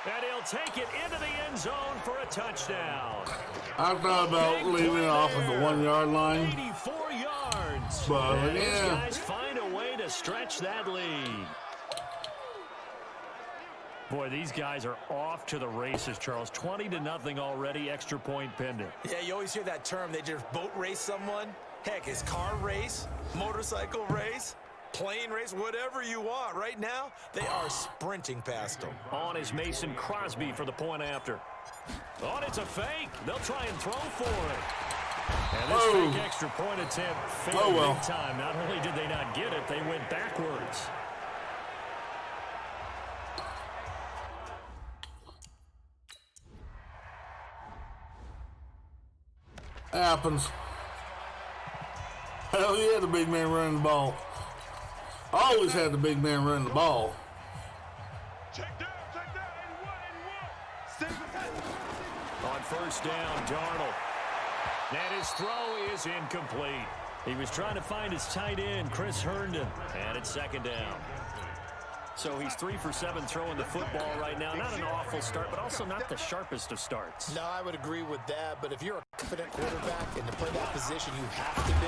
[SPEAKER 2] And he'll take it into the end zone for a touchdown.
[SPEAKER 1] I thought about leaving it off at the 1 yard line.
[SPEAKER 2] 84 yards.
[SPEAKER 1] But
[SPEAKER 2] and
[SPEAKER 1] yeah.
[SPEAKER 2] These guys find a way to stretch that lead. Boy, these guys are off to the races, Charles. 20-0 already, extra point pending.
[SPEAKER 4] Yeah, you always hear that term. They just boat race someone. Heck, it's car race, motorcycle race, plane race, whatever you want. Right now, they are sprinting past them.
[SPEAKER 2] On is Mason Crosby for the point after. Oh, and it's a fake. They'll try and throw for it. And this fake extra point attempt failed big time. Not only did they not get it, they went backwards.
[SPEAKER 1] Happens. Hell yeah, the big man running the ball. Always had the big man running the ball.
[SPEAKER 5] Check down, 81.
[SPEAKER 2] On 1st down, Darnold. And his throw is incomplete. He was trying to find his tight end, Chris Herndon. And it's 2nd down. So he's 3 for 7 throwing the football right now. Not an awful start, but also not the sharpest of starts.
[SPEAKER 4] No, I would agree with that. But if you're a confident quarterback and to play that position, you have to be.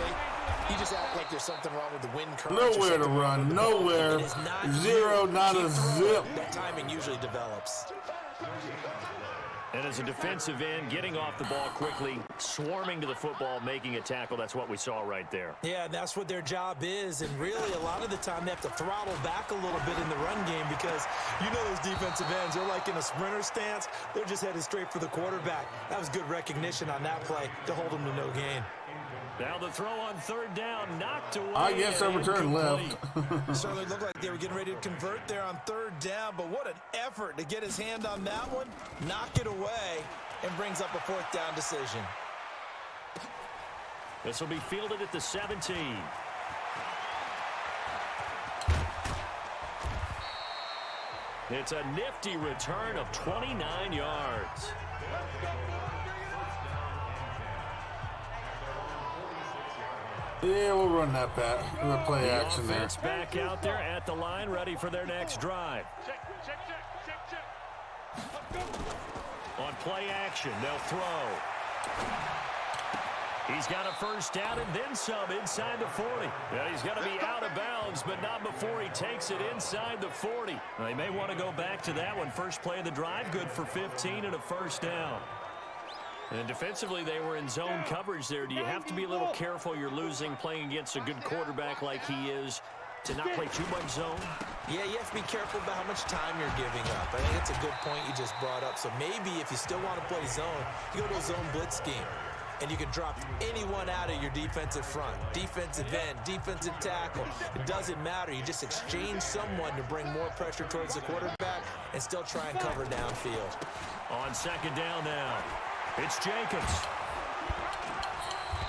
[SPEAKER 4] You just act like there's something wrong with the wind current.
[SPEAKER 1] Nowhere to run. Nowhere. Zero, not a zip.
[SPEAKER 4] That timing usually develops.
[SPEAKER 2] And as a defensive end, getting off the ball quickly, swarming to the football, making a tackle, that's what we saw right there.
[SPEAKER 4] Yeah, that's what their job is. And really, a lot of the time, they have to throttle back a little bit in the run game because you know those defensive ends, they're like in a sprinter stance. They're just headed straight for the quarterback. That was good recognition on that play to hold them to no gain.
[SPEAKER 2] Now the throw on 3rd down, knocked away.
[SPEAKER 1] I guess I returned left.
[SPEAKER 4] Certainly looked like they were getting ready to convert there on 3rd down, but what an effort to get his hand on that one, knock it away, and brings up a 4th down decision.
[SPEAKER 2] This will be fielded at the 17. It's a nifty return of 29 yards.
[SPEAKER 1] Yeah, we'll run that back. We're going to play action there.
[SPEAKER 2] Back out there at the line, ready for their next drive. On play action, they'll throw. He's got a first down and then some inside the 40. Yeah, he's got to be out of bounds, but not before he takes it inside the 40. They may want to go back to that one. First play of the drive, good for 15 and a first down. And defensively, they were in zone coverage there. Do you have to be a little careful you're losing playing against a good quarterback like he is to not play too much zone?
[SPEAKER 4] Yeah, you have to be careful about how much time you're giving up. I think that's a good point you just brought up. So maybe if you still want to play zone, you go to a zone blitz scheme. And you can drop anyone out of your defensive front. Defensive end, defensive tackle. It doesn't matter. You just exchange someone to bring more pressure towards the quarterback and still try and cover downfield.
[SPEAKER 2] On second down now, it's Jacobs.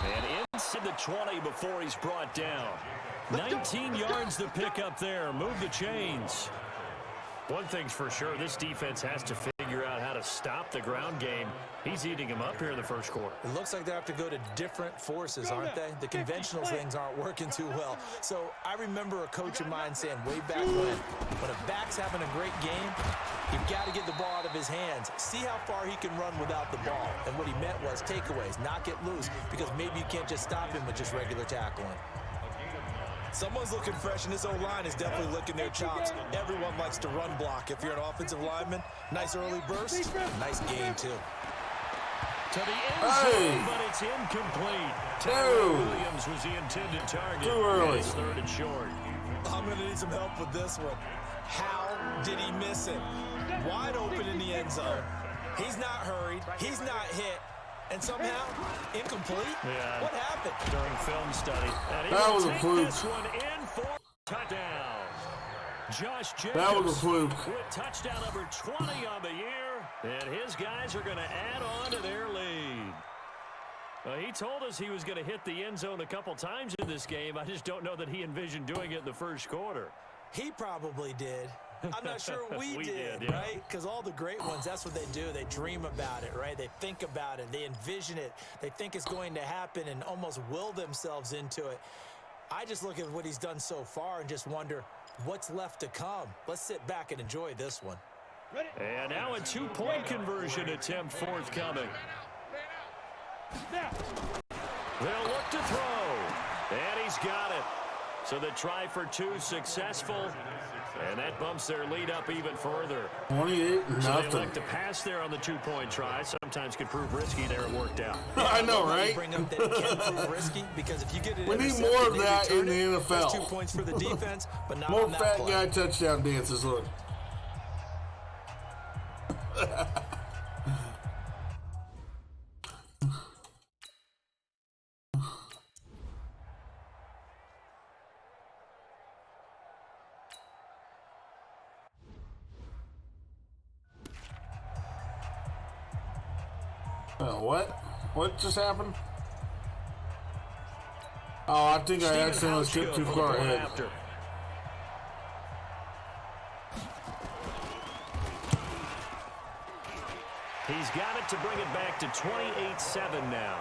[SPEAKER 2] And inside the 20 before he's brought down. 19 yards to pick up there. Move the chains. One thing's for sure, this defense has to figure out how to stop the ground game. He's eating them up here in the first quarter.
[SPEAKER 4] It looks like they have to go to different forces, aren't they? The conventional things aren't working too well. So I remember a coach of mine saying way back when a back's having a great game, you've got to get the ball out of his hands. See how far he can run without the ball. And what he meant was takeaways, knock it loose, because maybe you can't just stop him with just regular tackling. Someone's looking fresh, and this O-line is definitely licking their chops. Everyone likes to run block. If you're an offensive lineman, nice early burst, nice gain, too.
[SPEAKER 2] To the end zone, but it's incomplete. Tyrell Williams was the intended target.
[SPEAKER 1] Too early.
[SPEAKER 2] It's third and short.
[SPEAKER 4] I'm going to need some help with this one. How did he miss it? Wide open in the end zone. He's not hurried. He's not hit. And somehow, incomplete?
[SPEAKER 2] Yeah.
[SPEAKER 4] What happened?
[SPEAKER 2] During film study. And
[SPEAKER 1] that was a fluke.
[SPEAKER 2] This one in for touchdown. Josh Jacobs
[SPEAKER 1] that was a fluke.
[SPEAKER 2] with touchdown number 20 on the year. And his guys are going to add on to their lead. He told us he was going to hit the end zone a couple times in this game. I just don't know that he envisioned doing it in the first quarter.
[SPEAKER 4] He probably did. I'm not sure we did,
[SPEAKER 2] yeah.
[SPEAKER 4] right? Because all the great ones, that's what they do. They dream about it, right? They think about it. They envision it. They think it's going to happen and almost will themselves into it. I just look at what he's done so far and just wonder what's left to come. Let's sit back and enjoy this one.
[SPEAKER 2] And now a two-point conversion attempt forthcoming. They'll look to throw. And he's got it. So the try for two successful. And that bumps their lead up even further.
[SPEAKER 1] 28-0.
[SPEAKER 2] So they elect to pass there on the two-point try. Sometimes could prove risky. There it worked out.
[SPEAKER 1] I know, right?
[SPEAKER 4] Bring up that it can prove risky because if you get it,
[SPEAKER 1] we need more of that in the NFL.
[SPEAKER 4] There's 2 points for the defense, but not
[SPEAKER 1] more
[SPEAKER 4] on that
[SPEAKER 1] fat
[SPEAKER 4] play.
[SPEAKER 1] guy touchdown dances. Look. What? What just happened? Oh, I think I accidentally skipped too far ahead.
[SPEAKER 2] He's got it to bring it back to 28-7 now.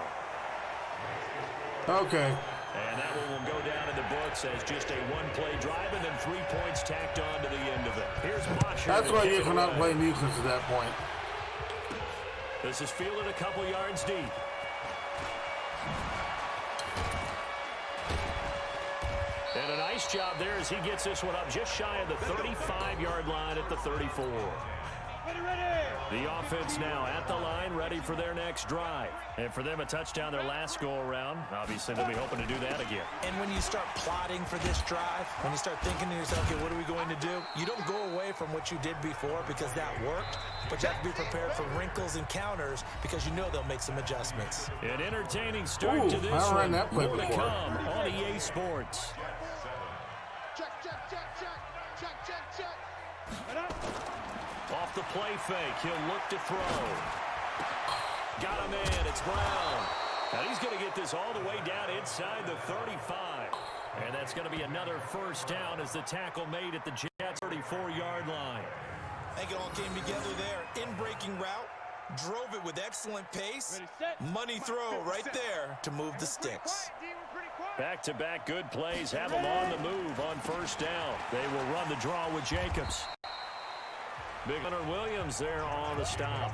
[SPEAKER 1] Okay.
[SPEAKER 2] And that one will go down in the books as just a one-play drive and then 3 points tacked on to the end of it. Here's Mosher.
[SPEAKER 1] That's why you cannot play defense at that point.
[SPEAKER 2] This is fielded a couple yards deep. And a nice job there as he gets this one up just shy of the 35-yard line at the 34. The offense now at the line, ready for their next drive. And for them, a touchdown their last go-around. Obviously, they'll be hoping to do that again.
[SPEAKER 4] And when you start plotting for this drive, when you start thinking to yourself, okay, what are we going to do? You don't go away from what you did before because that worked, but you have to be prepared for wrinkles and counters because you know they'll make some adjustments.
[SPEAKER 2] An entertaining start to this one.
[SPEAKER 1] That play
[SPEAKER 2] More to
[SPEAKER 1] before.
[SPEAKER 2] come on EA Sports. Off the play fake, he'll look to throw. Got him in, it's Brown. And he's going to get this all the way down inside the 35. And that's going to be another first down as the tackle made at the Jets' 34-yard line.
[SPEAKER 4] I think it all came together there. In-breaking route, drove it with excellent pace. Money throw right there to move the sticks.
[SPEAKER 2] Back-to-back good plays have them on the move on first down. They will run the draw with Jacobs. Big Hunter Williams there on the stop.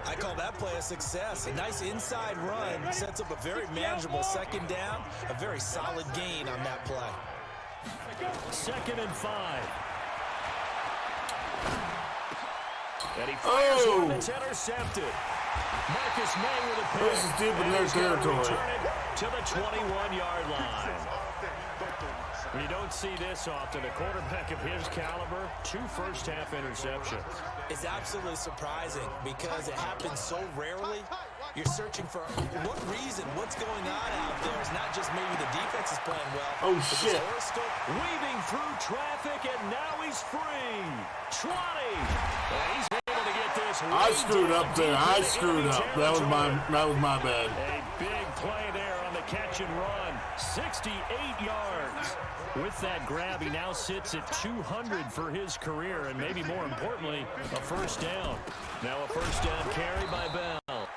[SPEAKER 4] I call that play a success. A nice inside run sets up a very manageable second down. A very solid gain on that play.
[SPEAKER 2] 2nd and 5. And he fires one that's intercepted. Marcus May with a pick.
[SPEAKER 1] This is deep in their territory.
[SPEAKER 2] To the 21-yard line. You don't see this often. A quarterback of his caliber, 2 first-half interceptions.
[SPEAKER 4] It's absolutely surprising because it happens so rarely. You're searching for what reason, what's going on out there. It's not just maybe the defense is playing well.
[SPEAKER 1] Oh, shit.
[SPEAKER 2] Weaving through traffic, and now he's free. 20. And he's able to get this.
[SPEAKER 1] I screwed up there. I screwed up. That was my bad.
[SPEAKER 2] A big play there on the catch and run. 68 yards. With that grab, he now sits at 200 for his career, and maybe more importantly, a first down. Now a first down carry by Bell.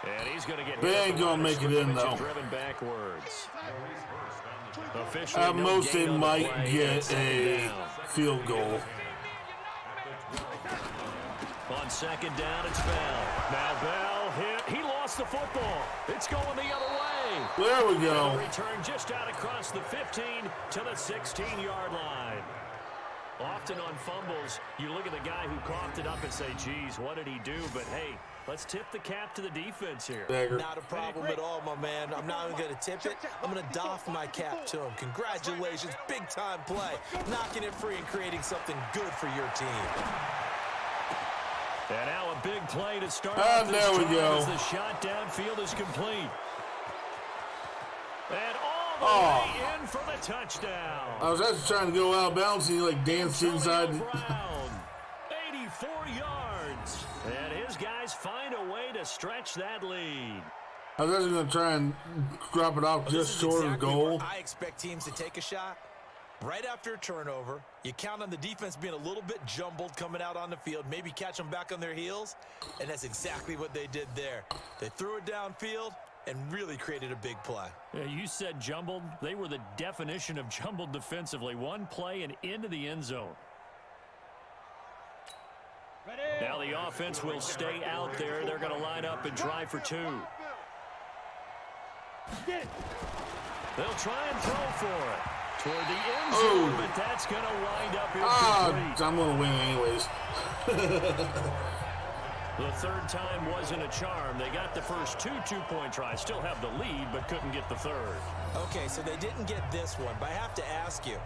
[SPEAKER 2] And he's going to get
[SPEAKER 1] they ain't going to make it in, though.
[SPEAKER 2] Driven backwards.
[SPEAKER 1] At most, they might get a field goal.
[SPEAKER 2] On second down, it's Bell. Now Bell hit. He lost the football. It's going the other way.
[SPEAKER 1] There we go.
[SPEAKER 2] Return just out across the 15 to the 16-yard line. Often on fumbles, you look at the guy who coughed it up and say, geez, what did he do? But, hey, let's tip the cap to the defense here.
[SPEAKER 4] Not a problem at all, my man. I'm not even going to tip it. I'm going to doff my cap to him. Congratulations. Big-time play. Knocking it free and creating something good for your team.
[SPEAKER 2] And now a big play to start
[SPEAKER 1] off this
[SPEAKER 2] there we
[SPEAKER 1] drive
[SPEAKER 2] go.
[SPEAKER 1] As
[SPEAKER 2] the shot downfield is complete. And all the way in for the touchdown.
[SPEAKER 1] I was actually trying to go out of bounds and he like danced inside.
[SPEAKER 2] 84 yards. And his guys find a way to stretch that lead.
[SPEAKER 1] I was actually going to try and drop it off just short of goal.
[SPEAKER 4] I expect teams to take a shot. Right after a turnover, you count on the defense being a little bit jumbled coming out on the field, maybe catch them back on their heels, and that's exactly what they did there. They threw it downfield and really created a big play.
[SPEAKER 2] Yeah, you said jumbled. They were the definition of jumbled defensively. One play and into the end zone. Now the offense will stay out there. They're going to line up and try for 2. They'll try and throw for it. Toward the end zone, but that's going to wind up incomplete.
[SPEAKER 1] I'm going to win anyways.
[SPEAKER 2] The third time wasn't a charm. They got the first 2 two-point tries. Still have the lead, but couldn't get the third.
[SPEAKER 4] Okay, so they didn't get this one, but I have to ask you,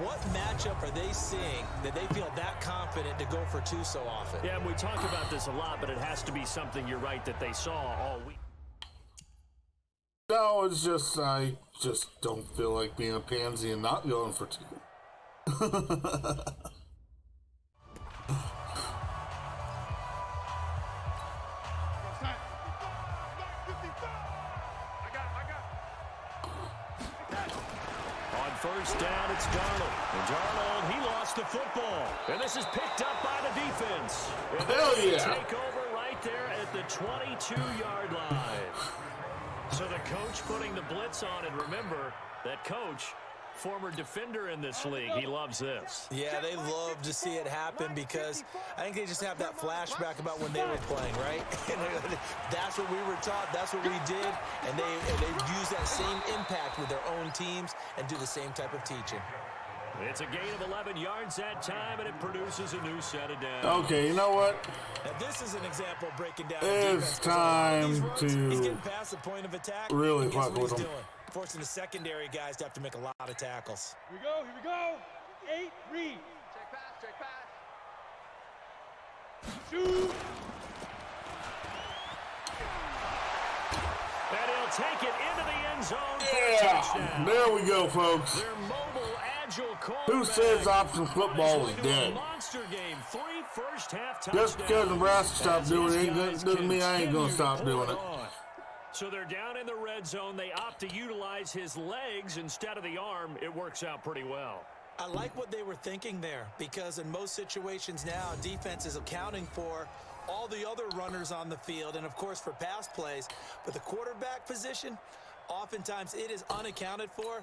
[SPEAKER 4] what matchup are they seeing that they feel that confident to go for 2 so often?
[SPEAKER 2] Yeah, we talk about this a lot, but it has to be something, you're right, that they saw all week.
[SPEAKER 1] No, it's just, I just don't feel like being a pansy and not going for 2.
[SPEAKER 2] On first down, it's Darnold. And Darnold, he lost the football. And this is picked up by the defense. And
[SPEAKER 1] hell yeah.
[SPEAKER 2] Take over right there at the 22-yard line. So the coach putting the blitz on, and remember, that coach, former defender in this league, he loves this.
[SPEAKER 4] Yeah, they love to see it happen because I think they just have that flashback about when they were playing, right? That's what we were taught, that's what we did, and they use that same impact with their own teams and do the same type of teaching.
[SPEAKER 2] It's a gain of 11 yards that time, and it produces a new set of downs.
[SPEAKER 1] Okay, you know what?
[SPEAKER 4] Now this is an example of breaking down.
[SPEAKER 1] It's time to
[SPEAKER 4] he's getting past the point of attack.
[SPEAKER 1] really fuck with him.
[SPEAKER 4] Forcing the secondary guys to have to make a lot of tackles.
[SPEAKER 5] Here we go. 8, read. Check pass. Shoot.
[SPEAKER 2] And he'll take it into the end zone for a touchdown.
[SPEAKER 1] There we go, folks.
[SPEAKER 2] Their mobile, agile
[SPEAKER 1] Who says option football is dead?
[SPEAKER 2] Monster game, 3 first-half touchdowns.
[SPEAKER 1] Just because Nebraska stopped doing it doesn't mean I ain't going to stop doing it.
[SPEAKER 2] So they're down in the red zone. They opt to utilize his legs instead of the arm. It works out pretty well.
[SPEAKER 4] I like what they were thinking there, because in most situations now, defense is accounting for all the other runners on the field and, of course, for pass plays. But the quarterback position, oftentimes it is unaccounted for.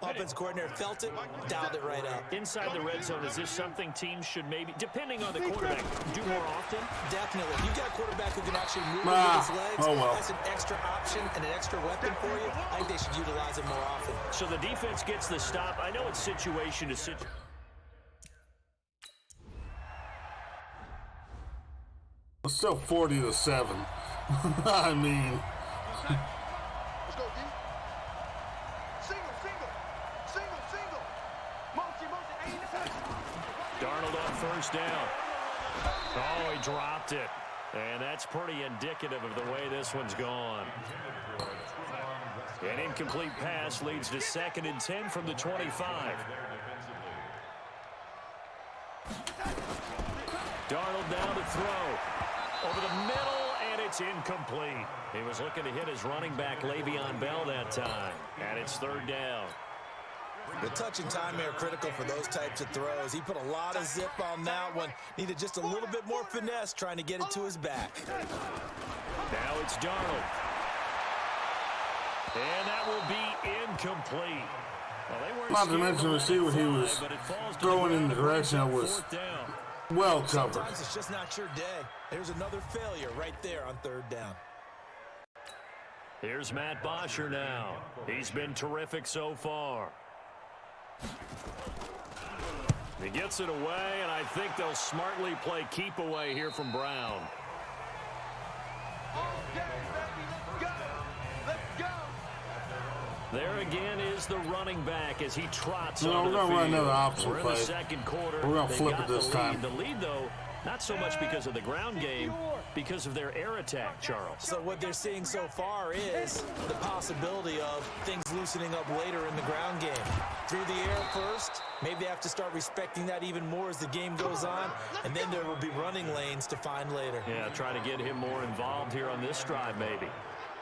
[SPEAKER 4] Offense coordinator felt it, dialed it right up.
[SPEAKER 2] Inside the red zone, is this something teams should maybe, depending on the quarterback, do more often?
[SPEAKER 4] Definitely. If you've got a quarterback who can actually move with his legs, that's an extra option and an extra weapon for you. I think they should utilize it more often.
[SPEAKER 2] So the defense gets the stop. I know it's situation to situation.
[SPEAKER 1] It's still 40-7. I mean,
[SPEAKER 5] Let's go, D. Single. Motion.
[SPEAKER 2] Darnold on first down. Oh, he dropped it. And that's pretty indicative of the way this one's gone. An incomplete pass leads to 2nd and 10 from the 25. Darnold down to throw. Over the middle, and it's incomplete. He was looking to hit his running back, Le'Veon Bell, that time. And it's 3rd down.
[SPEAKER 4] The touch and timing are critical for those types of throws. He put a lot of zip on that one. Needed just a little bit more finesse trying to get it to his back.
[SPEAKER 2] Now it's Darnold. And that will be incomplete. Well, they weren't
[SPEAKER 1] not to mention the receiver he was throwing in the direction that was well covered.
[SPEAKER 4] Sometimes it's just not your day. There's another failure right there on 3rd down.
[SPEAKER 2] Here's Matt Bosher now. He's been terrific so far. He gets it away, and I think they'll smartly play keep away here from Brown. There again is the running back as he trots onto the field.
[SPEAKER 1] We're going to run another option
[SPEAKER 2] We're in
[SPEAKER 1] play.
[SPEAKER 2] the 2nd quarter.
[SPEAKER 1] We're going to flip it this time.
[SPEAKER 2] The lead, though, not so much because of the ground game, because of their air attack, Charles.
[SPEAKER 4] So what they're seeing so far is the possibility of things loosening up later in the ground game. Through the air first, maybe they have to start respecting that even more as the game goes on, and then there will be running lanes to find later.
[SPEAKER 2] Yeah, trying to get him more involved here on this drive, maybe.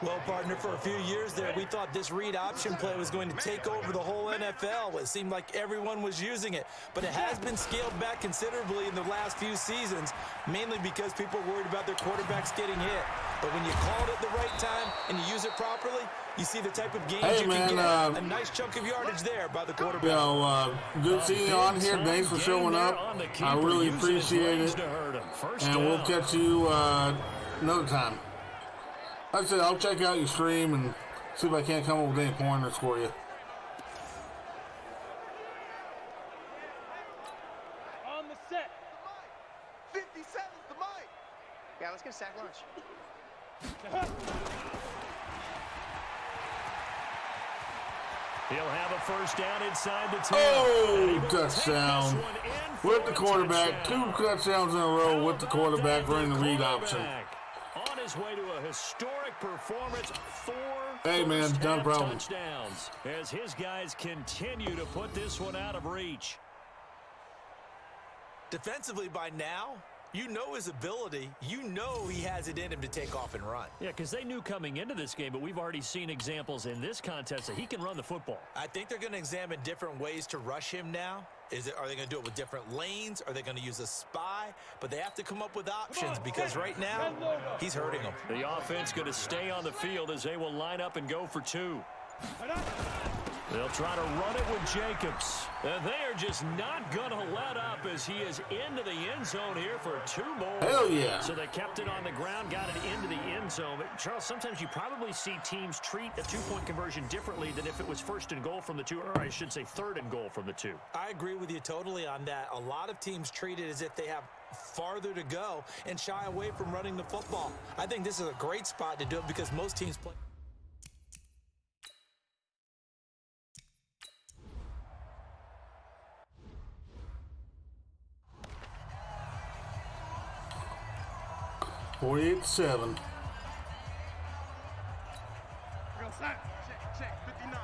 [SPEAKER 4] Well, partner, for a few years there, we thought this read option play was going to take over the whole NFL. It seemed like everyone was using it, but it has been scaled back considerably in the last few seasons, mainly because people are worried about their quarterbacks getting hit. But when you call it at the right time and you use it properly, you see the type of gains you can get. A nice chunk of yardage there by the quarterback.
[SPEAKER 1] Good seeing you on here. Thanks for showing up. I really appreciate it. And we'll catch you another time. Like I said, I'll check out your stream and see if I can't come up with any pointers for you.
[SPEAKER 5] On the set. 57's the mic.
[SPEAKER 7] Yeah, let's get a sack lunch.
[SPEAKER 2] He'll have a first down inside the 10.
[SPEAKER 1] Oh, touchdown. With the quarterback. 2 touchdowns in a row with the quarterback running the read option.
[SPEAKER 2] On his way to a historic performance, 4
[SPEAKER 1] done problem.
[SPEAKER 2] touchdowns as his guys continue to put this one out of reach.
[SPEAKER 4] Defensively by now, you know his ability. You know he has it in him to take off and run.
[SPEAKER 2] Yeah, because they knew coming into this game, but we've already seen examples in this contest that he can run the football.
[SPEAKER 4] I think they're going to examine different ways to rush him now. Are they going to do it with different lanes? Are they going to use a spy? But they have to come up with options because right now, he's hurting them.
[SPEAKER 2] The offense going to stay on the field as they will line up and go for 2. They'll try to run it with Jacobs. And they are just not going to let up as he is into the end zone here for 2 more.
[SPEAKER 1] Hell yeah.
[SPEAKER 2] So they kept it on the ground, got it into the end zone. But Charles, sometimes you probably see teams treat a 2-point conversion differently than if it was 1st and goal from the 2, or I should say 3rd and goal from the 2.
[SPEAKER 4] I agree with you totally on that. A lot of teams treat it as if they have farther to go and shy away from running the football. I think this is a great spot to do it because most teams play.
[SPEAKER 1] Forty-eight 7.
[SPEAKER 5] Check. 59.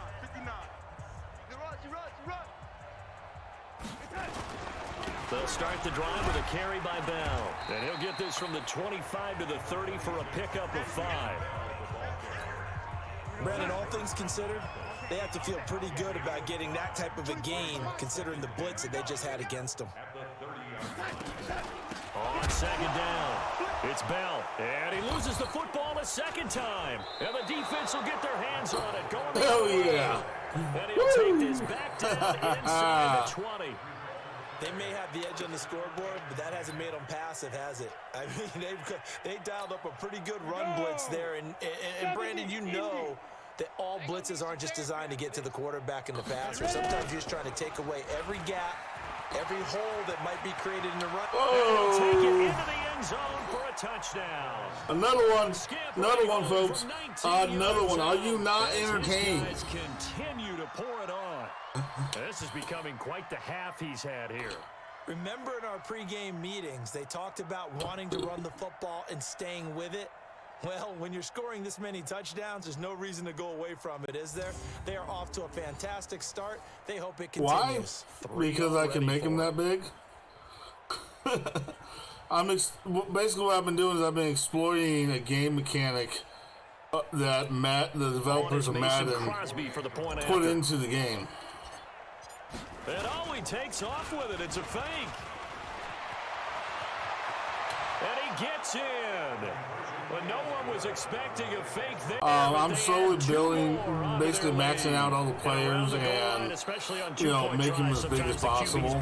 [SPEAKER 5] You run.
[SPEAKER 2] They'll start the drive with a carry by Bell. And he'll get this from the 25 to the 30 for a pickup of 5.
[SPEAKER 4] Brandon, all things considered, They have to feel pretty good about getting that type of a gain, considering the blitz that they just had against them.
[SPEAKER 2] On second down, it's Bell, and he loses the football a second time. And the defense will get their hands on it.
[SPEAKER 1] Hell yeah.
[SPEAKER 2] And he'll take this back down inside the 20.
[SPEAKER 4] They may have the edge on the scoreboard, but that hasn't made them passive, has it? I mean, they dialed up a pretty good run blitz there. And Brandon, you know that all blitzes aren't just designed to get to the quarterback in the passer. Sometimes you're just trying to take away every gap, every hole that might be created in the run.
[SPEAKER 2] Oh! Take it into the end zone for a touchdown.
[SPEAKER 1] Another one, folks. Another one. Are you not entertained?
[SPEAKER 2] These guys continue to pour it on. This is becoming quite the half he's had here.
[SPEAKER 4] Remember in our pregame meetings, they talked about wanting to run the football and staying with it? Well, when you're scoring this many touchdowns, there's no reason to go away from it, is there? They are off to a fantastic start. They hope it continues.
[SPEAKER 1] Why? Because I can make them that big? Basically what I've been doing is I've been exploiting a game mechanic that the developers of Madden put into the game.
[SPEAKER 2] And oh, he takes off with it. It's a fake. And he gets in. But no one was expecting a fake there.
[SPEAKER 1] I'm slowly building, basically maxing out all the players and, making them as big as possible.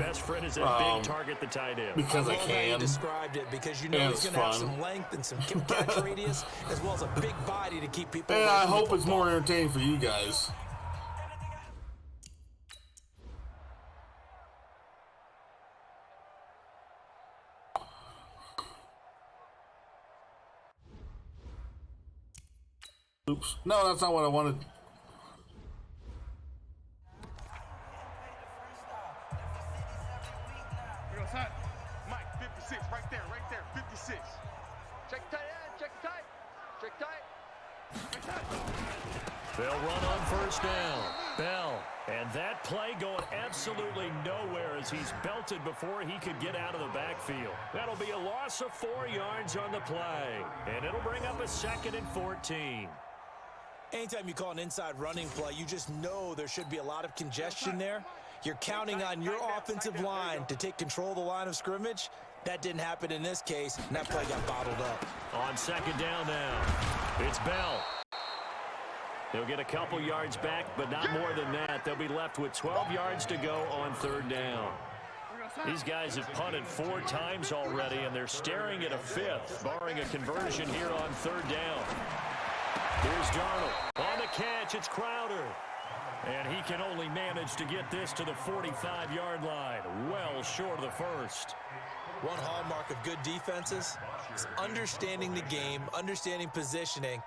[SPEAKER 1] Because I can.
[SPEAKER 4] You described it because you know he's going to have some length and some catch radius, as well as a big body to keep people.
[SPEAKER 1] And I hope it's more entertaining for you guys. Oops. No, that's not what I wanted.
[SPEAKER 5] Mike, 56, right there, 56.
[SPEAKER 7] Check tight end, check tight. Check tight.
[SPEAKER 2] They'll run on first down. Bell. And that play going absolutely nowhere as he's belted before he could get out of the backfield. That'll be a loss of 4 yards on the play. And it'll bring up a 2nd and 14.
[SPEAKER 4] Anytime you call an inside running play, you just know there should be a lot of congestion there. You're counting on your offensive line to take control of the line of scrimmage. That didn't happen in this case, and that play got bottled up.
[SPEAKER 2] On second down now, it's Bell. They'll get a couple yards back, but not more than that. They'll be left with 12 yards to go on third down. These guys have punted 4 times already, and they're staring at a 5th, barring a conversion here on third down. Here's Darnold. On the catch, it's Crowder. And he can only manage to get this to the 45-yard line, well short of the first.
[SPEAKER 4] One hallmark of good defenses is understanding the game, understanding positioning,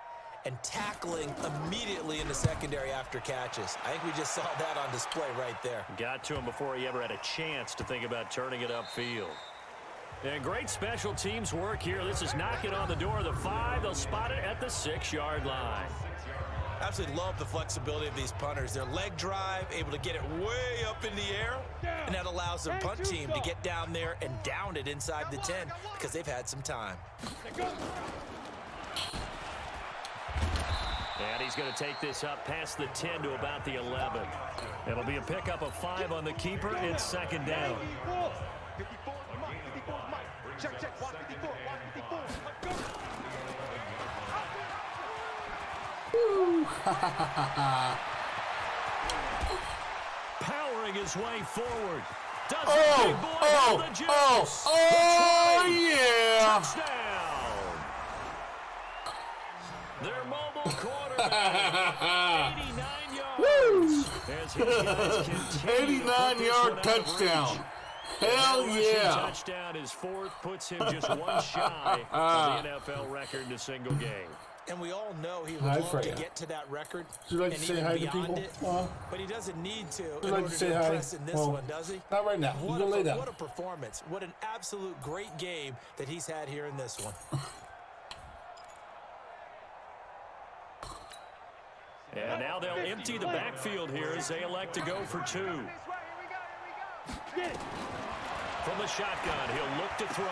[SPEAKER 4] and tackling immediately in the secondary after catches. I think we just saw that on display right there.
[SPEAKER 2] Got to him before he ever had a chance to think about turning it upfield. And great special teams work here. This is knocking on the door of the 5. They'll spot it at the 6-yard line.
[SPEAKER 4] Absolutely love the flexibility of these punters. Their leg drive, able to get it way up in the air, and that allows their punt team to get down there and down it inside the 10 because they've had some time.
[SPEAKER 2] And he's going to take this up past the 10 to about the 11. It'll be a pickup of 5 on the keeper. It's second down.
[SPEAKER 5] 54, Mike. Check, watch 54, watch 54.
[SPEAKER 2] Powering his way forward. Does
[SPEAKER 1] yeah.
[SPEAKER 2] Touchdown. Their mobile quarterback, 89 yards. As his guys continue
[SPEAKER 1] 89-yard touchdown. Hell yeah.
[SPEAKER 2] Touchdown, his 4th, puts him just 1 shy of the NFL record in a single game.
[SPEAKER 4] And we all know he would love to get to that record.
[SPEAKER 1] Would you like to say hi to people?
[SPEAKER 4] But he doesn't need to
[SPEAKER 1] in order to impress
[SPEAKER 4] in this one, does he?
[SPEAKER 1] Not right now.
[SPEAKER 4] What a performance. What an absolute great game that he's had here in this one.
[SPEAKER 2] And now they'll empty the backfield here as they elect to go for 2. From the shotgun, he'll look to throw.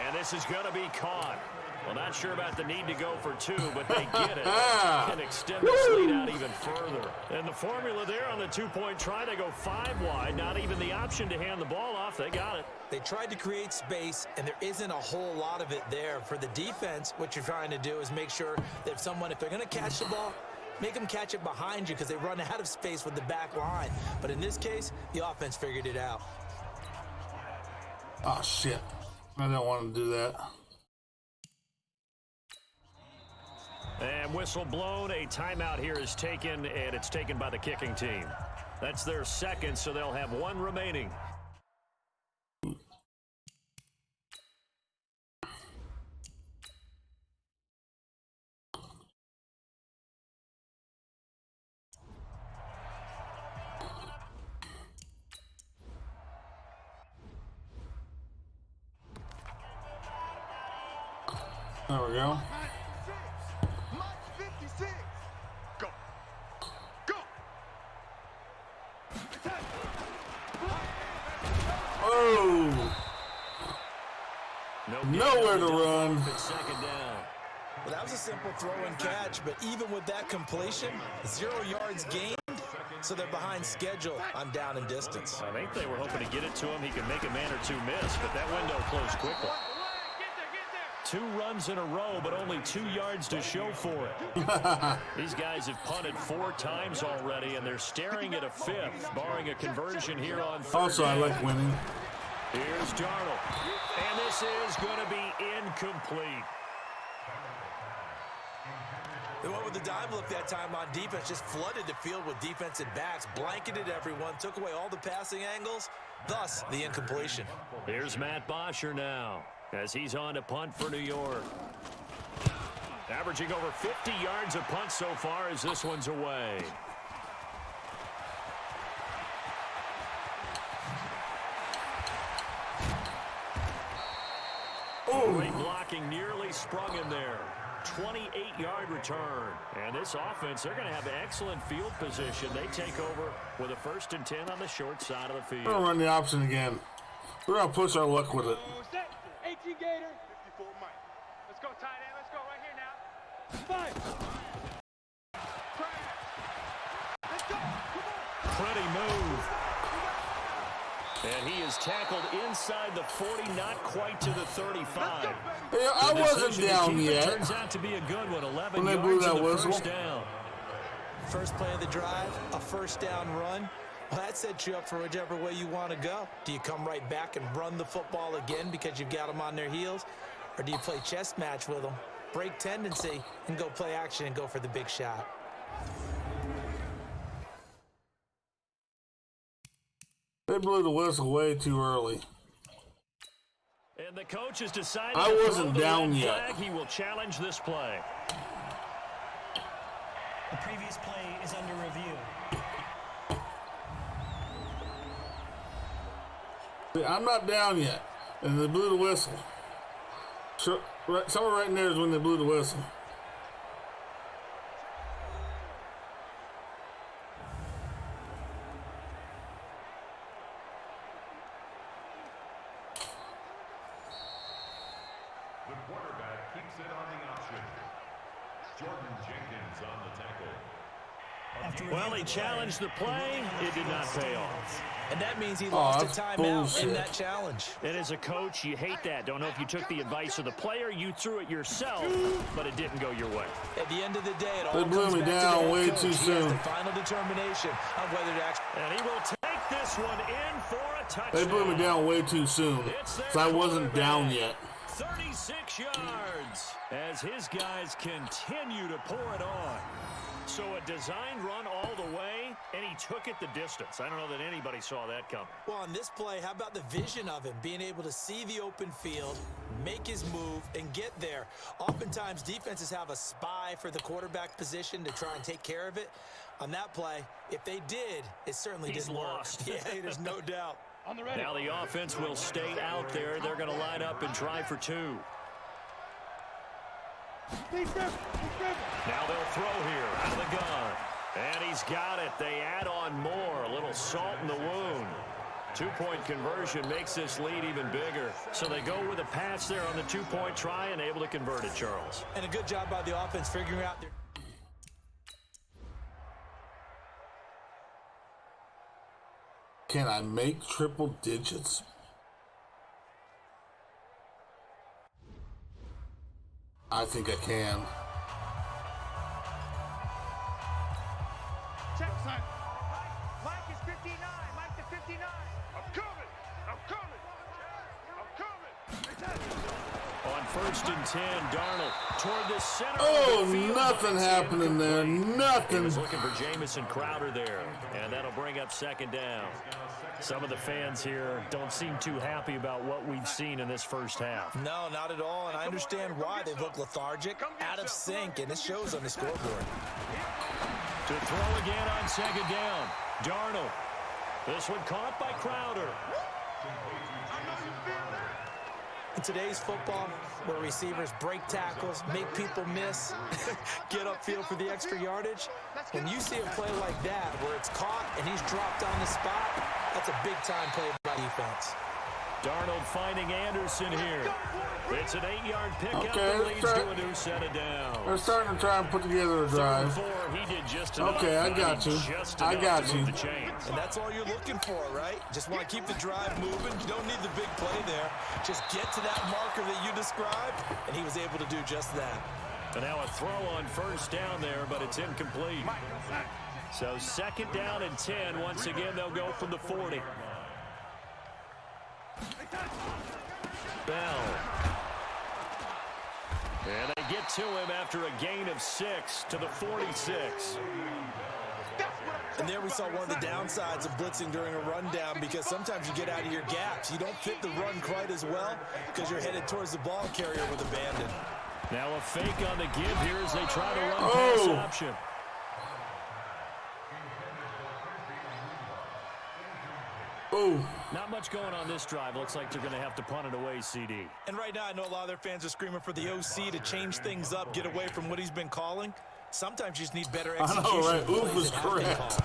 [SPEAKER 2] And this is going to be caught. Well, not sure about the need to go for two, but they get it and extend this lead out even further. And the formula there on the two-point try to go 5 wide, not even the option to hand the ball off. They got it.
[SPEAKER 4] They tried to create space, and there isn't a whole lot of it there. For the defense, what you're trying to do is make sure that if they're going to catch the ball, make them catch it behind you because they run out of space with the back line. But in this case, the offense figured it out.
[SPEAKER 1] Oh, shit. I don't want to do that.
[SPEAKER 2] And whistle blown. A timeout here is taken, and it's taken by the kicking team. That's their second, so they'll have one remaining.
[SPEAKER 1] There we go. Oh! Nowhere to run.
[SPEAKER 2] Second down.
[SPEAKER 4] Well, that was a simple throw and catch, but even with that completion, 0 yards gained, so they're behind schedule on down and distance.
[SPEAKER 2] I think they were hoping to get it to him. He could make a man or two miss, but that window closed quickly. 2 runs in a row, but only 2 yards to show for it. These guys have punted 4 times already, and they're staring at a 5th, barring a conversion here on third.
[SPEAKER 1] Also, I like winning.
[SPEAKER 2] Here's Darnold, and this is going to be incomplete.
[SPEAKER 4] They went with the dime look that time on defense, just flooded the field with defensive backs, blanketed everyone, took away all the passing angles, thus the incompletion.
[SPEAKER 2] Here's Matt Bosher now, as he's on to punt for New York. Averaging over 50 yards a punt so far as this one's away. Great blocking, nearly sprung him there. 28-yard return. And this offense, they're going to have excellent field position. They take over with a 1st and 10 on the short side of the field.
[SPEAKER 1] We're going to run the option again. We're going to push our luck with it.
[SPEAKER 5] 18 Gator. 54 Mike. Let's go, tight end. Let's go right here now. 5. Let's go. Come on.
[SPEAKER 2] Pretty move. And he is tackled inside the 40, not quite to the 35.
[SPEAKER 1] Yeah, I wasn't down yet.
[SPEAKER 2] Turns out to be a good one. 11
[SPEAKER 1] when they
[SPEAKER 2] yards
[SPEAKER 1] blew that
[SPEAKER 2] in the
[SPEAKER 1] whistle.
[SPEAKER 2] first down.
[SPEAKER 4] First play of the drive, a 1st down run. Well, that sets you up for whichever way you want to go. Do you come right back and run the football again because you've got them on their heels? Or do you play chess match with them, break tendency, and go play action and go for the big shot?
[SPEAKER 1] They blew the whistle way too early.
[SPEAKER 2] And the coach has decided
[SPEAKER 1] I
[SPEAKER 2] to
[SPEAKER 1] wasn't
[SPEAKER 2] throw the
[SPEAKER 1] down
[SPEAKER 2] red
[SPEAKER 1] yet.
[SPEAKER 2] flag. He will challenge this play.
[SPEAKER 6] The previous play is under review.
[SPEAKER 1] See, I'm not down yet. And they blew the whistle. So, somewhere right in there is when they blew the whistle.
[SPEAKER 8] The quarterback keeps it on the option. Jordan Jenkins on the tackle.
[SPEAKER 2] Well, he challenged the play. It did not pay off.
[SPEAKER 4] And that means he lost a
[SPEAKER 1] that's
[SPEAKER 4] timeout
[SPEAKER 1] bullshit.
[SPEAKER 4] in that challenge.
[SPEAKER 2] And as a coach, you hate that. Don't know if you took the advice of the player, you threw it yourself, but it didn't go your way.
[SPEAKER 4] At the end of the day, it all
[SPEAKER 1] They blew
[SPEAKER 4] comes
[SPEAKER 1] me
[SPEAKER 4] back to
[SPEAKER 1] down
[SPEAKER 4] the head
[SPEAKER 1] way
[SPEAKER 4] coach.
[SPEAKER 1] too
[SPEAKER 4] He has
[SPEAKER 1] soon.
[SPEAKER 4] the final determination on whether to actually.
[SPEAKER 2] And he will take this one in for a touchdown.
[SPEAKER 1] They blew me down way too soon. So I wasn't down yet.
[SPEAKER 2] 36 yards as his guys continue to pour it on. So a designed run all the way, and he took it the distance. I don't know that anybody saw that coming.
[SPEAKER 4] Well, on this play, how about the vision of him, being able to see the open field, make his move, and get there. Oftentimes, defenses have a spy for the quarterback position to try and take care of it. On that play, if they did, it certainly
[SPEAKER 2] He's
[SPEAKER 4] didn't
[SPEAKER 2] lost.
[SPEAKER 4] work. Yeah, there's no doubt.
[SPEAKER 5] On the ready.
[SPEAKER 2] Now the offense will stay out there. They're going to line up and try for 2. Now they'll throw here out of the gun. And he's got it. They add on more. A little salt in the wound. Two-point conversion makes this lead even bigger. So they go with a pass there on the two-point try and able to convert it, Charles.
[SPEAKER 4] And a good job by the offense figuring out their...
[SPEAKER 1] Can I make triple digits? I think I can.
[SPEAKER 5] Check, son. Mike is 59. Mike to 59. I'm coming. I'm coming. I'm coming.
[SPEAKER 2] On 1st and 10, Darnold toward the center.
[SPEAKER 1] Oh,
[SPEAKER 2] of the field.
[SPEAKER 1] nothing happening there.
[SPEAKER 2] He
[SPEAKER 1] Nothing.
[SPEAKER 2] was looking for Jamison Crowder there, and that'll bring up 2nd down. Some of the fans here don't seem too happy about what we've seen in this first half.
[SPEAKER 4] No, not at all, and I understand why. They look lethargic, out of sync, and it shows on the scoreboard.
[SPEAKER 2] To throw again on 2nd down, Darnold. This one caught by Crowder.
[SPEAKER 4] In today's football, where receivers break tackles, make people miss, get upfield for the extra yardage, when you see a play like that where it's caught and he's dropped on the spot, that's a big-time play by defense.
[SPEAKER 2] Darnold finding Anderson here. It's an 8-yard pickup
[SPEAKER 1] Okay,
[SPEAKER 2] that leads to a new set of downs.
[SPEAKER 1] They're starting to try and put together a drive.
[SPEAKER 2] 4, he did just enough.
[SPEAKER 1] Okay, I got you. I got you.
[SPEAKER 4] And that's all you're looking for, right? Just want to keep the drive moving. You don't need the big play there. Just get to that marker that you described, and he was able to do just that.
[SPEAKER 2] And now a throw on 1st down there, but it's incomplete. So 2nd down and 10. Once again, they'll go from the 40. Bell. And they get to him after a gain of 6 to the 46.
[SPEAKER 4] And there we saw one of the downsides of blitzing during a rundown, because sometimes you get out of your gaps. You don't fit the run quite as well because you're headed towards the ball carrier with abandon.
[SPEAKER 2] Now a fake on the give here as they try to run pass option.
[SPEAKER 1] Oh.
[SPEAKER 2] Not much going on this drive. Looks like they're going to have to punt it away, CD.
[SPEAKER 4] And right now, I know a lot of their fans are screaming for the OC to change things up, get away from what he's been calling. Sometimes you just need better execution.
[SPEAKER 1] I know, right? Oof was correct.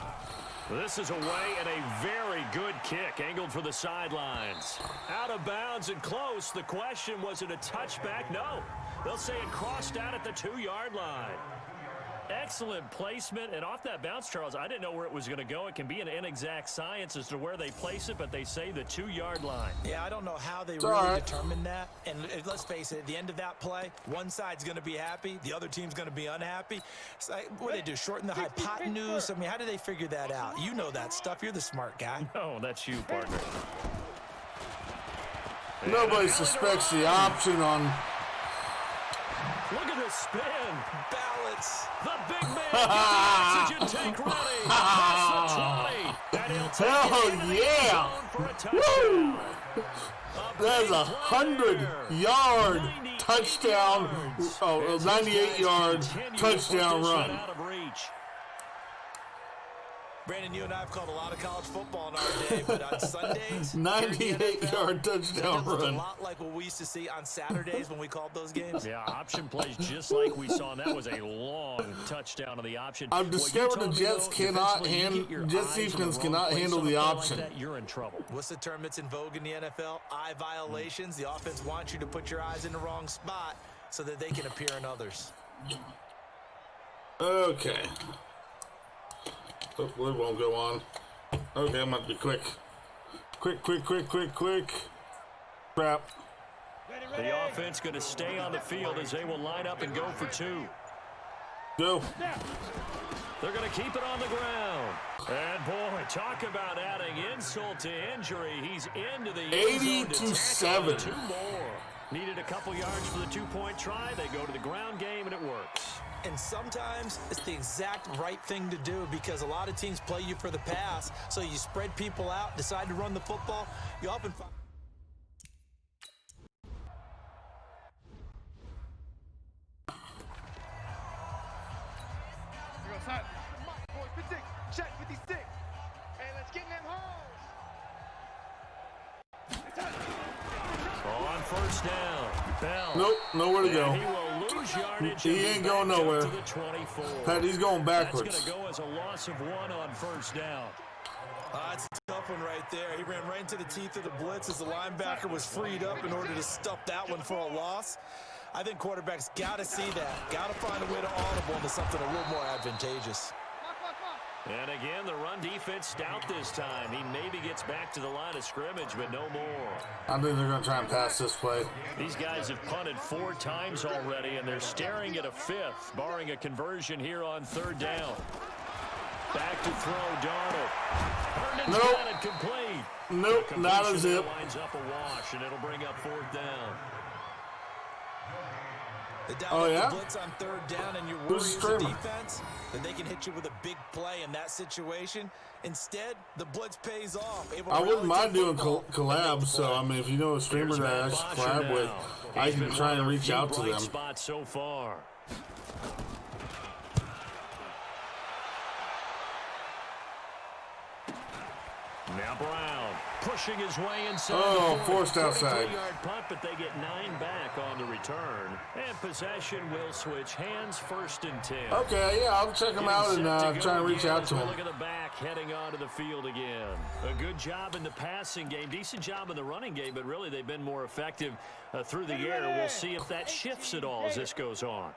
[SPEAKER 2] This is away and a very good kick, angled for the sidelines. Out of bounds and close. The question, was it a touchback? No. They'll say it crossed out at the 2-yard line. Excellent placement, and off that bounce, Charles, I didn't know where it was going to go. It can be an inexact science as to where they place it, but they say the 2-yard line.
[SPEAKER 4] Yeah, I don't know how they really determine that. And let's face it, at the end of that play, one side's going to be happy, the other team's going to be unhappy. It's like, what do they do, shorten the hypotenuse? I mean, how do they figure that out? You know that stuff. You're the smart guy.
[SPEAKER 2] No, that's you, partner.
[SPEAKER 1] Nobody suspects the option on...
[SPEAKER 2] Look at the spin.
[SPEAKER 4] Balance.
[SPEAKER 2] The big man gets the oxygen tank ready. Past the 20. And he'll take it into the end zone for a touchdown.
[SPEAKER 1] That's a 100-yard touchdown, 98-yard touchdown run.
[SPEAKER 2] Out of reach.
[SPEAKER 4] Brandon, you and I have called a lot of college football in our day, but on Sundays,
[SPEAKER 1] 98-yard touchdown
[SPEAKER 4] that looks
[SPEAKER 1] run.
[SPEAKER 4] a lot like what we used to see on Saturdays when we called those games.
[SPEAKER 2] Yeah, option plays just like we saw, and that was a long touchdown of the option.
[SPEAKER 1] I've discovered the Jets cannot handle, Jets defense cannot handle the option.
[SPEAKER 2] Like that, you're in trouble.
[SPEAKER 4] What's the term that's in vogue in the NFL? Eye violations. The offense wants you to put your eyes in the wrong spot so that they can appear in others.
[SPEAKER 1] Okay. Hopefully it won't go on. Okay, I'm going to be quick. Quick. Crap.
[SPEAKER 2] The offense going to stay on the field as they will line up and go for 2.
[SPEAKER 1] Go.
[SPEAKER 2] They're going to keep it on the ground. And, boy, talk about adding insult to injury. He's into the end zone to
[SPEAKER 1] 80-7.
[SPEAKER 2] 2 more. Needed a couple yards for the 2-point try. They go to the ground game, and it works.
[SPEAKER 4] And sometimes it's the exact right thing to do, because a lot of teams play you for the pass, so you spread people out, decide to run the football. You often find...
[SPEAKER 5] Check 56. Hey, let's get in them holes.
[SPEAKER 2] On 1st down, Bell.
[SPEAKER 1] Nope, nowhere to go.
[SPEAKER 2] He will lose yardage.
[SPEAKER 1] He ain't going nowhere.
[SPEAKER 2] To the 24.
[SPEAKER 1] Pat, he's going backwards.
[SPEAKER 2] That's going to go as a loss of 1 on 1st down.
[SPEAKER 4] It's a tough tough one right there. He ran right into the teeth of the blitz as the linebacker was freed up in order to stuff that one for a loss. I think quarterbacks got to see that. Got to find a way to audible into something a little more advantageous.
[SPEAKER 2] And again, the run defense stout this time. He maybe gets back to the line of scrimmage, but no more.
[SPEAKER 1] I think they're going to try and pass this play.
[SPEAKER 2] These guys have punted 4 times already, and they're staring at a 5th, barring a conversion here on 3rd down. Back to throw, Darnold. Herndon's got it complete.
[SPEAKER 1] Nope, not a zip.
[SPEAKER 2] Lines up a wash, and it'll bring up 4th down.
[SPEAKER 4] The blitz on 3rd down, and you're worried as a defense that they can hit you with a big play in that situation. Instead, the blitz pays off.
[SPEAKER 1] I wouldn't mind doing collabs, so I mean, if you know a streamer that I should collab with, I can try and reach out to them.
[SPEAKER 2] Spots so far. Now Brown pushing his way inside.
[SPEAKER 1] Oh, forced outside.
[SPEAKER 2] 33-yard punt, but they get 9 back on the return. And possession will switch hands, 1st and 10.
[SPEAKER 1] Okay, yeah, I'll check him out and try and reach out to him.
[SPEAKER 2] Look at the back heading onto the field again. A good job in the passing game, decent job in the running game, but really they've been more effective through the air. We'll see if that shifts at all as this goes on.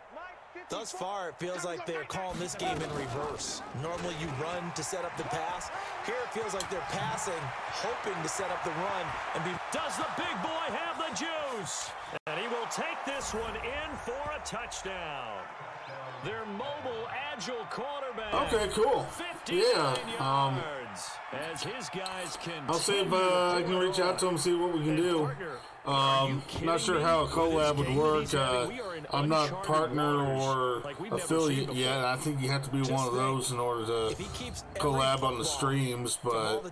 [SPEAKER 4] Thus far, it feels like they're calling this game in reverse. Normally you run to set up the pass. Here it feels like they're passing, hoping to set up the run. And
[SPEAKER 2] Does the big boy have the juice? And he will take this one in for a touchdown. Their mobile, agile quarterback.
[SPEAKER 1] Okay, cool.
[SPEAKER 2] 59 yards. As his guys can.
[SPEAKER 1] I'll see if I can reach out to him, see what we can do. Not sure how a collab would work. I'm not partner or affiliate yet. I think you have to be one of those in order to collab on the streams, but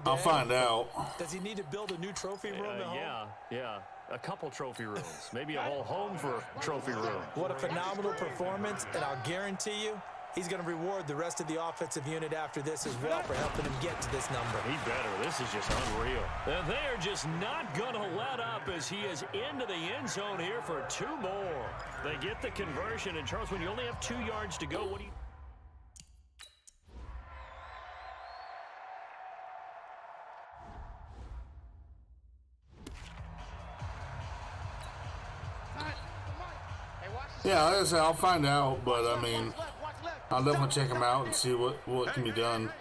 [SPEAKER 1] I'll find out.
[SPEAKER 4] Does he need to build a new trophy room at home?
[SPEAKER 2] Yeah. A couple trophy rooms. Maybe a whole home for a trophy room.
[SPEAKER 4] What a phenomenal performance, and I'll guarantee you, he's going to reward the rest of the offensive unit after this as well for helping him get to this number.
[SPEAKER 2] He better. This is just unreal. And they are just not going to let up as he is into the end zone here for 2 more. They get the conversion, and Charles, when you only have 2 yards to go, what do you...
[SPEAKER 1] Yeah, like I said, I'll find out, but I mean, I'll definitely check him out and see what can be done.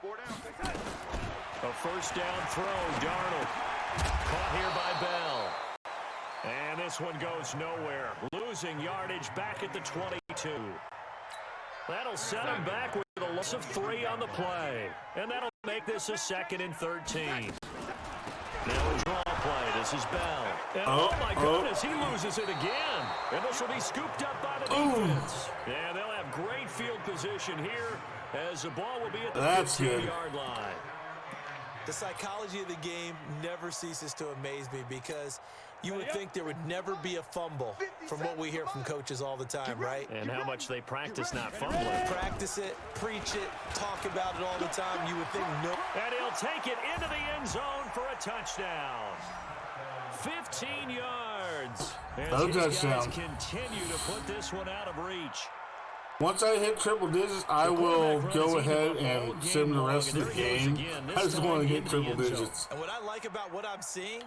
[SPEAKER 2] A 1st down throw, Darnold. Caught here by Bell. And this one goes nowhere. Losing yardage back at the 22. That'll set him back with a loss of 3 on the play. And that'll make this a 2nd and 13. Now a draw play. This is Bell. And oh my goodness, he loses it again. And this will be scooped up by the defense. And they'll have great field position here as the ball will be at the 15-yard line.
[SPEAKER 4] The psychology of the game never ceases to amaze me because you would think there would never be a fumble from what we hear from coaches all the time, right?
[SPEAKER 2] And how much they practice not fumbling.
[SPEAKER 4] Practice it, preach it, talk about it all the time. You would think no.
[SPEAKER 2] And he'll take it into the end zone for a touchdown. 15 yards.
[SPEAKER 1] No touchdown.
[SPEAKER 2] Continue to put this one out of reach.
[SPEAKER 1] Once I hit triple digits, I will go ahead and sim the rest of the game. I just want to get triple digits.
[SPEAKER 4] And what I like about what I'm seeing,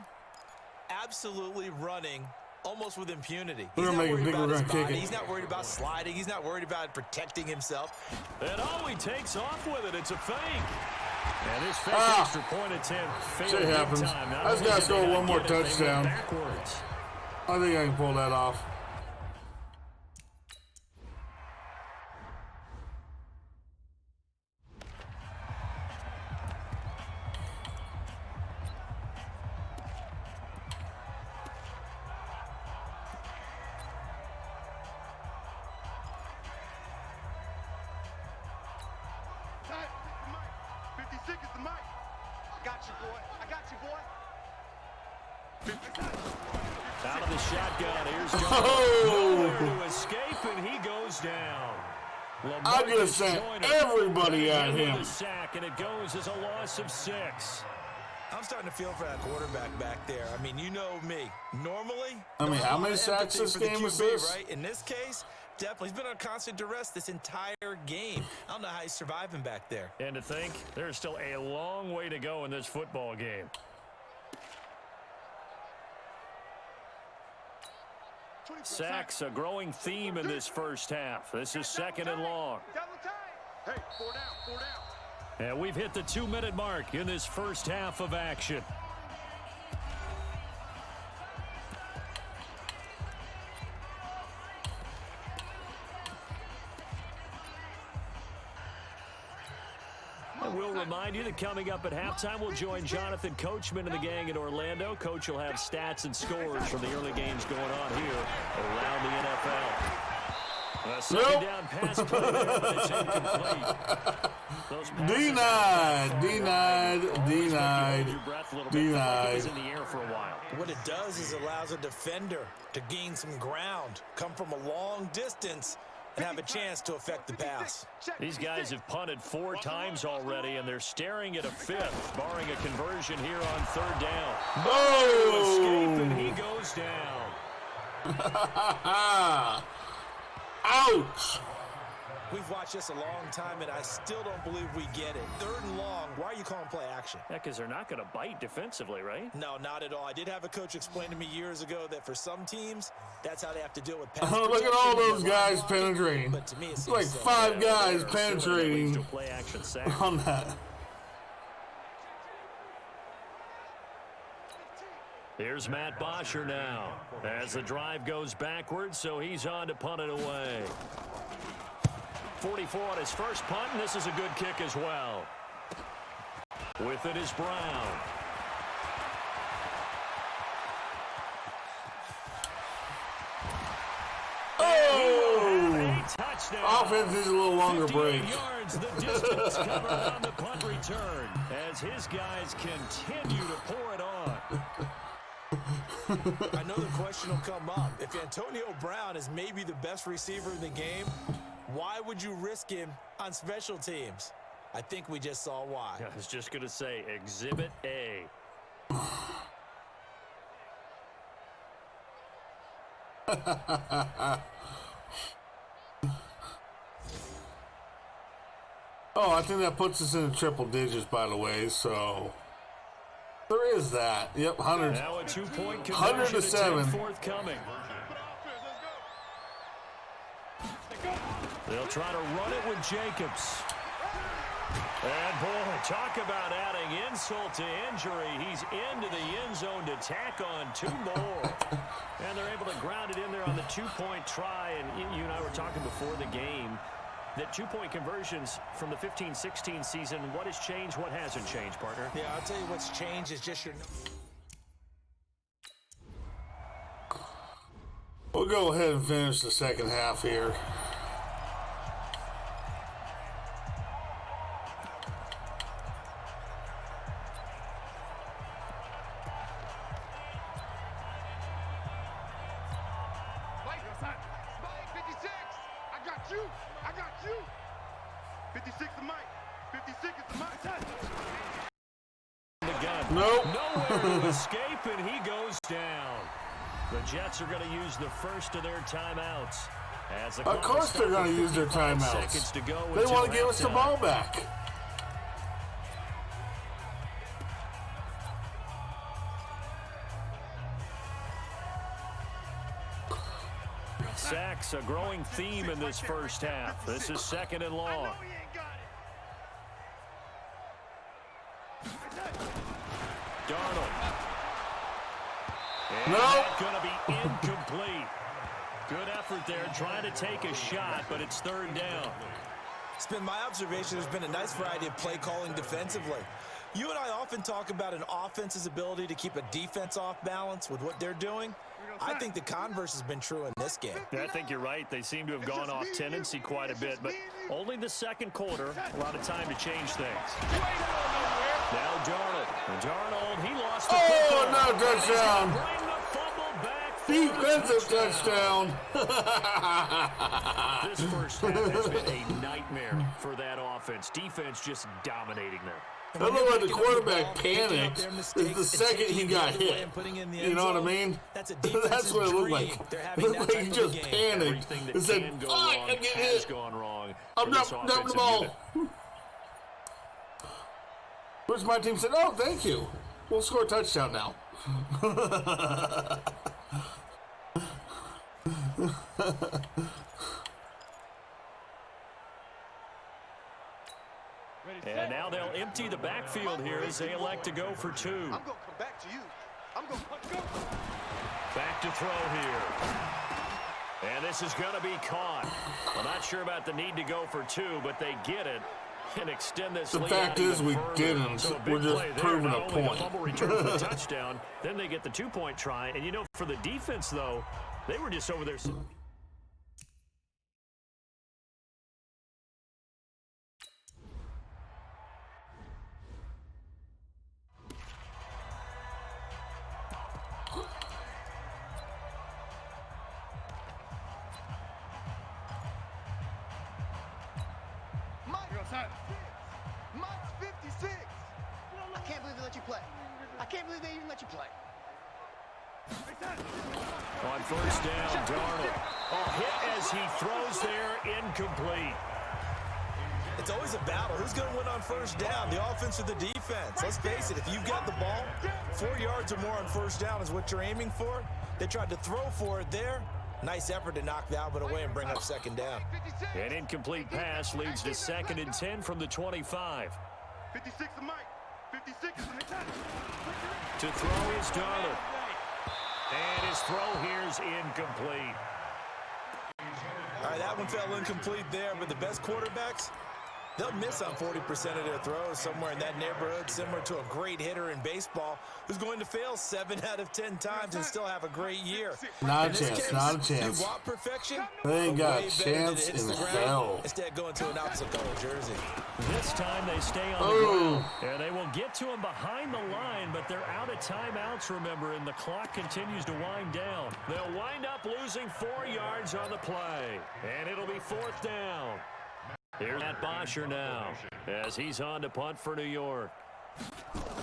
[SPEAKER 4] absolutely running almost with impunity.
[SPEAKER 1] He's not worried about his body.
[SPEAKER 4] He's not worried about sliding. He's not worried about protecting himself.
[SPEAKER 2] And he takes off with it. It's a fake. And this fake extra point attempt failed.
[SPEAKER 1] Shit happens. I just got to score one more touchdown. I think I can pull that off.
[SPEAKER 2] Out of the shotgun, here's Jones. To escape, and he goes down.
[SPEAKER 1] I just sent everybody at him.
[SPEAKER 2] Sack, and it goes as a loss of 6.
[SPEAKER 4] I'm starting to feel for that quarterback back there. I mean, you know me. Normally,
[SPEAKER 1] I mean, how many sacks this game is this?
[SPEAKER 4] Right? In this case, Definitely. He's been on constant duress this entire game. I don't know how he's surviving back there.
[SPEAKER 2] And to think, there's still a long way to go in this football game. Sacks, a growing theme in this first half. This is 2nd and long.
[SPEAKER 5] Hey, 4 down, 4 down.
[SPEAKER 2] And we've hit the 2-minute mark in this first half of action. And we'll remind you that coming up at halftime, we'll join Jonathan Coachman and the gang in Orlando. Coach will have stats and scores from the early games going on here around the NFL. A second down pass play there, but it's incomplete.
[SPEAKER 1] Denied.
[SPEAKER 4] What it does is allows a defender to gain some ground, come from a long distance, and have a chance to affect the pass.
[SPEAKER 2] These guys have punted 4 times already, and they're staring at a 5th, barring a conversion here on 3rd down.
[SPEAKER 1] Oh!
[SPEAKER 2] Escape, and he goes down.
[SPEAKER 1] Ouch!
[SPEAKER 4] We've watched this a long time, and I still don't believe we get it. 3rd and long. Why are you calling play action?
[SPEAKER 2] Yeah, because they're not going to bite defensively, right?
[SPEAKER 4] No, not at all. I did have a coach explain to me years ago that for some teams, that's how they have to deal with pass
[SPEAKER 1] Look at all those guys
[SPEAKER 4] blocking.
[SPEAKER 1] penetrating.
[SPEAKER 4] But to me, it seems
[SPEAKER 1] Like
[SPEAKER 4] so.
[SPEAKER 1] 5 guys penetrating
[SPEAKER 2] Play action sack.
[SPEAKER 1] on that.
[SPEAKER 2] Here's Matt Bosher now as the drive goes backwards, so he's on to punt it away. 44 on his first punt, and this is a good kick as well. With it is Brown.
[SPEAKER 1] Oh!
[SPEAKER 2] Touchdown.
[SPEAKER 1] Offense is a little longer break.
[SPEAKER 2] 58 yards, the distance covered on the punt return as his guys continue to pour it on.
[SPEAKER 4] I know the question will come up. If Antonio Brown is maybe the best receiver in the game, why would you risk him on special teams? I think we just saw why.
[SPEAKER 2] I was just going to say, Exhibit A.
[SPEAKER 1] Oh, I think that puts us in the triple digits, by the way, so there is that. Yep, 100.
[SPEAKER 2] Now a 2-point
[SPEAKER 1] 100 to 7.
[SPEAKER 2] Forthcoming. They'll try to run it with Jacobs. And boy, talk about adding insult to injury. He's into the end zone to tack on 2 more. And they're able to ground it in there on the 2-point try. And you and I were talking before the game that 2-point conversions from the 15-16 season, what has changed, what hasn't changed, partner?
[SPEAKER 4] Yeah, I'll tell you what's changed is just your...
[SPEAKER 1] We'll go ahead and finish the second half here.
[SPEAKER 5] Mike, 56. I got you. 56 is Mike. 56 is the Mike.
[SPEAKER 2] The gun.
[SPEAKER 1] Nope.
[SPEAKER 2] Nowhere to escape, and he goes down. The Jets are going to use the first of their timeouts. As the
[SPEAKER 1] Of course they're going to use their timeouts.
[SPEAKER 2] Seconds to go
[SPEAKER 1] They want to give us the
[SPEAKER 2] halftime.
[SPEAKER 1] ball back.
[SPEAKER 2] Sacks, a growing theme in this first half. This is 2nd and long. Darnold. And
[SPEAKER 1] Nope.
[SPEAKER 2] going to be incomplete. Good effort there, trying to take a shot, but it's 3rd down.
[SPEAKER 4] It's been my observation there's been a nice variety of play calling defensively. You and I often talk about an offense's ability to keep a defense off balance with what they're doing. I think the converse has been true in this game.
[SPEAKER 2] I think you're right. They seem to have gone off tendency quite a bit, but only the second quarter, a lot of time to change things. Now Darnold. Darnold, he lost the football.
[SPEAKER 1] No touchdown.
[SPEAKER 2] Bring the fumble back
[SPEAKER 1] Defensive touchdown.
[SPEAKER 2] This first half has been a nightmare for that offense. Defense just dominating them.
[SPEAKER 1] I look like the quarterback panicked is the second he got hit. You know what I mean? That's what it looked like. It looked like he just panicked and said, "Fuck, I'm getting hit. I'm dropping the ball." Which my team said, "Oh, thank you. We'll score a touchdown now."
[SPEAKER 2] And now they'll empty the backfield here as they elect to go for two.
[SPEAKER 7] I'm going to come back to you. I'm going to go.
[SPEAKER 2] Back to throw here. And this is going to be caught. I'm not sure about the need to go for two, but they get it and extend this lead.
[SPEAKER 1] The fact is we didn't.
[SPEAKER 2] So
[SPEAKER 1] We're just proving a point.
[SPEAKER 2] A fumble return for the touchdown. Then they get the two-point try. And, you know, for the defense, though, they were just over there.
[SPEAKER 7] Mike's 56. I can't believe they let you play. I can't believe they even let you play.
[SPEAKER 2] On first down, Darnold. Hit as he throws there, incomplete.
[SPEAKER 4] It's always a battle. Who's going to win on first down, the offense or the defense? Let's face it, if you've got the ball, 4 yards or more on first down is what you're aiming for. They tried to throw for it there. Nice effort to knock that one away and bring up second down.
[SPEAKER 2] An incomplete pass leads to 2nd and 10 from the 25.
[SPEAKER 5] 56 is Mike. 56 is Mike.
[SPEAKER 2] To throw is Darnold. And his throw here is incomplete.
[SPEAKER 4] All right, that one fell incomplete there, but the best quarterbacks, they'll miss on 40% of their throws, somewhere in that neighborhood, similar to a great hitter in baseball who's going to fail 7 out of 10 times and still have a great year.
[SPEAKER 1] Not a chance, not a chance.
[SPEAKER 4] You want perfection?
[SPEAKER 1] They ain't got a chance in hell.
[SPEAKER 4] Instead, going to an opposite color jersey.
[SPEAKER 2] This time they stay on the ground, and they will get to him behind the line, but they're out of timeouts, remember, and the clock continues to wind down. They'll wind up losing 4 yards on the play, and it'll be 4th down. Here's Matt Bosher now as he's on to punt for New York.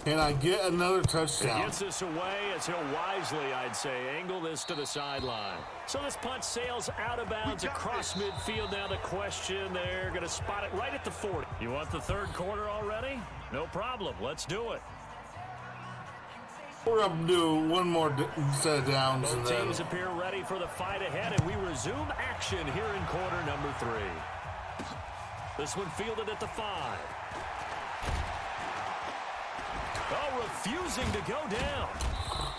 [SPEAKER 1] Can I get another
[SPEAKER 2] He
[SPEAKER 1] touchdown?
[SPEAKER 2] gets this away as he'll wisely, I'd say, angle this to the sideline. So this punt sails out of bounds across midfield. Now the question, they're going to spot it right at the 40. You want the third quarter already? No problem. Let's do it.
[SPEAKER 1] We're going to do one more set of downs.
[SPEAKER 2] Both
[SPEAKER 1] and then
[SPEAKER 2] teams appear ready for the fight ahead, and we resume action here in quarter number 3. This one fielded at the 5. Oh, refusing to go down.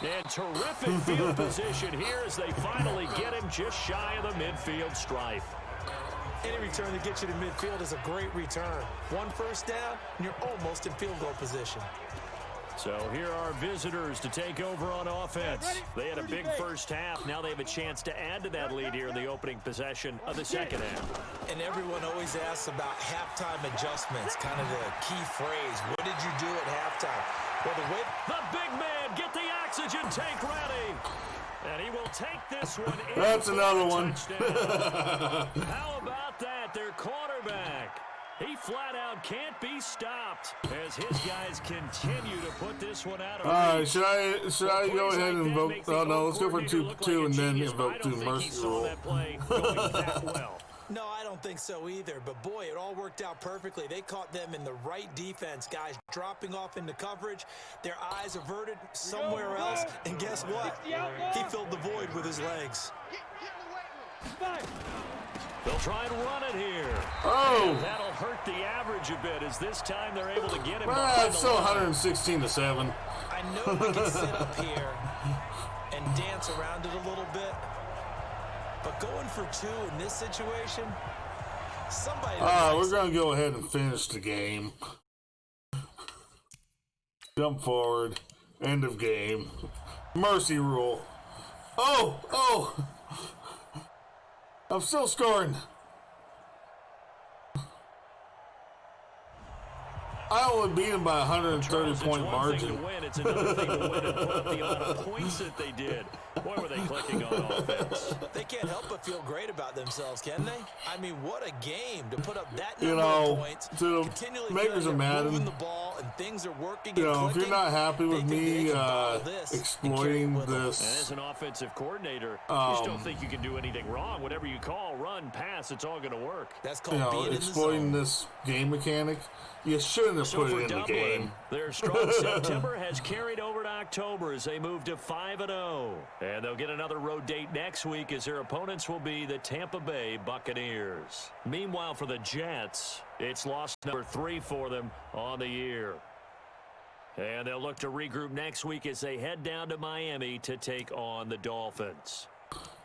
[SPEAKER 2] And terrific field position here as they finally get him just shy of the midfield stripe.
[SPEAKER 4] Any return that gets you to midfield is a great return. 1 first down, and you're almost in field goal position.
[SPEAKER 2] So here are visitors to take over on offense. They had a big first half. Now they have a chance to add to that lead here in the opening possession of the second half.
[SPEAKER 4] And everyone always asks about halftime adjustments, kind of the key phrase. What did you do at halftime? Well,
[SPEAKER 2] the big man, get the oxygen tank ready. And he will take this one in.
[SPEAKER 1] That's another one.
[SPEAKER 2] How about that? Their quarterback. He flat out can't be stopped as his guys continue to put this one out of reach.
[SPEAKER 1] All right, should I go ahead and vote? Oh, no, let's go for 2 and then vote through mercy rule.
[SPEAKER 4] No, I don't think so either. But, boy, it all worked out perfectly. They caught them in the right defense, guys, dropping off into coverage. Their eyes averted somewhere else. And guess what? He filled the void with his legs.
[SPEAKER 2] They'll try and run it here.
[SPEAKER 1] Oh!
[SPEAKER 2] And that'll hurt the average a bit as this time they're able to get him.
[SPEAKER 1] Well, it's still 116-7.
[SPEAKER 4] I know we can sit up here and dance around it a little bit. But going for 2 in this situation, somebody...
[SPEAKER 1] We're going to go ahead and finish the game. Jump forward. End of game. Mercy rule. Oh! I'm still scoring. I only beat them by a 130
[SPEAKER 2] Charles,
[SPEAKER 1] point
[SPEAKER 2] it's one
[SPEAKER 1] margin.
[SPEAKER 2] thing to win. It's another thing to win and put up the amount of points that they did. Boy, were they clicking on offense.
[SPEAKER 4] They can't help but feel great about themselves, can they? I mean, what a game to put up that
[SPEAKER 1] You
[SPEAKER 4] number
[SPEAKER 1] know,
[SPEAKER 4] of points.
[SPEAKER 1] to
[SPEAKER 4] Continually
[SPEAKER 1] the makers of Madden,
[SPEAKER 4] moving the ball and things are working.
[SPEAKER 1] You
[SPEAKER 4] and
[SPEAKER 1] know, if you're
[SPEAKER 4] clicking,
[SPEAKER 1] not happy with
[SPEAKER 4] they think
[SPEAKER 1] me
[SPEAKER 4] they can bottle this and carry it
[SPEAKER 1] exploiting
[SPEAKER 4] with them.
[SPEAKER 2] And
[SPEAKER 1] this,
[SPEAKER 2] as an offensive coordinator, you just don't think you can do anything wrong. Whatever you call, run, pass, it's all going to work.
[SPEAKER 4] That's
[SPEAKER 1] you
[SPEAKER 4] called
[SPEAKER 1] know,
[SPEAKER 4] being in the
[SPEAKER 1] exploiting
[SPEAKER 4] zone.
[SPEAKER 1] this game mechanic, you shouldn't have
[SPEAKER 2] So
[SPEAKER 1] put
[SPEAKER 2] for
[SPEAKER 1] it in the
[SPEAKER 2] Dublin,
[SPEAKER 1] game.
[SPEAKER 2] their strong September has carried over to October as they move to 5-0. And they'll get another road date next week as their opponents will be the Tampa Bay Buccaneers. Meanwhile, for the Jets, it's loss number 3 for them on the year. And they'll look to regroup next week as they head down to Miami to take on the Dolphins.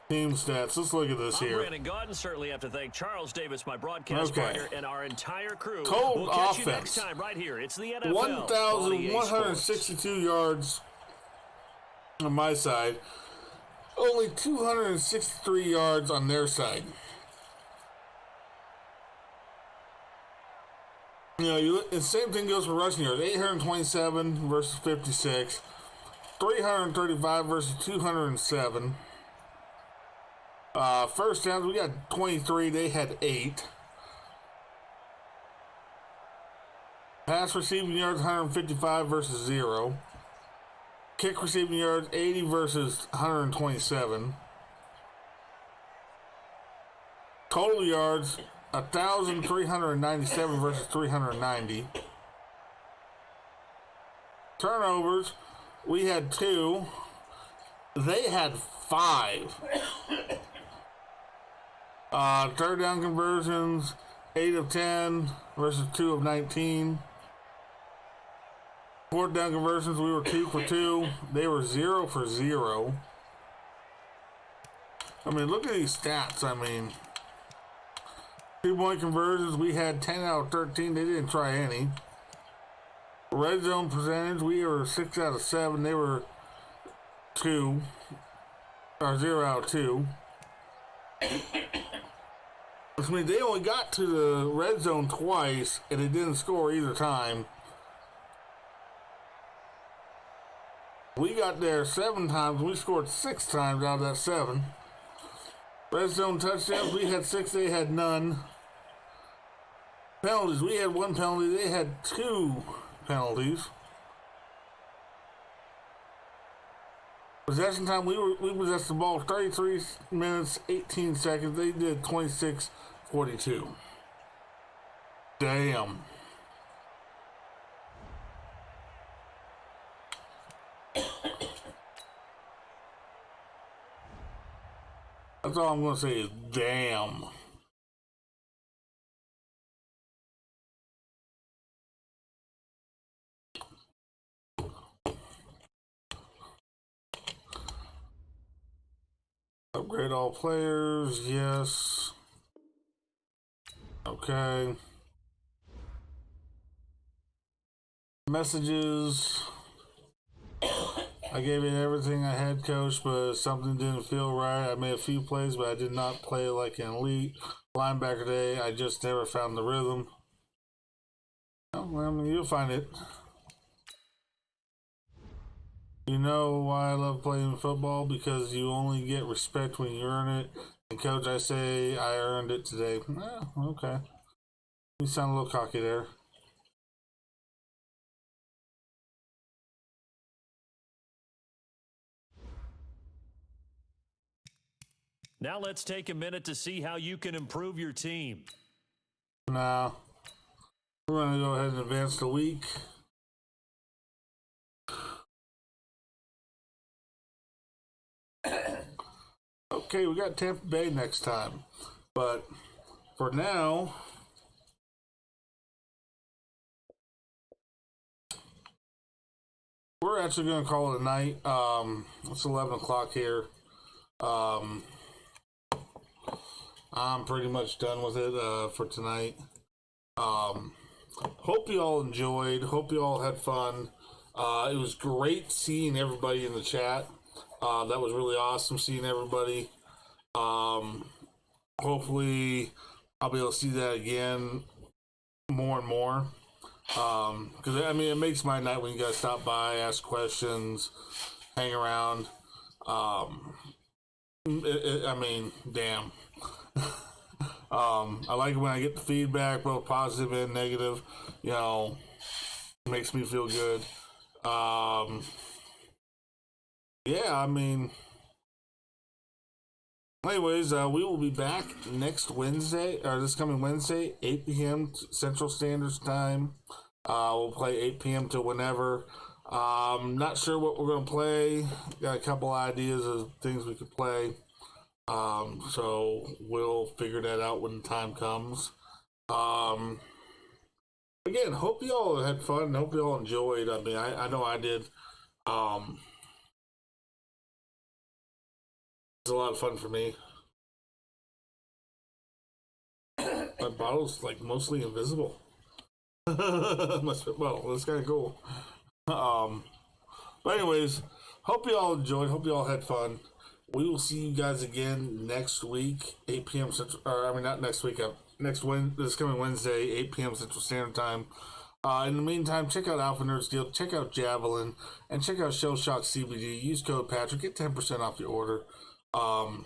[SPEAKER 1] Team stats. Let's look at this
[SPEAKER 2] I'm
[SPEAKER 1] here.
[SPEAKER 2] Brandon Gaudin. Certainly have to thank Charles Davis, my broadcast
[SPEAKER 1] Okay.
[SPEAKER 2] partner, and our entire crew.
[SPEAKER 1] Total
[SPEAKER 2] We'll catch you next
[SPEAKER 1] offense.
[SPEAKER 2] time right here. It's the NFL.
[SPEAKER 1] 1,162 yards on my side. Only 263 yards on their side. You know, the same thing goes for rushing yards. 827 versus 56. 335 versus 207. First downs, we got 23. They had 8. Pass receiving yards, 155 versus 0. Kick receiving yards, 80 versus 127. Total yards, 1,397 versus 390. Turnovers, we had 2. They had 5. Third down conversions, 8 of 10 versus 2 of 19. Fourth down conversions, we were 2 for 2. They were 0 for 0. I mean, look at these stats. I mean, 2-point conversions, we had 10 out of 13. They didn't try any. Red zone percentage, we were 6 out of 7. They were 2. Or 0 out of 2. Which means they only got to the red zone twice, and they didn't score either time. We got there 7 times. We scored 6 times out of that 7. Red zone touchdowns, we had 6. They had none. Penalties, we had 1 penalty. They had 2 penalties. Possession time, we possessed the ball 33 minutes, 18 seconds. They did 26-42. Damn. That's all I'm going to say is damn. Upgrade all players, yes. Okay. Messages. I gave it everything I had, coach, but something didn't feel right. I made a few plays, but I did not play like an elite linebacker today. I just never found the rhythm. Well, I mean, you'll find it. You know why I love playing football? Because you only get respect when you earn it. And coach, I say I earned it today. Well, okay. You sound a little cocky there.
[SPEAKER 2] Now let's take a minute to see how you can improve your team.
[SPEAKER 1] Nah. We're going to go ahead and advance the week. Okay, we got Tampa Bay next time. But for now, we're actually going to call it a night. It's 11 o'clock here. I'm pretty much done with it for tonight. Hope you all enjoyed. Hope you all had fun. It was great seeing everybody in the chat. That was really awesome seeing everybody. Hopefully I'll be able to see that again more and more. Because I mean, it makes my night when you guys stop by, ask questions, hang around. I mean, damn. I like it when I get the feedback, both positive and negative. You know, it makes me feel good. Yeah, I mean. Anyways, we will be back next Wednesday, or this coming Wednesday, 8 p.m. Central Standard Time. We'll play 8 p.m. to whenever. Not sure what we're going to play. Got a couple ideas of things we could play. So we'll figure that out when the time comes. Again, hope you all had fun. Hope you all enjoyed. I mean, I know I did. It's a lot of fun for me. My bottle's like mostly invisible. Well, that's kind of cool. But anyways, hope you all enjoyed. Hope you all had fun. We will see you guys again next week, 8 p.m. Central. Or I mean, not next week. This coming Wednesday, 8 p.m. Central Standard Time. In the meantime, check out Alpha Nerds Deal, check out Javelin, and check out Shell Shock CBD. Use code Patrick, get 10% off your order. The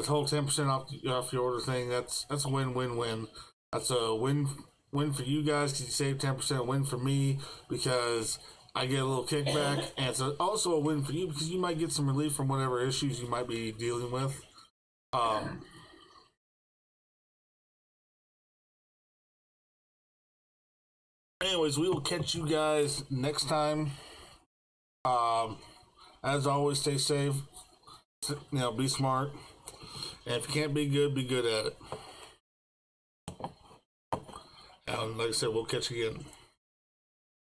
[SPEAKER 1] whole 10% off your order thing, that's a win-win-win. That's a win for you guys because you save 10%, win for me because I get a little kickback, and it's also a win for you because you might get some relief from whatever issues you might be dealing with. Anyways, we will catch you guys next time. As always, stay safe. Be smart. And if you can't be good at it. And like I said, we'll catch you again.